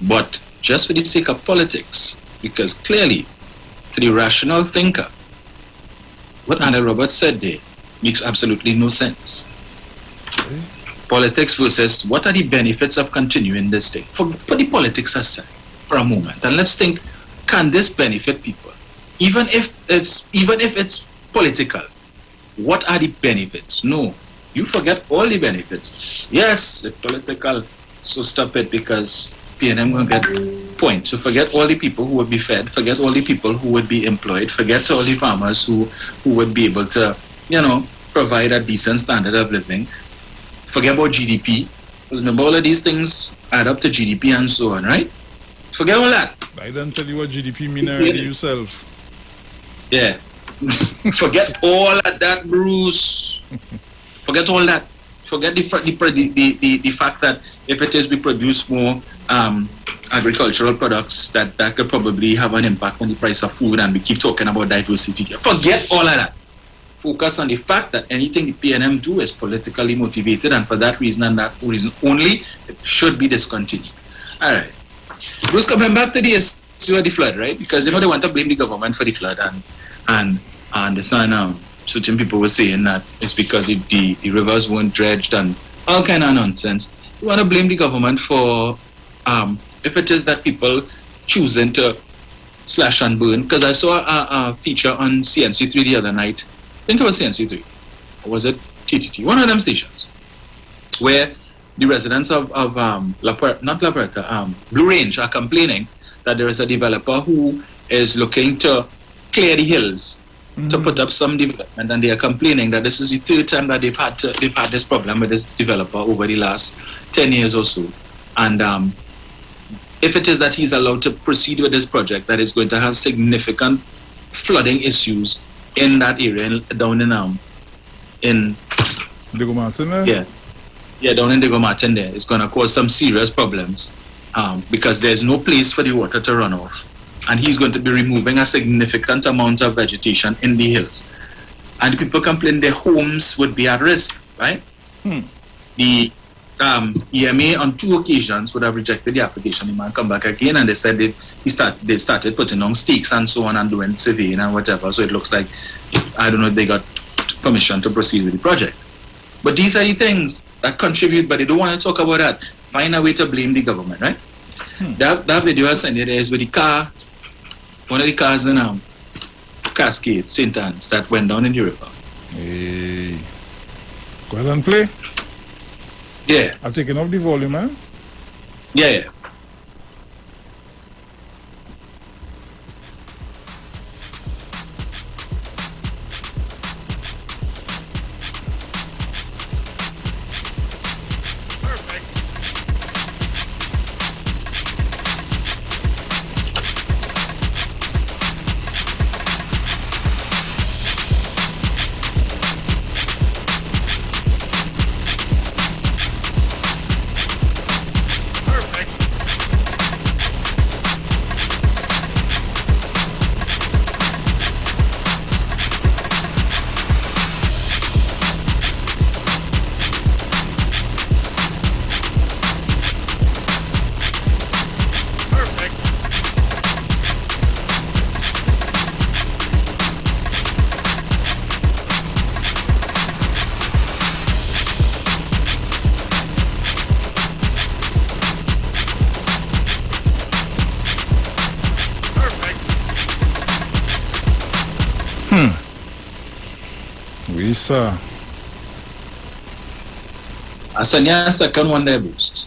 But just for the sake of politics, because clearly, to the rational thinker, what Anna Roberts said there makes absolutely no sense. Politics versus what are the benefits of continuing this thing? Put the politics aside for a moment, and let's think: can this benefit people? Even if it's political, what are the benefits? No, you forget all the benefits. Yes, it's political, so stop it because PNM gonna get points. So forget all the people who would be fed, forget all the people who would be employed, forget all the farmers who would be able to, you know, provide a decent standard of living. Forget about GDP. Remember, all of these things add up to GDP and so on, right? Forget all that. I don't tell you what GDP mean already yourself. Yeah. Forget all of that, Bruce. Forget all that. Forget the fact that if it is we produce more agricultural products, that could probably have an impact on the price of food, and we keep talking about diversity. Forget all of that. Focus on the fact that anything the PNM do is politically motivated, and for that reason and that reason only, it should be discontinued. All right. Bruce, coming back to the issue of the flood, right? Because, you know, they want to blame the government for the flood, and I understand certain people were saying that it's because the rivers weren't dredged and all kind of nonsense. You want to blame the government for if it is that people choosing to slash and burn. Because I saw a feature on CNC3 the other night. I think it was CNC3, or was it TTT? One of them stations, where the residents of Blue Range are complaining that there is a developer who is looking to clear the hills to put up some development, and they are complaining that this is the third time that they've had this problem with this developer over the last 10 years or so. And if it is that he's allowed to proceed with this project, that is going to have significant flooding issues in that area down in Diego Martin there? Yeah, down in Diego Martin there. It's going to cause some serious problems because there's no place for the water to run off. And he's going to be removing a significant amount of vegetation in the hills. And people complain their homes would be at risk, right? The EMA on 2 occasions would have rejected the application. The man come back again, and they said they started putting on stakes and so on and doing surveying and whatever. So it looks like, I don't know if they got permission to proceed with the project. But these are the things that contribute, but they don't want to talk about that. Find a way to blame the government, right? That video I sent you there is with the car, one of the cars in Cascade, St. Anne's, that went down in the river. Hey. Go ahead and play. Yeah. I've taken off the volume, man. Yeah. Lisa. I send you a second one there, Bruce.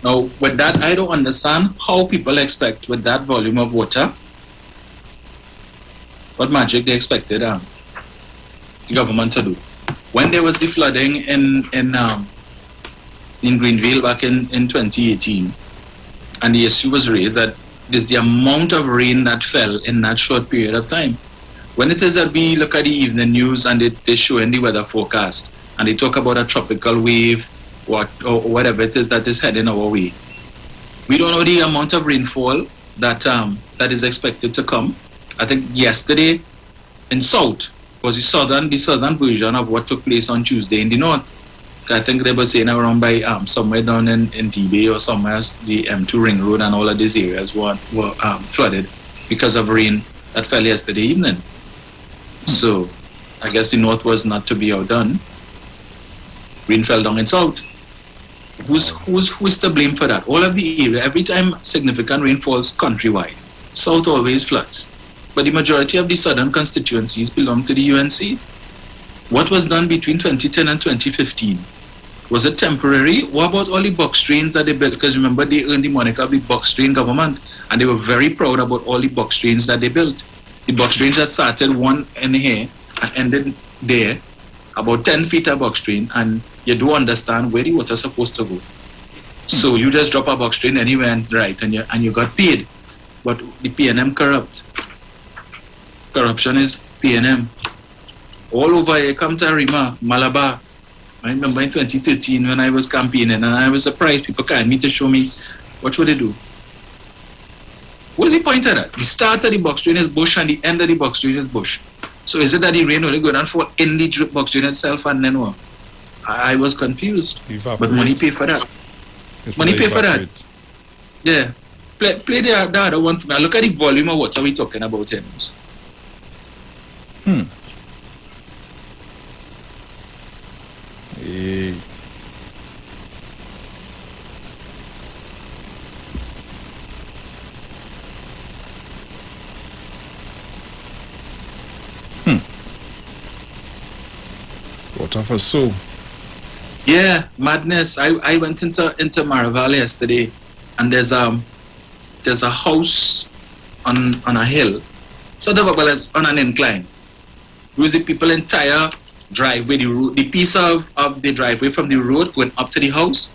Now, with that, I don't understand how people expect, with that volume of water, what magic they expected the government to do. When there was the flooding in Greenville back in 2018, and the issue was raised that there's the amount of rain that fell in that short period of time. When it is that we look at the evening news and they show in the weather forecast, and they talk about a tropical wave, or whatever it is that is heading our way, we don't know the amount of rainfall that is expected to come. I think yesterday in South was the southern version of what took place on Tuesday in the North. I think they were saying around by somewhere down in Tibet or somewhere, the M2 Ring Road and all of these areas were flooded because of rain that fell yesterday evening. So I guess the North was not to be outdone. Rain fell down in South. Who's to blame for that? All of the area, every time significant rain falls countrywide, South always floods. But the majority of the southern constituencies belong to the UNC. What was done between 2010 and 2015? Was it temporary? What about all the box trains that they built? Because remember, they earned the moniker of the box train government, and they were very proud about all the box trains that they built. The box trains that started one in here and ended there, about 10 feet of box train, and you do understand where the water's supposed to go. So you just drop a box train anywhere and right, and you got paid. But the PNM corrupt. Corruption is PNM. All over here, come to Rima, Malabar. I remember in 2013 when I was campaigning, and I was surprised people called me to show me what should they do. What is the point of that? The start of the box train is bush and the end of the box train is bush. So is it that the rain only go down for in the box train itself and then what? I was confused. But money pay for that. Money pay for that. Yeah. Play the other one for me. Look at the volume of water we're talking about here. Water for so. Yeah, madness. I went into Maraval yesterday, and there's a house on a hill. So it's on an incline. With the people entire driveway, the piece of the driveway from the road going up to the house.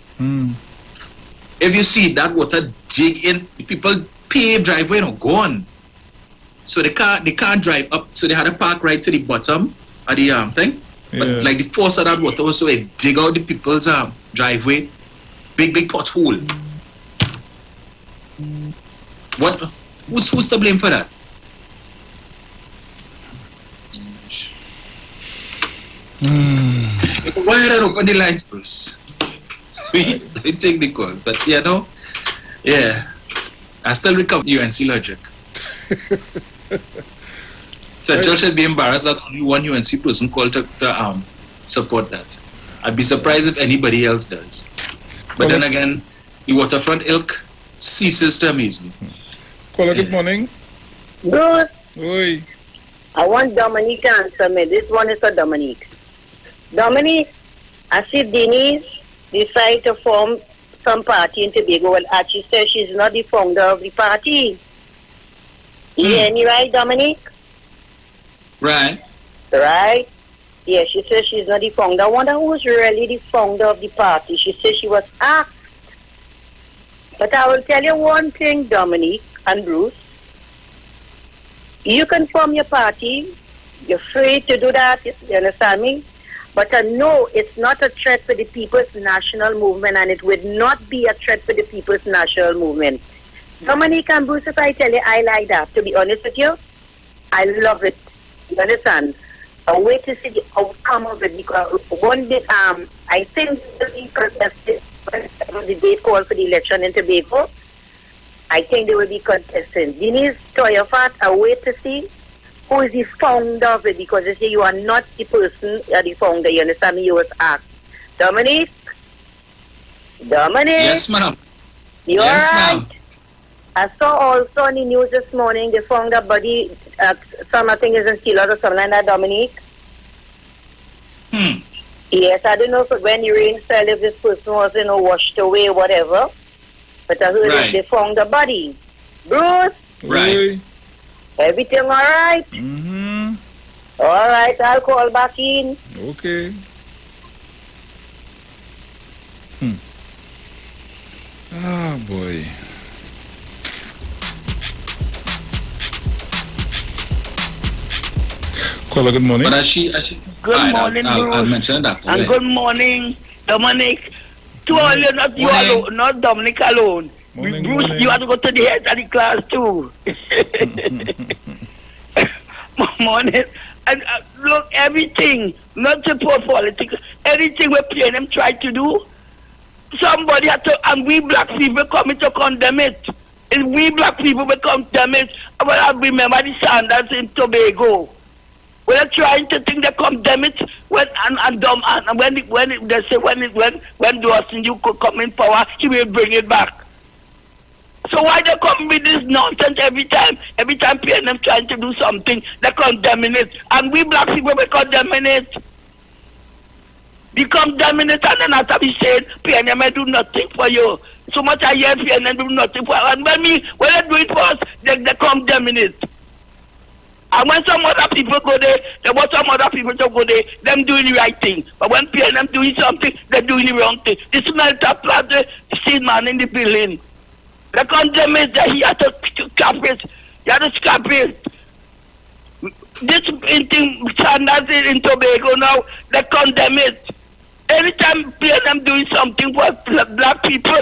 If you see that water dig in, the people pave driveway and gone. So they can't drive up. So they had to park right to the bottom of the thing. But like the force of that water was so it dig out the people's driveway, big pothole. What? Who's to blame for that? Why don't open the lines, Bruce? We take the call, but I still recover UNC logic. So I should be embarrassed that only one UNC person called to support that. I'd be surprised if anybody else does. But then again, the waterfront ilk ceases to amaze me. Caller, good morning. Good. Oi. I want Dominique to answer me. This one is for Dominique. Dominique, I see Denise decide to form some party in Tobago. Well, she says she's not the founder of the party. You hear me right, Dominique? Right. Right? Yeah, she says she's not the founder. I wonder who's really the founder of the party. She says she was asked. But I will tell you one thing, Dominique and Bruce. You can form your party. You're free to do that. You understand me? But I know it's not a threat for the People's National Movement, and it would not be a threat for the People's National Movement. Dominique and Bruce, if I tell you, I like that. To be honest with you, I love it. You understand? A way to see the outcome of it, because one day, I think the date called for the election in Tobago, I think they will be contesting. Denise Toyofat, a way to see who is the founder of it, because they say you are not the person, you are the founder. You understand me? You was asked. Dominique? Yes, ma'am. You yes, all right? ma'am. I saw also on the news this morning they found a body, some I think is in Kilo or something like that, Dominique. Yes, I don't know if when the rain fell, if this person was, washed away or whatever. But I heard that they found the body. Bruce? Right. Everything all right? Mm-hmm. All right, I'll call back in. Okay. Ah, boy. Caller, good morning. But Good morning, I'll Bruce. mention that. And good morning, Dominic. To all you, not you alone, not Dominic alone. Morning, Bruce, morning. you have to go to the head of the class too. Morning. And look, everything, not support politics, anything we play them try to do, somebody had to, and we black people coming to condemn it. If we black people will condemn it, I remember the Sanders in Tobago. We're trying to think they condemn it when they say when Dawson you could come in power, he will bring it back. So why they come with this nonsense every time? Every time PNM trying to do something, they condemning it, and we black people we condemning it. We condemning it, and then after we say PNM may do nothing for you. So much I hear PNM do nothing for you, and when they do it for us, they condemning it. And when some other people go there, they want some other people to go there, them doing the right thing. But when PNM doing something, they're doing the wrong thing. This smelter plant, the seed man in the building. They condemn it that he had to scrap it. He had to scrap it. This thing, Sanders in Tobago now, they condemn it. Anytime PNM doing something for black people,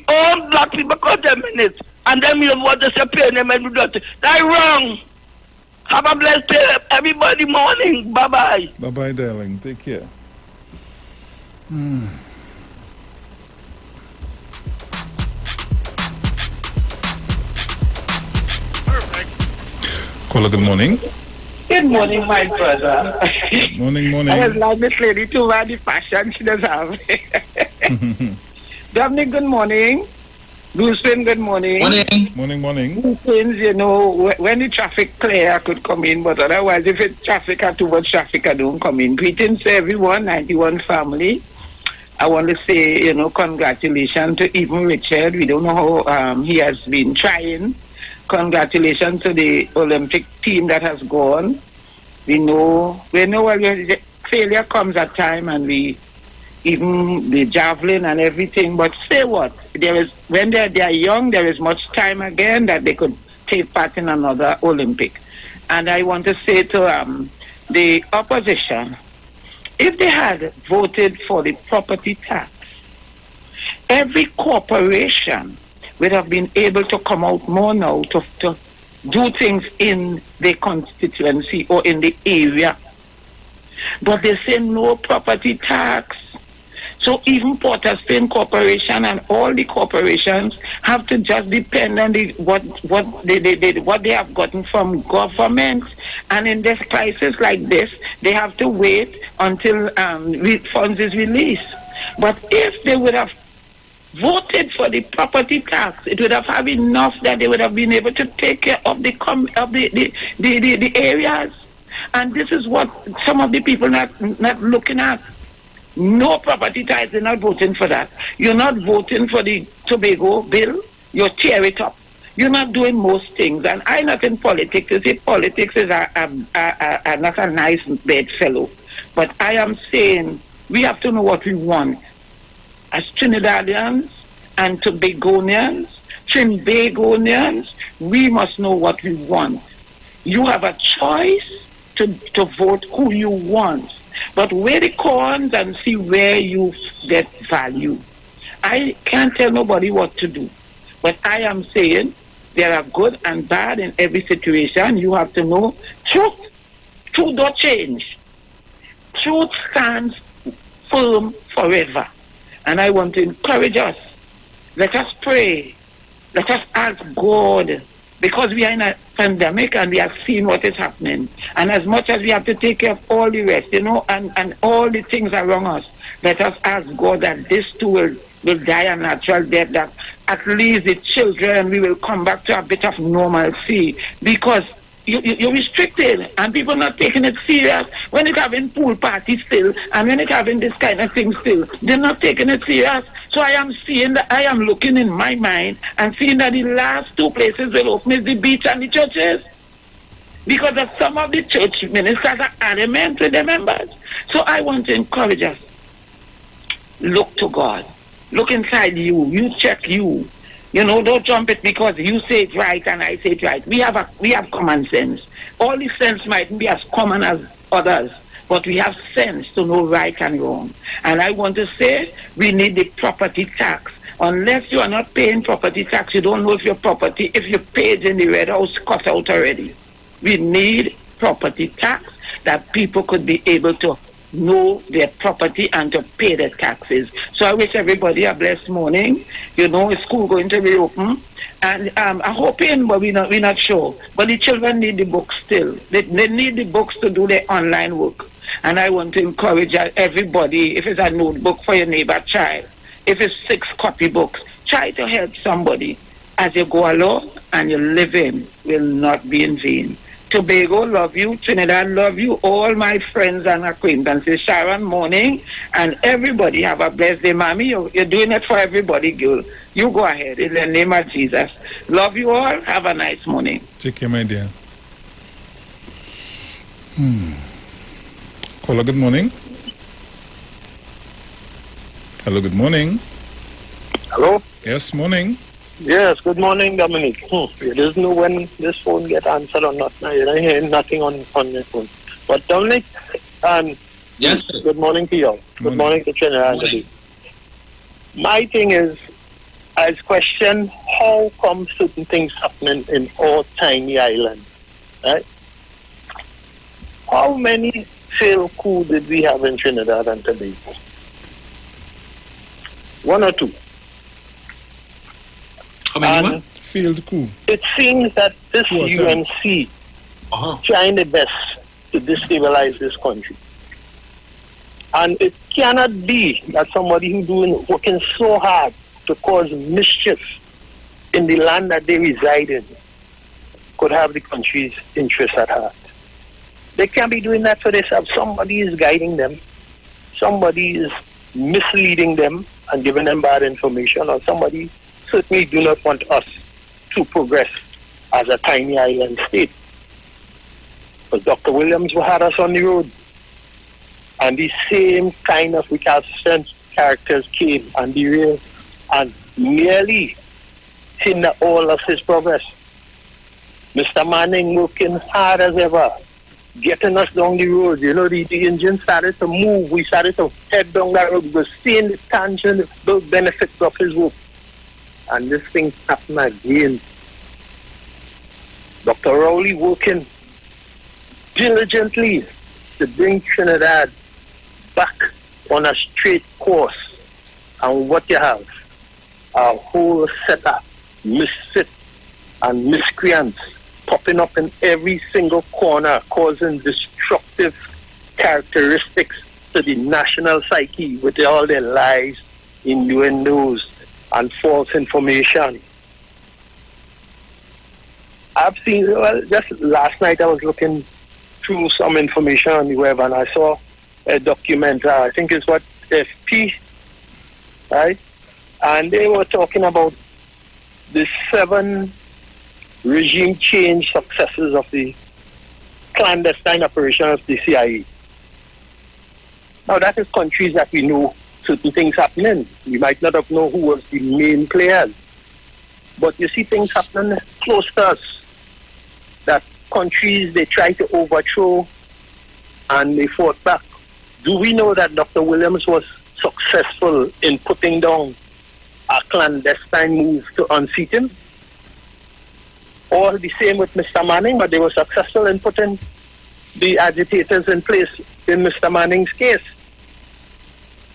all black people condemning it. And then you want to say PNM and do nothing. That's wrong. Have a blessed day, everybody. Morning. Bye-bye. Bye-bye, darling. Take care. Caller, good morning. Good morning, my brother. Morning. I was like this lady too bad the fashion she does have. Dominic, good morning. Bruceman, good morning. Morning. Things, when the traffic clear, I could come in, but otherwise, if it's traffic or too much traffic, I don't come in. Greetings to everyone, 91 family. I want to say, congratulations to even Richard. We don't know how he has been trying. Congratulations to the Olympic team that has gone. We know failure comes at time, and even the javelin and everything. But say what? When they are young, there is much time again that they could take part in another Olympic. And I want to say to the opposition, if they had voted for the property tax, every corporation would have been able to come out more now to do things in the constituency or in the area. But they say no property tax. So even Port of Spain Corporation and all the corporations have to just depend on what they have gotten from government. And in this crisis like this, they have to wait until funds is released. But if they would have voted for the property tax, it would have had enough that they would have been able to take care of the areas. And this is what some of the people not looking at. No property tax, they're not voting for that. You're not voting for the Tobago bill, you tear it up. You're not doing most things. And I'm not in politics. You see, politics is not a nice bedfellow. But I am saying we have to know what we want. As Trinidadians and Tobagonians, we must know what we want. You have a choice to vote who you want. But weigh the cons and see where you get value. I can't tell nobody what to do. But I am saying there are good and bad in every situation. You have to know truth. Truth don't change. Truth stands firm forever. And I want to encourage us. Let us pray. Let us ask God. Because we are in a pandemic and we have seen what is happening. And as much as we have to take care of all the rest, and all the things around us, let us ask God that this too will will die a natural death, that at least the children, we will come back to a bit of normalcy, because you're restricted and people not taking it serious. When you're having pool parties still, and when you're having this kind of thing still, they're not taking it serious. So I am seeing that, I am looking in my mind and seeing that the last two places will open is the beach and the churches, because of some of the church ministers are adamant with their members. So I want to encourage us, look to God, look inside you, you check you. You know, don't jump it because you say it right and I say it right. We have common sense. All the sense mightn't be as common as others, but we have sense to know right and wrong. And I want to say we need the property tax. Unless you are not paying property tax, you don't know if your property, if your page in the red house cut out already. We need property tax that people could be able to know their property and to pay their taxes. So I wish everybody a blessed morning. You know, school going to be open, and I'm hoping, but we're not sure. But the children need the books still. They need the books to do their online work. And I want to encourage everybody, if it's a notebook for your neighbor child, if it's 6 copy books, try to help somebody as you go along, and your living will not be in vain. Tobago, love you. Trinidad, love you. All my friends and acquaintances. Sharon, morning. And everybody have a blessed day. Mommy, you're doing it for everybody, girl. You go ahead in the name of Jesus. Love you all. Have a nice morning. Take care, my dear. Caller, good morning. Hello, good morning. Hello? Yes, morning. Yes, good morning, Dominic. You just know when this phone get answered or not. Now, you don't hear nothing on your phone. But Dominic, yes, good morning to you. Good morning to Trinidad. My thing is, I question how come certain things happening in our tiny island, right? How many failed coups did we have in Trinidad and Tobago? 1 or 2? How many failed coup? It seems that this UNC trying the best to destabilize this country. And it cannot be that somebody who's working so hard to cause mischief in the land that they reside in could have the country's interests at heart. They can't be doing that for themselves. Somebody is guiding them. Somebody is misleading them and giving them bad information, or somebody certainly do not want us to progress as a tiny island state. But Dr. Williams had us on the road, and the same kind of recalcitrant characters came and derailed and nearly hinder all of his progress. Mr. Manning working hard as ever, getting us down the road. You know, the engine started to move. We started to head down that road. We were seeing the tangible benefits of his work. And this thing happened again. Dr. Rowley working diligently to bring Trinidad back on a straight course. And what you have, a whole set of misfits and miscreants popping up in every single corner, causing destructive characteristics to the national psyche with all their lies, innuendos, and false information. I've seen, well, just last night I was looking through some information on the web, and I saw a documentary, I think it's what, FP, right? And they were talking about the 7 regime change successes of the clandestine operation of the CIA. Now that is countries that we know certain things happening. We might not have known who was the main players. But you see things happening close to us. That countries, they try to overthrow and they fought back. Do we know that Dr. Williams was successful in putting down a clandestine move to unseat him? Or the same with Mr. Manning, but they were successful in putting the agitators in place in Mr. Manning's case.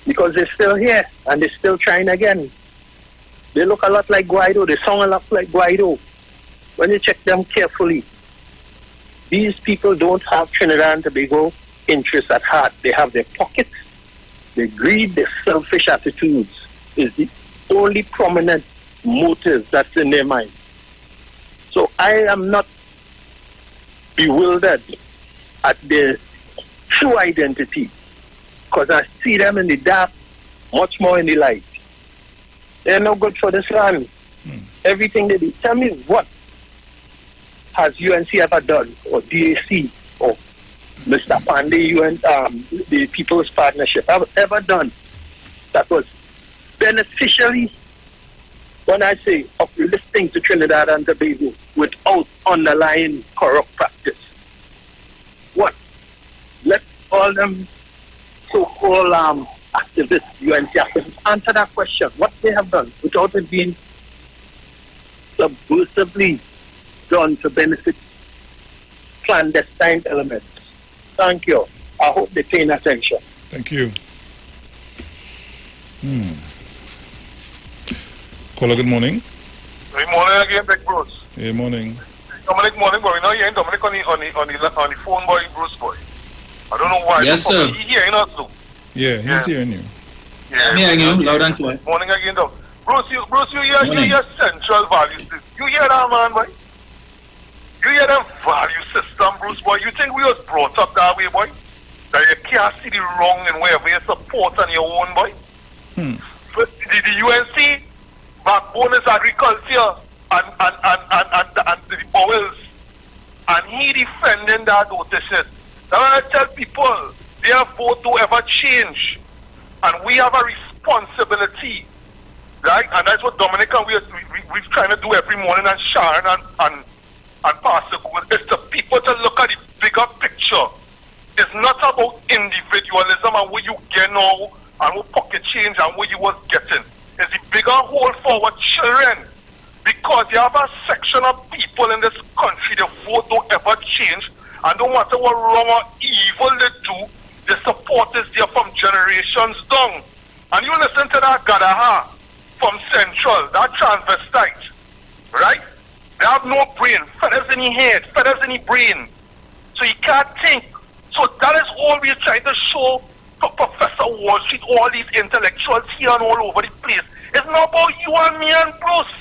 Because they're still here and they're still trying again. They look a lot like Guaido. They sound a lot like Guaido. When you check them carefully, these people don't have Trinidad and Tobago interests at heart. They have their pockets, their greed, their selfish attitudes. is the only prominent motive that's in their mind. So I am not bewildered at their true identity, because I see them in the dark much more in the light. They're no good for this land. Everything they do. Tell me, what has UNC ever done, or DAC, or Mr. Pandey, the People's Partnership, ever done that was beneficially, when I say uplifting to Trinidad and Tobago, without underlying corrupt practice? What? Let all them so-called activists, UNC activists, answer that question. What they have done without it being subversively done to benefit clandestine elements. Thank you. I hope they're paying attention. Thank you. Caller, good morning. Good morning again, Big Bruce. Good morning. Dominic, morning, boy. You know, you ain't Dominic on the phone, boy, Bruce, boy. I don't know why. Yes, sir. He hearing us, too. Yeah, he's hearing you. Yeah, I'm hearing you, loud and clear. Morning again, though. Bruce, you hear central values. You hear that, man, boy? You hear that value system, Bruce, boy? You think we was brought up that way, boy? That you can't see the wrong in wherever you support on your own, boy? But the UNC backbone is agriculture and the bowels. And he defending that notices. Now I tell people, their vote don't ever change. And we have a responsibility, right? And that's what Dominic and we're trying to do every morning, and Sharon and Pastor Gould, is to people to look at the bigger picture. It's not about individualism and what you get now and what pocket change and what you was getting. It's the bigger whole for our children. Because you have a section of people in this country, the vote don't ever change, and no matter what wrong or evil they do, the support is there from generations down. And you listen to that Gadaha from Central, that transvestite, right? They have no brain, feathers in the head, feathers in the brain. So you can't think. So that is all we're trying to show to Professor Wall Street, all these intellectuals here and all over the place. It's not about you and me and Bruce.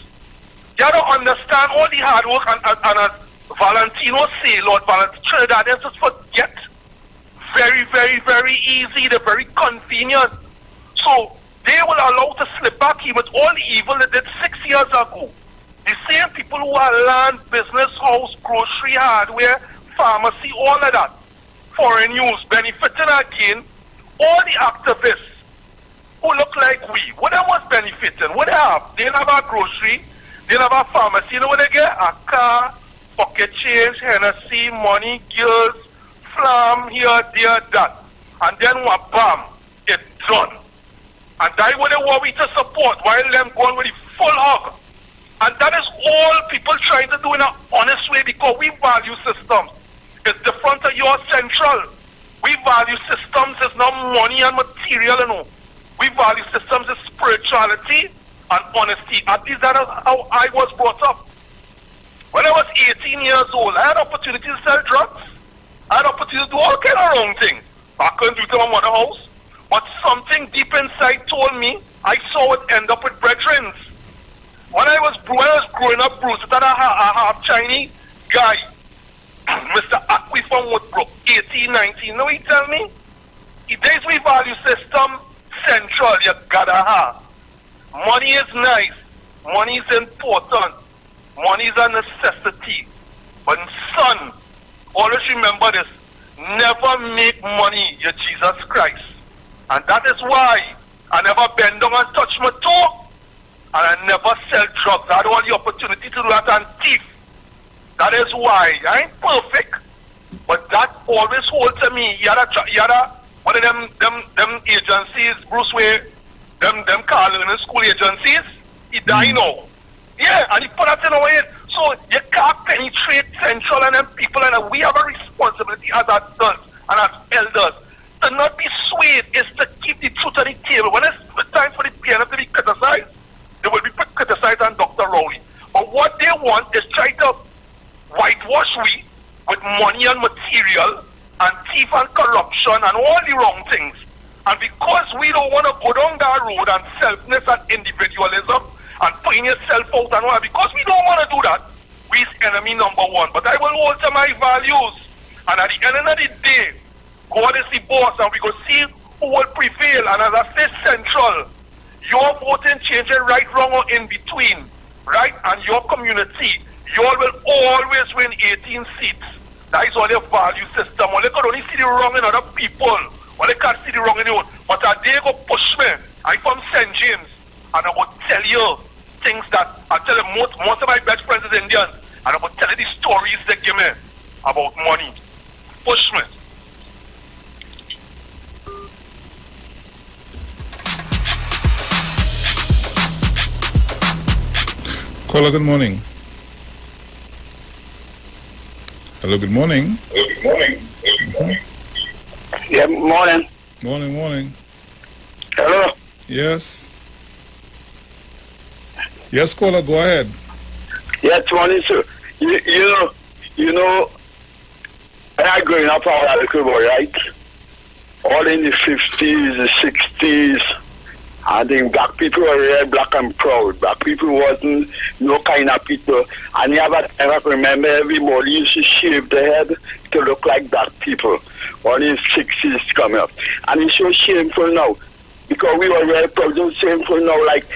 You don't understand all the hard work, and as Valentino say, Lord Valentino, Trinidadians just forget. Very, very, very easy. They're very convenient. So they will allow to slip back in with all the evil they did 6 years ago. The same people who are land, business, house, grocery, hardware, pharmacy, all of that. Foreign news, benefiting again. All the activists who look like we, what they was benefiting, what they have? They have a grocery, they have a pharmacy, you know what they get? A car, pocket change, Hennessy, money, girls, flam, here, there, that. And then what, bam, it's done. And that's what they want me to support, while them going with the full hug. And that is all people trying to do in an honest way, because we value systems. It's different to your central. We value systems is not money and material, you know. We value systems as spirituality and honesty. At least that is how I was brought up. When I was 18 years old, I had opportunity to sell drugs. I had opportunity to do all kind of wrong things. I couldn't do it in my mother's house. But something deep inside told me I saw it end up with brethren. When I was growing up, Bruce, I had a half Chinese guy, Mr. Akwi from Woodbrook, 18, 19. You know what he tell me? He days we value system central, you gotta have. Money is nice. Money is important. Money is a necessity. But son, always remember this. Never make money your Jesus Christ. And that is why I never bend down and touch my toe. And I never sell drugs. I had all the opportunity to do that and thief. That is why. I ain't perfect. But that always holds to me. You had one of them agencies, Bruce Way, them Carlin school agencies, he died now. Yeah, and he put that in our head. So you can't penetrate central and them people, and we have a responsibility as adults and as elders to not be swayed, is to keep the truth on the table. When it's time for the PNF to be criticized, they will be criticized on Dr. Rowley. But what they want is try to whitewash we with money and material and thief and corruption and all the wrong things. And because we don't want to go down that road and selfness and individualism and putting yourself out and all, because we don't want to do that, we's enemy number one. But I will hold to my values. And at the end of the day, God is the boss and we go see who will prevail. And as I say, Central, your voting changing right, wrong, or in between, right? And your community, you all will always win 18 seats. That is all your value system. Well, they could only see the wrong in other people. Well, they can't see the wrong in you. But they go push me. I'm from St. James. And I will tell you things that I tell you most of my best friends is Indians. And I will tell you the stories they give me about money. Push me. Caller, good morning. Hello, good morning. Hello, good morning. Yeah, morning. Morning. Hello. Yes. Yes, caller, go ahead. Yes, morning, sir. You know, when I growing up, I was a little boy, right? All in the 50s, the 60s, I think black people were real black and proud. Black people wasn't no kind of people. And I remember everybody used to shave their head to look like black people. All in the 60s coming up. And it's so shameful now. Because we were very proud. It's shameful now, like,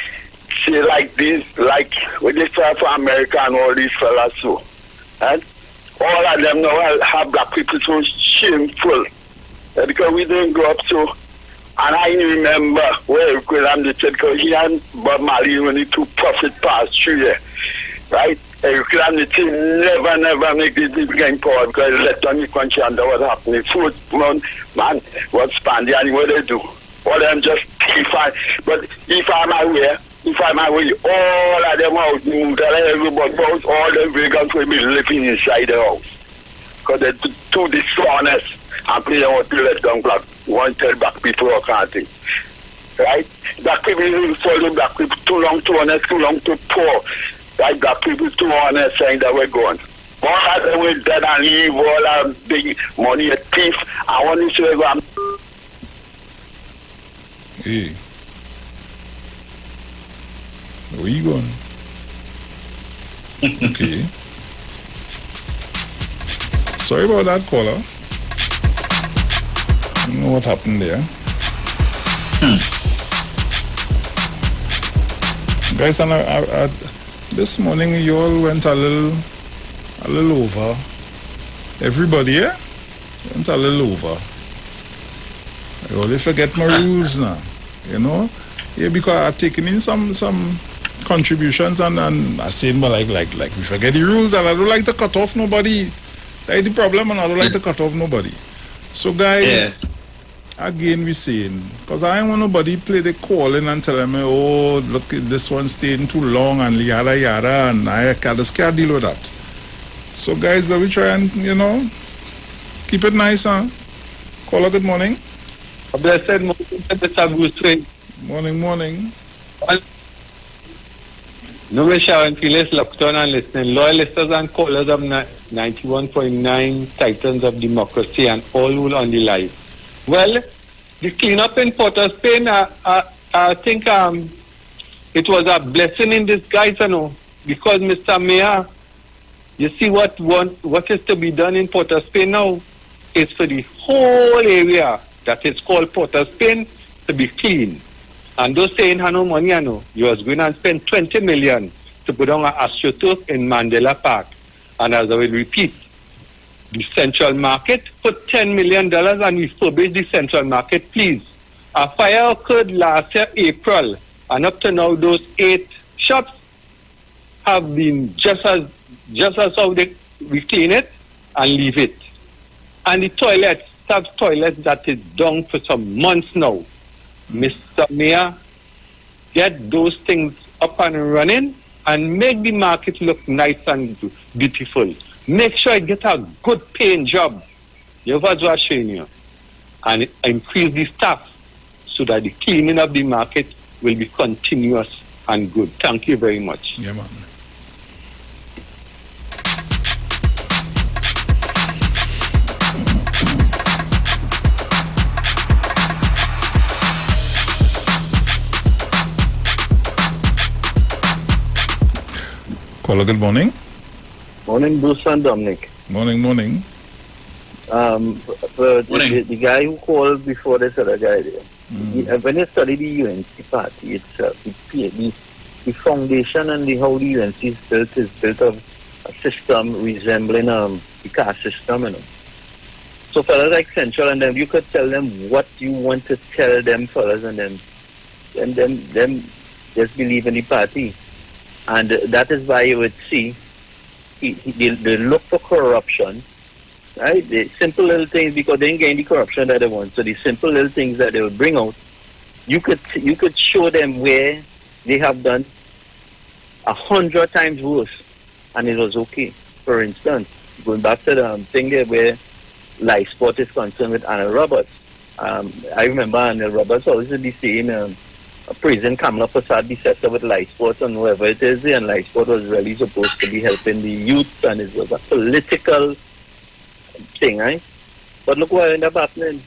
say, like this, like, when they fell for America and all these fellas, so. And all of them now have black people so shameful. Because we didn't grow up so. And I remember where Graham said, because he and Bob Marley only two prophet passed through here, right? Graham said, never make this game power because he left on the country and that was happening. Food, man, was spandy and what they do. All them just thief. But if I'm aware, all of them out, everybody out, all them vegans will be living inside the house. Because they're too dishonest and play out to let them black. Want to tell black people or kind of thing. Right? Black people will follow black people too long, too honest, too long, too poor. Right? Black people too honest saying that we're gone. All of them will dead and leave, all that big money, a thief. I want to say, hey. Where you going? Okay. Sorry about that, caller. I don't know what happened there. Guys, and this morning you all went a little over. Everybody, yeah? Went a little over. I only forget my rules now. You know? Yeah, because I've taken in some contributions and I said, like we forget the rules and I don't like to cut off nobody. That's the problem, and I don't like to cut off nobody. So guys, again we saying, because I don't want nobody play the calling and tell me, oh, look, this one's staying too long and yada yada, and I just can't deal with that. So guys, let me try and, keep it nice, huh? Caller, good morning. A blessed morning, Mr. Bruce. Morning. No, me Sharon Phyllis, Lockton and listening. Loyal listeners and callers of 91.9 Titans of Democracy and all who on the live. Well, the cleanup in Port of Spain, I think it was a blessing in disguise, because Mr. Mayor, you see what is to be done in Port of Spain now is for the whole area that is called Port of Spain to be clean. And those saying no money, you was going to spend 20 million to put on an astroturf in Mandela Park. And as I will repeat, the Central Market put $10 million and refurbish the Central Market, please. A fire occurred last year, April, and up to now, those 8 shops have been just as how we clean it and leave it. And the toilets that is down for some months now. Mr. Mayor, get those things up and running and make the market look nice and beautiful. Make sure I get a good paying job. You know what I'm showing you. And increase the staff so that the cleaning of the market will be continuous and good. Thank you very much. Yeah, man. Caller, good morning. Morning, Bruce and Dominic. Morning. The guy who called before this other guy there, when you study the UNC party itself, the foundation and how the UNC is built of a system resembling the caste system, So fellas like Central and them, you could tell them what you want to tell them fellas and them just believe in the party. And that is why you would see they look for corruption, right? The simple little things, because they ain't getting the corruption that they want. So the simple little things that they will bring out, you could show them where they have done 100 times worse, and it was okay. For instance, going back to the thing there where life sport is concerned with Anna Roberts. I remember Anna Roberts always did the same. Prison Kamala Prasad beset with life sports and whoever it is, and life sport was really supposed to be helping the youth, and it was a political thing, right? But look what ended up happening.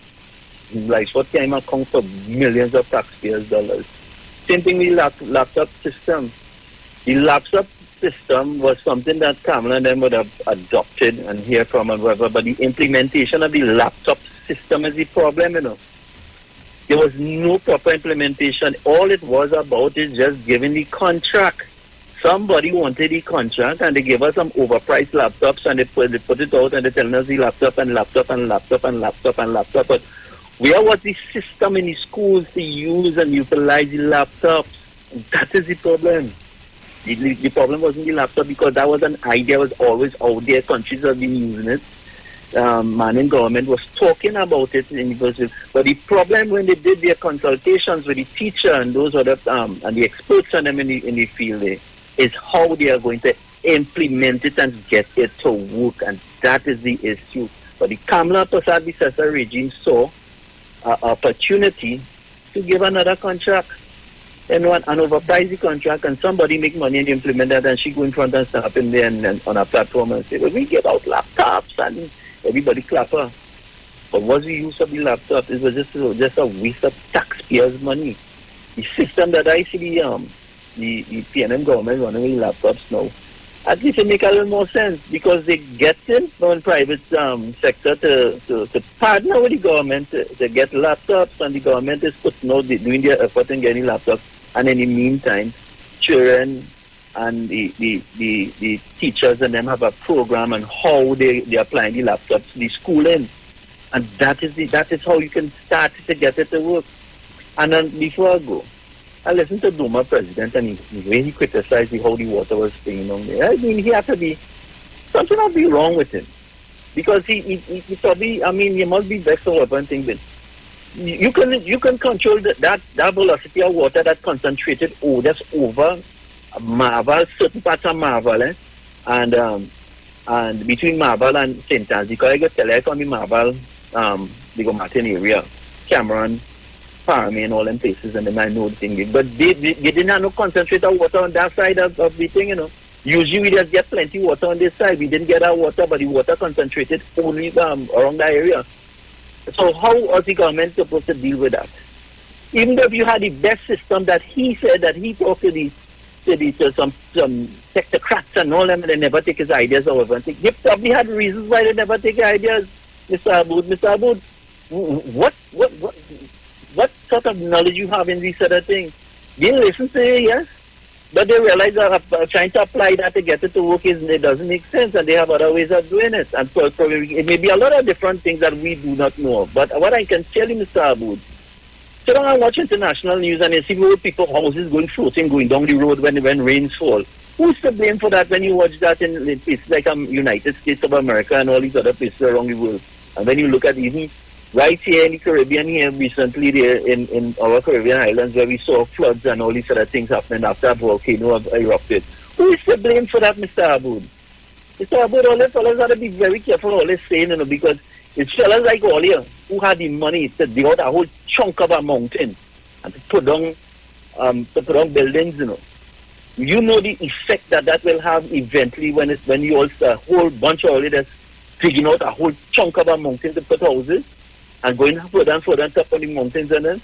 Life sport came account for millions of taxpayers' dollars. Same thing with the laptop system. The laptop system was something that Kamala and them would have adopted and hear from and whatever, but the implementation of the laptop system is the problem, There was no proper implementation. All it was about is just giving the contract. Somebody wanted the contract and they gave us some overpriced laptops and they put it out and they're telling us the laptop. But where was the system in the schools to use and utilize the laptops? That is the problem. The problem wasn't the laptop, because that was an idea was always out there. Countries have been using it. Man in government was talking about it in university. But the problem when they did their consultations with the teacher and those other and the experts on them in the field is how they are going to implement it and get it to work, and that is the issue. But the Kamala Prasad Bissessa regime saw an opportunity to give another contract and overprice the contract, and somebody make money and implement that, and she go in front and stand up in there and on a platform and say, well, we give out laptops, and everybody clap her. But what's the use of the laptop? It was just a waste of taxpayers' money. The system that I see the PNM government running with laptops now, at least it make a little more sense, because they get in from private sector to partner with the government to get laptops, and the government is doing their effort in getting laptops, and in the meantime, children and the teachers and them have a program on how they applying the laptops to the schooling, and that is how you can start to get it to work. And then before I go, I listened to Duma president, and when he criticized how the water was staying on there, I mean, he had to be something must be wrong with him, because he probably, I mean, he must be vexed or one thing, but you can control that velocity of water, that concentrated that's over Marval, certain parts of Marval, and between Marval and St. Anne's, because I got tell you from the Marval, the Go Martin area, Cameron, Parame and all them places, and then I know the thing. But they didn't have no concentrated water on that side of the thing, Usually we just get plenty water on this side. We didn't get our water, but the water concentrated only around that area. So how was the government supposed to deal with that? Even though you had the best system that he said that he talked to some technocrats and all them, and they never take his ideas or everything. They probably had reasons why they never take ideas. Mr. Aboud, what sort of knowledge you have in these sort of things? They listen to you, yes, but they realize that trying to apply that to get it to work it doesn't make sense, and they have other ways of doing it. And so probably it may be a lot of different things that we do not know. But what I can tell you, Mr. Aboud, sit down and watch international news and you see people houses floating down the road when rains fall. Who's to blame for that when you watch that in places like United States of America and all these other places around the world? And when you look at even right here in the Caribbean here recently there in our Caribbean islands where we saw floods and all these other things happening after a volcano erupted. Who is to blame for that, Mr. Aboud? Mr. Aboud, all the fellas have to be very careful all this saying, because it's fellas like all here who had the money to dig out a whole chunk of a mountain and to put down buildings, You know the effect that will have eventually when you also a whole bunch of all this digging out a whole chunk of a mountain to put houses and going further and further on top of the mountains, and then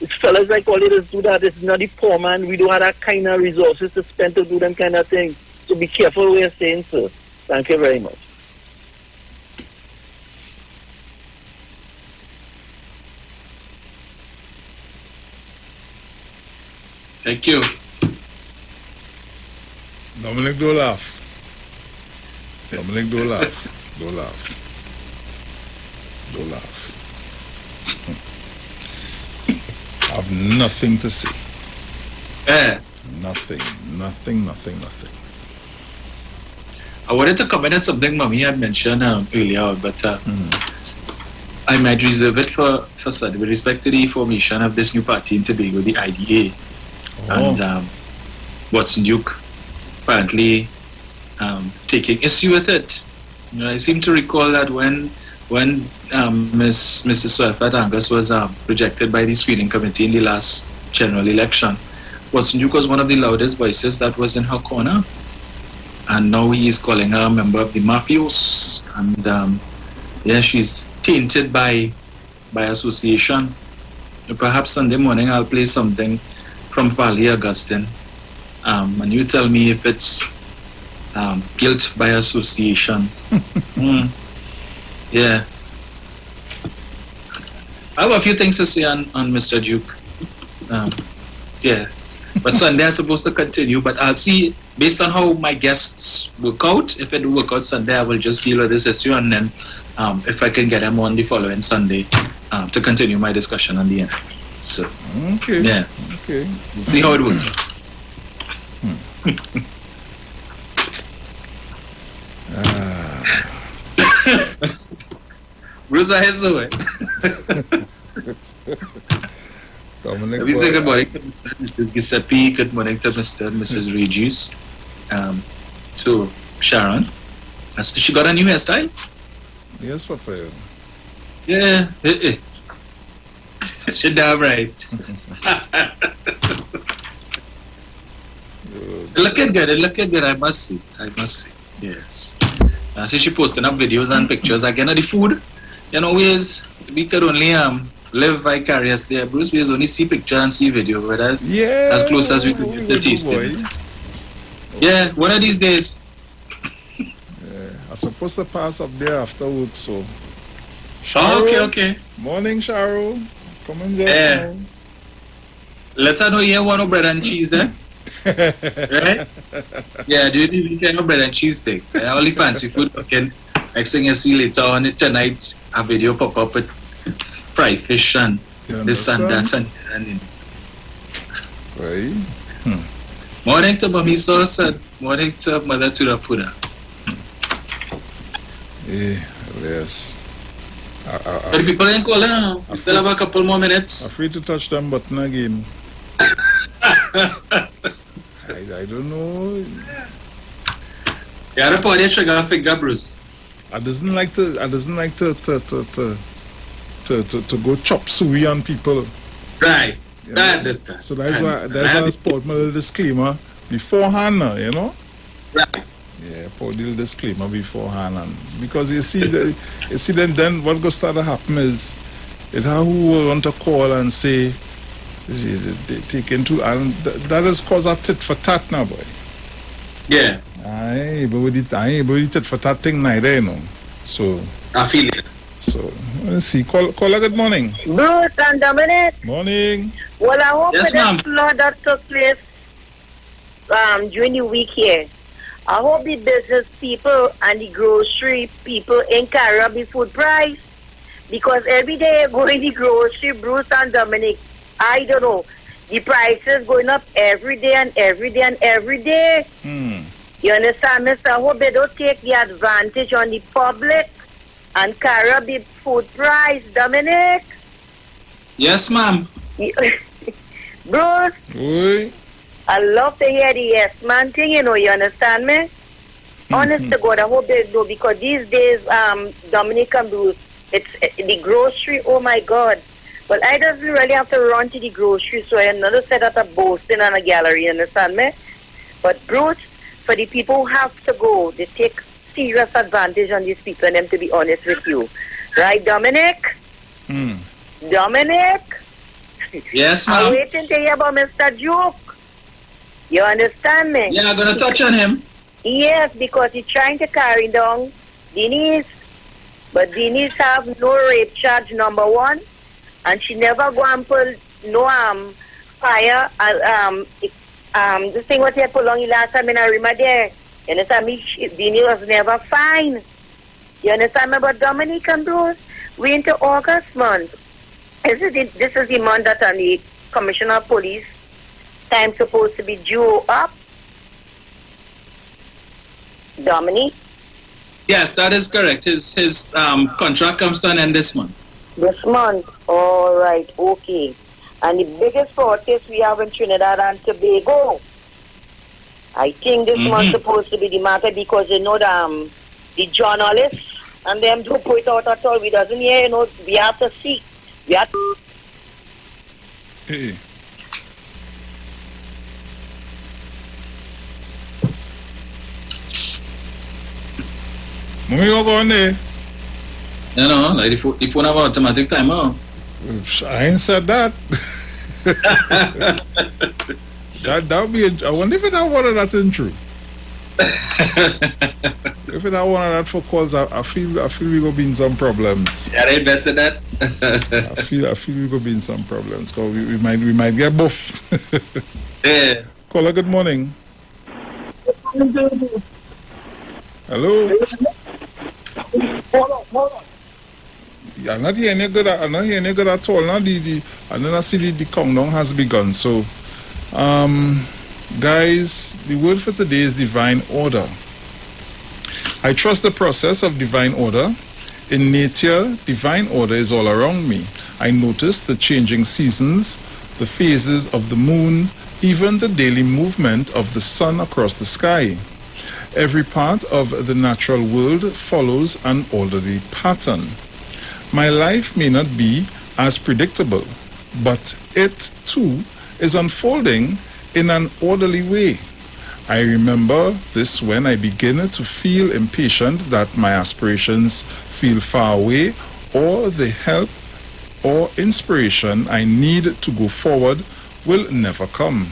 it's fellas like all it is do that. It's not the poor man. We don't have that kind of resources to spend to do them kind of things. to be careful what you're saying, sir. Thank you very much. Thank you. Dominic, don't laugh. Dominic, don't laugh. Don't laugh. Don't laugh. I have nothing to say. Nothing. I wanted to comment on something Mommy had mentioned earlier, but I might reserve it for Sunday with respect to the formation of this new party in Tobago, the IDA. And Watson Duke apparently taking issue with it. You know, I seem to recall that when Mrs. Swelfat Angus was rejected by the screening committee in the last general election, Watson Duke was one of the loudest voices that was in her corner. And now he is calling her a member of the mafios. And she's tainted by association. Perhaps Sunday morning I'll play something from Valley Augustine. And you tell me if it's guilt by association. Yeah. I have a few things to say on Mr. Duke. Yeah. But Sunday I'm supposed to continue, but I'll see, based on how my guests work out, if it do work out Sunday, I will just deal with this issue, and then if I can get them on the following Sunday to continue my discussion on the end. So, okay. Yeah. Okay. See how it works. Bruce, I head away. Dominic, let me say good morning to Mrs. Giuseppe, good morning to Mr. and Mrs. Regis, to Sharon. So she got a new hairstyle? Yes, Papa. Yeah. She damn right. Looking good, I must say. Yes. So she posting up videos and pictures again of the food. You know, we could only live vicariously, Bruce. We only see picture and see video, but as close as we could get the tasting. Yeah, one of these days. I'm supposed to pass up there after work, so. Sharo, okay. Morning, Sharo. Come on, just now. Let her know you want no bread and cheese, eh? Right? Yeah, do you kind of bread and cheese thing? Only fancy food cooking. Next thing you see later on it tonight, a video pop up with fried fish and this and that and right. Morning to Mommy Sauce and morning to Mother to the Puda. Yes. But the people ain't calling now. We still have a couple more minutes. I'm free to touch them button again. I don't know. Yeah, the party sugar figure, Bruce. I doesn't like to go chop suey on people. Right. You know? So that's why I put my little disclaimer beforehand, you know? Right. Yeah, put a little disclaimer beforehand, and because you see then what goes start to happen is it how who will want to call and say they take into, and that is cause a tit for tat now, boy. Yeah. Aye, but with it tit for tat thing neither, you know. So I feel it. So let's see. Caller, good morning. Bruce and Dominic. Morning. Well, I hope yes, the flood that took place during the week here, I hope the business people and the grocery people ain't carry up the food price, because every day I go in the grocery, Bruce and Dominic, I don't know, the prices going up every day and every day and every day. You understand, Mr. I hope they don't take the advantage on the public and carry up the food price, Dominic. Yes, ma'am. Bruce. Oui. I love to hear the yes man thing, you know, you understand me? Honest to God, I hope they do, because these days, Dominic and Bruce, it's the grocery, oh my God. But I don't really have to run to the grocery, so I another set up a boasting on a gallery, you understand me? But Bruce, for the people who have to go, they take serious advantage on these people, and them, to be honest with you. Right, Dominic? Dominic? Yes, ma'am. I'm waiting to hear about Mr. Duke. You understand me? Yeah, I'm going to touch on him. Yes, because he's trying to carry down Denise. But Denise have no rape charge, number one. And she never go and pull no fire. This thing what he pull on last time in a room there. You understand me? Denise was never fine. You understand me? But Dominic and Bruce, we into August month. This is the month that the Commissioner of Police time supposed to be due up. Dominic? Yes, that is correct. His contract comes to an end this month. This month? All right, okay. And the biggest protest we have in Trinidad and Tobago. I think this month supposed to be the matter because you know the journalists and them don't put it out at all. We doesn't hear, you know, we have to see. We have to... Hey. Mummy, you go on there? You know, like the phone have automatic timer. I ain't said that. that would be. I wonder if that one of that's in true. If that one of that for calls, I feel we gonna be in some problems. Yeah, they invested that. I feel we gonna be in some problems because we might get buff. Yeah. Caller, good morning. Hello. Hold on. I'm not hearing you good. I'm not hearing you good at all. Now I don't see the countdown has begun. So, guys, the word for today is divine order. I trust the process of divine order. In nature, divine order is all around me. I notice the changing seasons, the phases of the moon, even the daily movement of the sun across the sky. Every part of the natural world follows an orderly pattern. My life may not be as predictable, but it too is unfolding in an orderly way. I remember this when I begin to feel impatient that my aspirations feel far away, or the help or inspiration I need to go forward will never come.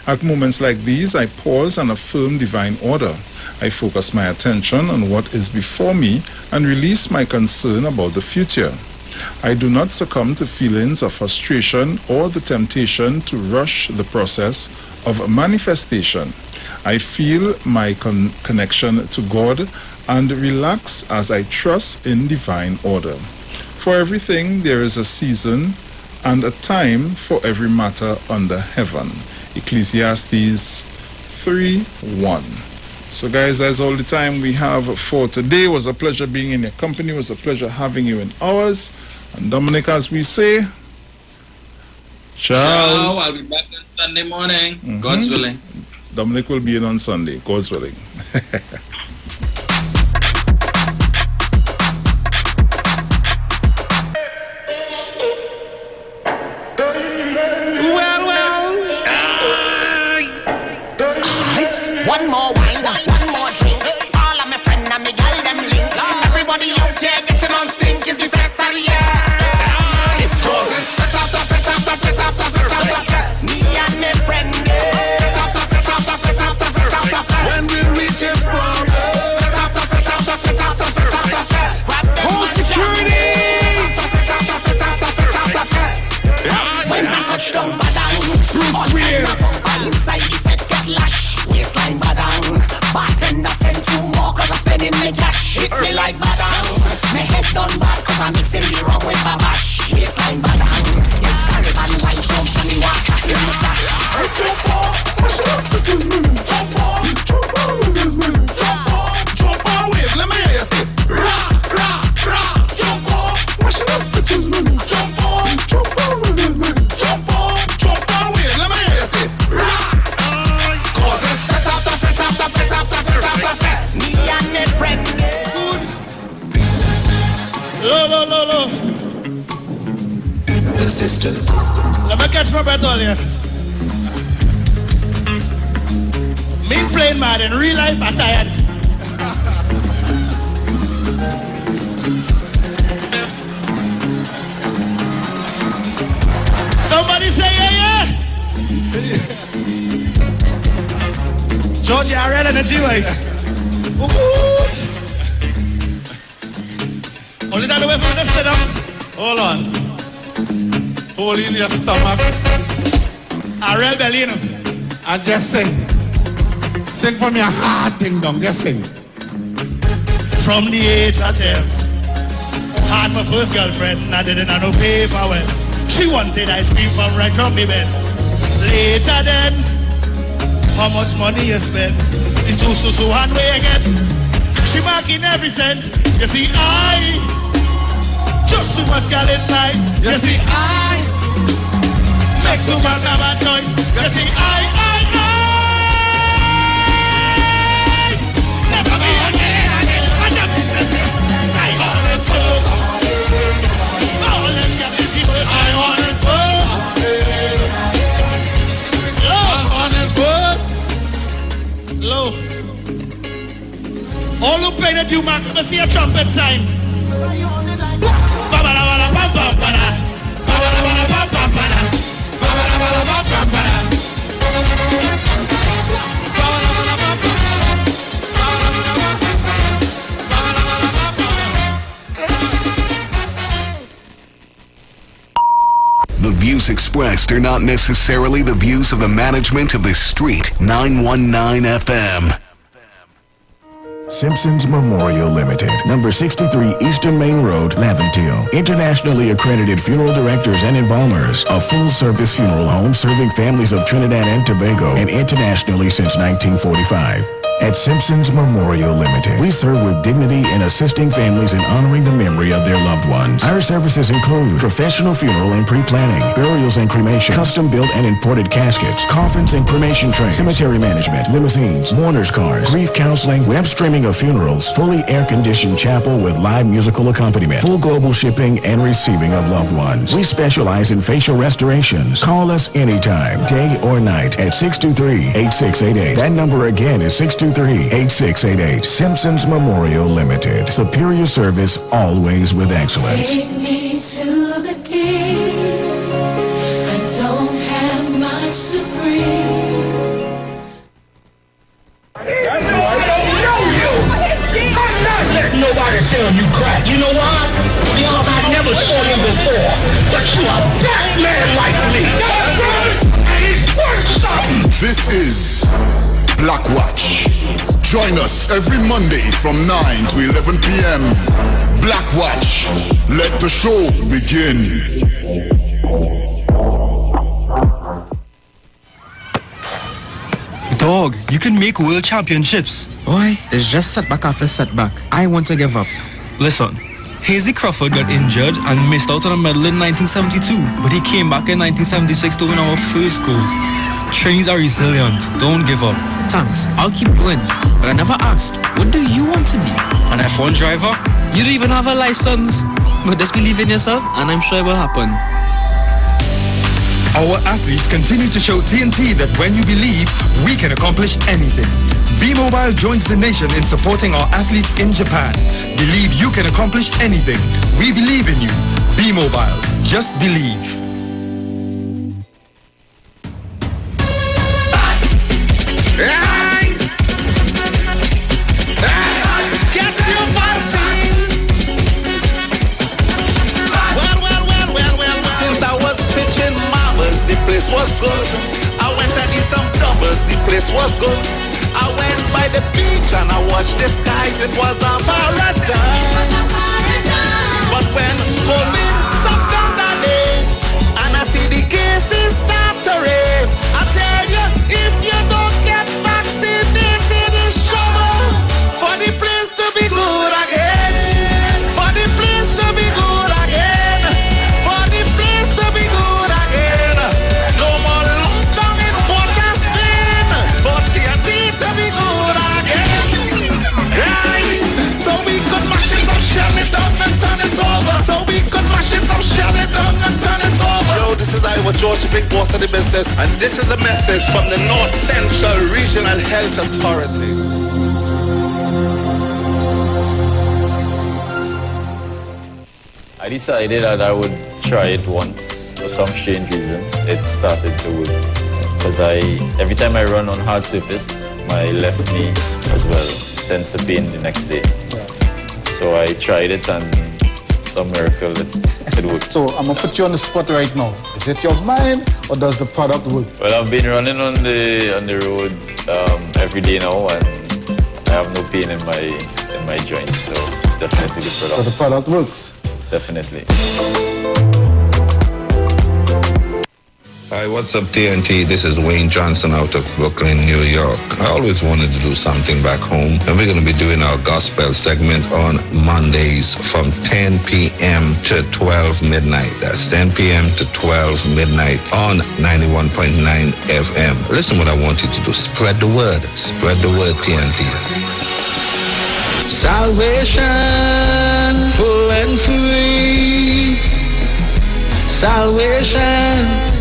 At moments like these, I pause and affirm divine order. I focus my attention on what is before me and release my concern about the future. I do not succumb to feelings of frustration or the temptation to rush the process of manifestation. I feel my connection to God and relax as I trust in divine order. For everything there is a season and a time for every matter under heaven. Ecclesiastes 3:1. So guys, that's all the time we have for today. It was a pleasure being in your company. It was a pleasure having you in ours. And Dominic, as we say, ciao. I'll be back on Sunday morning. God's willing. Dominic will be in on Sunday. God's willing. One more wine, one more drink. All of my friends and me gal them link. Everybody out here getting on stink is the fact of the year. It's roses, fit after fit after fit after fit after fit. Me and my friend, fit after fit after fit after fit after fit. When we reach its promise, fit after fit after fit after fit after fit. Whole security. Fit after fit after fit after fit. When I touch down badang, all kind of bumper inside the set get lash. Waistline badang, bartender send 2 more cause I'm spending my cash. Hit me like badang, my head done bad cause I'm mixing the rum with babash. Waistline badang, it's Caribbean wine jump on the water in the stash. Jump on, push it up to the moon. Jump on, with me. Jump on, wave, let me hear you say rah, rah, rah. Jump on, push it up to the moon. Jump on, with me. Jump on, wave, let me hear you say rah. Me and my friend. Lo. The sisters. Let me catch my breath on here. Me playing mad in real life, I'm tired. Somebody say yeah. George, you are red energy, right? Only that way for the sit up. Hold on. Hold in your stomach. A red belly, you know. And just sing. Sing from your heart, ding dong. Just sing. From the age of 10, had my first girlfriend. I didn't have no paper when she wanted ice cream from right from me bed. Later then, how much money you spend? It's so one way again. She marking every cent. You see, I just too much girl in time. You see, I make too much of a choice. You see, I never be again. Watch out. I want it full. All them get busy, but I want it full. Low. All who play the due mark, let me see a trumpet sign. The views expressed are not necessarily the views of the management of the Street 919 FM. Simpsons Memorial Limited, number 63 Eastern Main Road, Laventille. Internationally accredited funeral directors and embalmers. A full-service funeral home serving families of Trinidad and Tobago and internationally since 1945. At Simpsons Memorial Limited, we serve with dignity in assisting families in honoring the memory of their loved ones. Our services include professional funeral and pre-planning, burials and cremation, custom-built and imported caskets, coffins and cremation trays, cemetery management, limousines, mourners cars, grief counseling, web streaming of funerals, fully air-conditioned chapel with live musical accompaniment, full global shipping and receiving of loved ones. We specialize in facial restorations. Call us anytime, day or night, at 623-8688. That number again is 623-8688. Simpsons Memorial Limited. Superior service, always with excellence. Take me to the king. I don't have much to bring. I'm not letting nobody sell you crack. You know why? Because I never saw him before. But you a black man like me. And he's worth something. This is Black Watch. Join us every Monday from 9 to 11 p.m. Black Watch. Let the show begin. Dog, you can make world championships. Boy, it's just setback after setback. I want to give up. Listen, Hasty Crawford got injured and missed out on a medal in 1972, but he came back in 1976 to win our first gold. Trainees are resilient. Don't give up. Thanks. I'll keep going. But I never asked, what do you want to be? An F1 driver? You don't even have a license. But just believe in yourself and I'm sure it will happen. Our athletes continue to show TNT that when you believe, we can accomplish anything. B-Mobile joins the nation in supporting our athletes in Japan. Believe you can accomplish anything. We believe in you. B-Mobile. Just believe. Get your vaccine. Well. Since I was pitching marbles, the place was good. I went and did some doubles, the place was good. I went by the beach and I watched the skies, it was a paradise. But when COVID touched down that day, and I see the cases start to raise, I tell you, if you don't get vaccinated, it's trouble for the place to be good again. For the place to be good again. For the place to be good again. No more lockdown in Port of Spain. For TNT to be good again. Right? So we could mash it up, shell it down and turn it over. So we could mash it up, shell it down and turn it over. Yo, this is Iwer George, the big boss of the business. And this is the message from the North Central Regional Health Authority. I decided that I would try it once for some strange reason. It started to work. because every time I run on hard surface, my left knee as well tends to pain the next day. So I tried it and some miracle it worked. So I'm gonna put you on the spot right now. Is it your mind or does the product work? Well, I've been running on the road every day now, and I have no pain in my joints, so it's definitely the product. So the product works. Definitely. Hi, what's up, TNT? This is Wayne Johnson out of Brooklyn, New York. I always wanted to do something back home, and we're going to be doing our gospel segment on Mondays from 10 p.m. to 12 midnight. That's 10 p.m. to 12 midnight on 91.9 FM. Listen what I want you to do. Spread the word. Spread the word, TNT. Salvation, full and free. Salvation.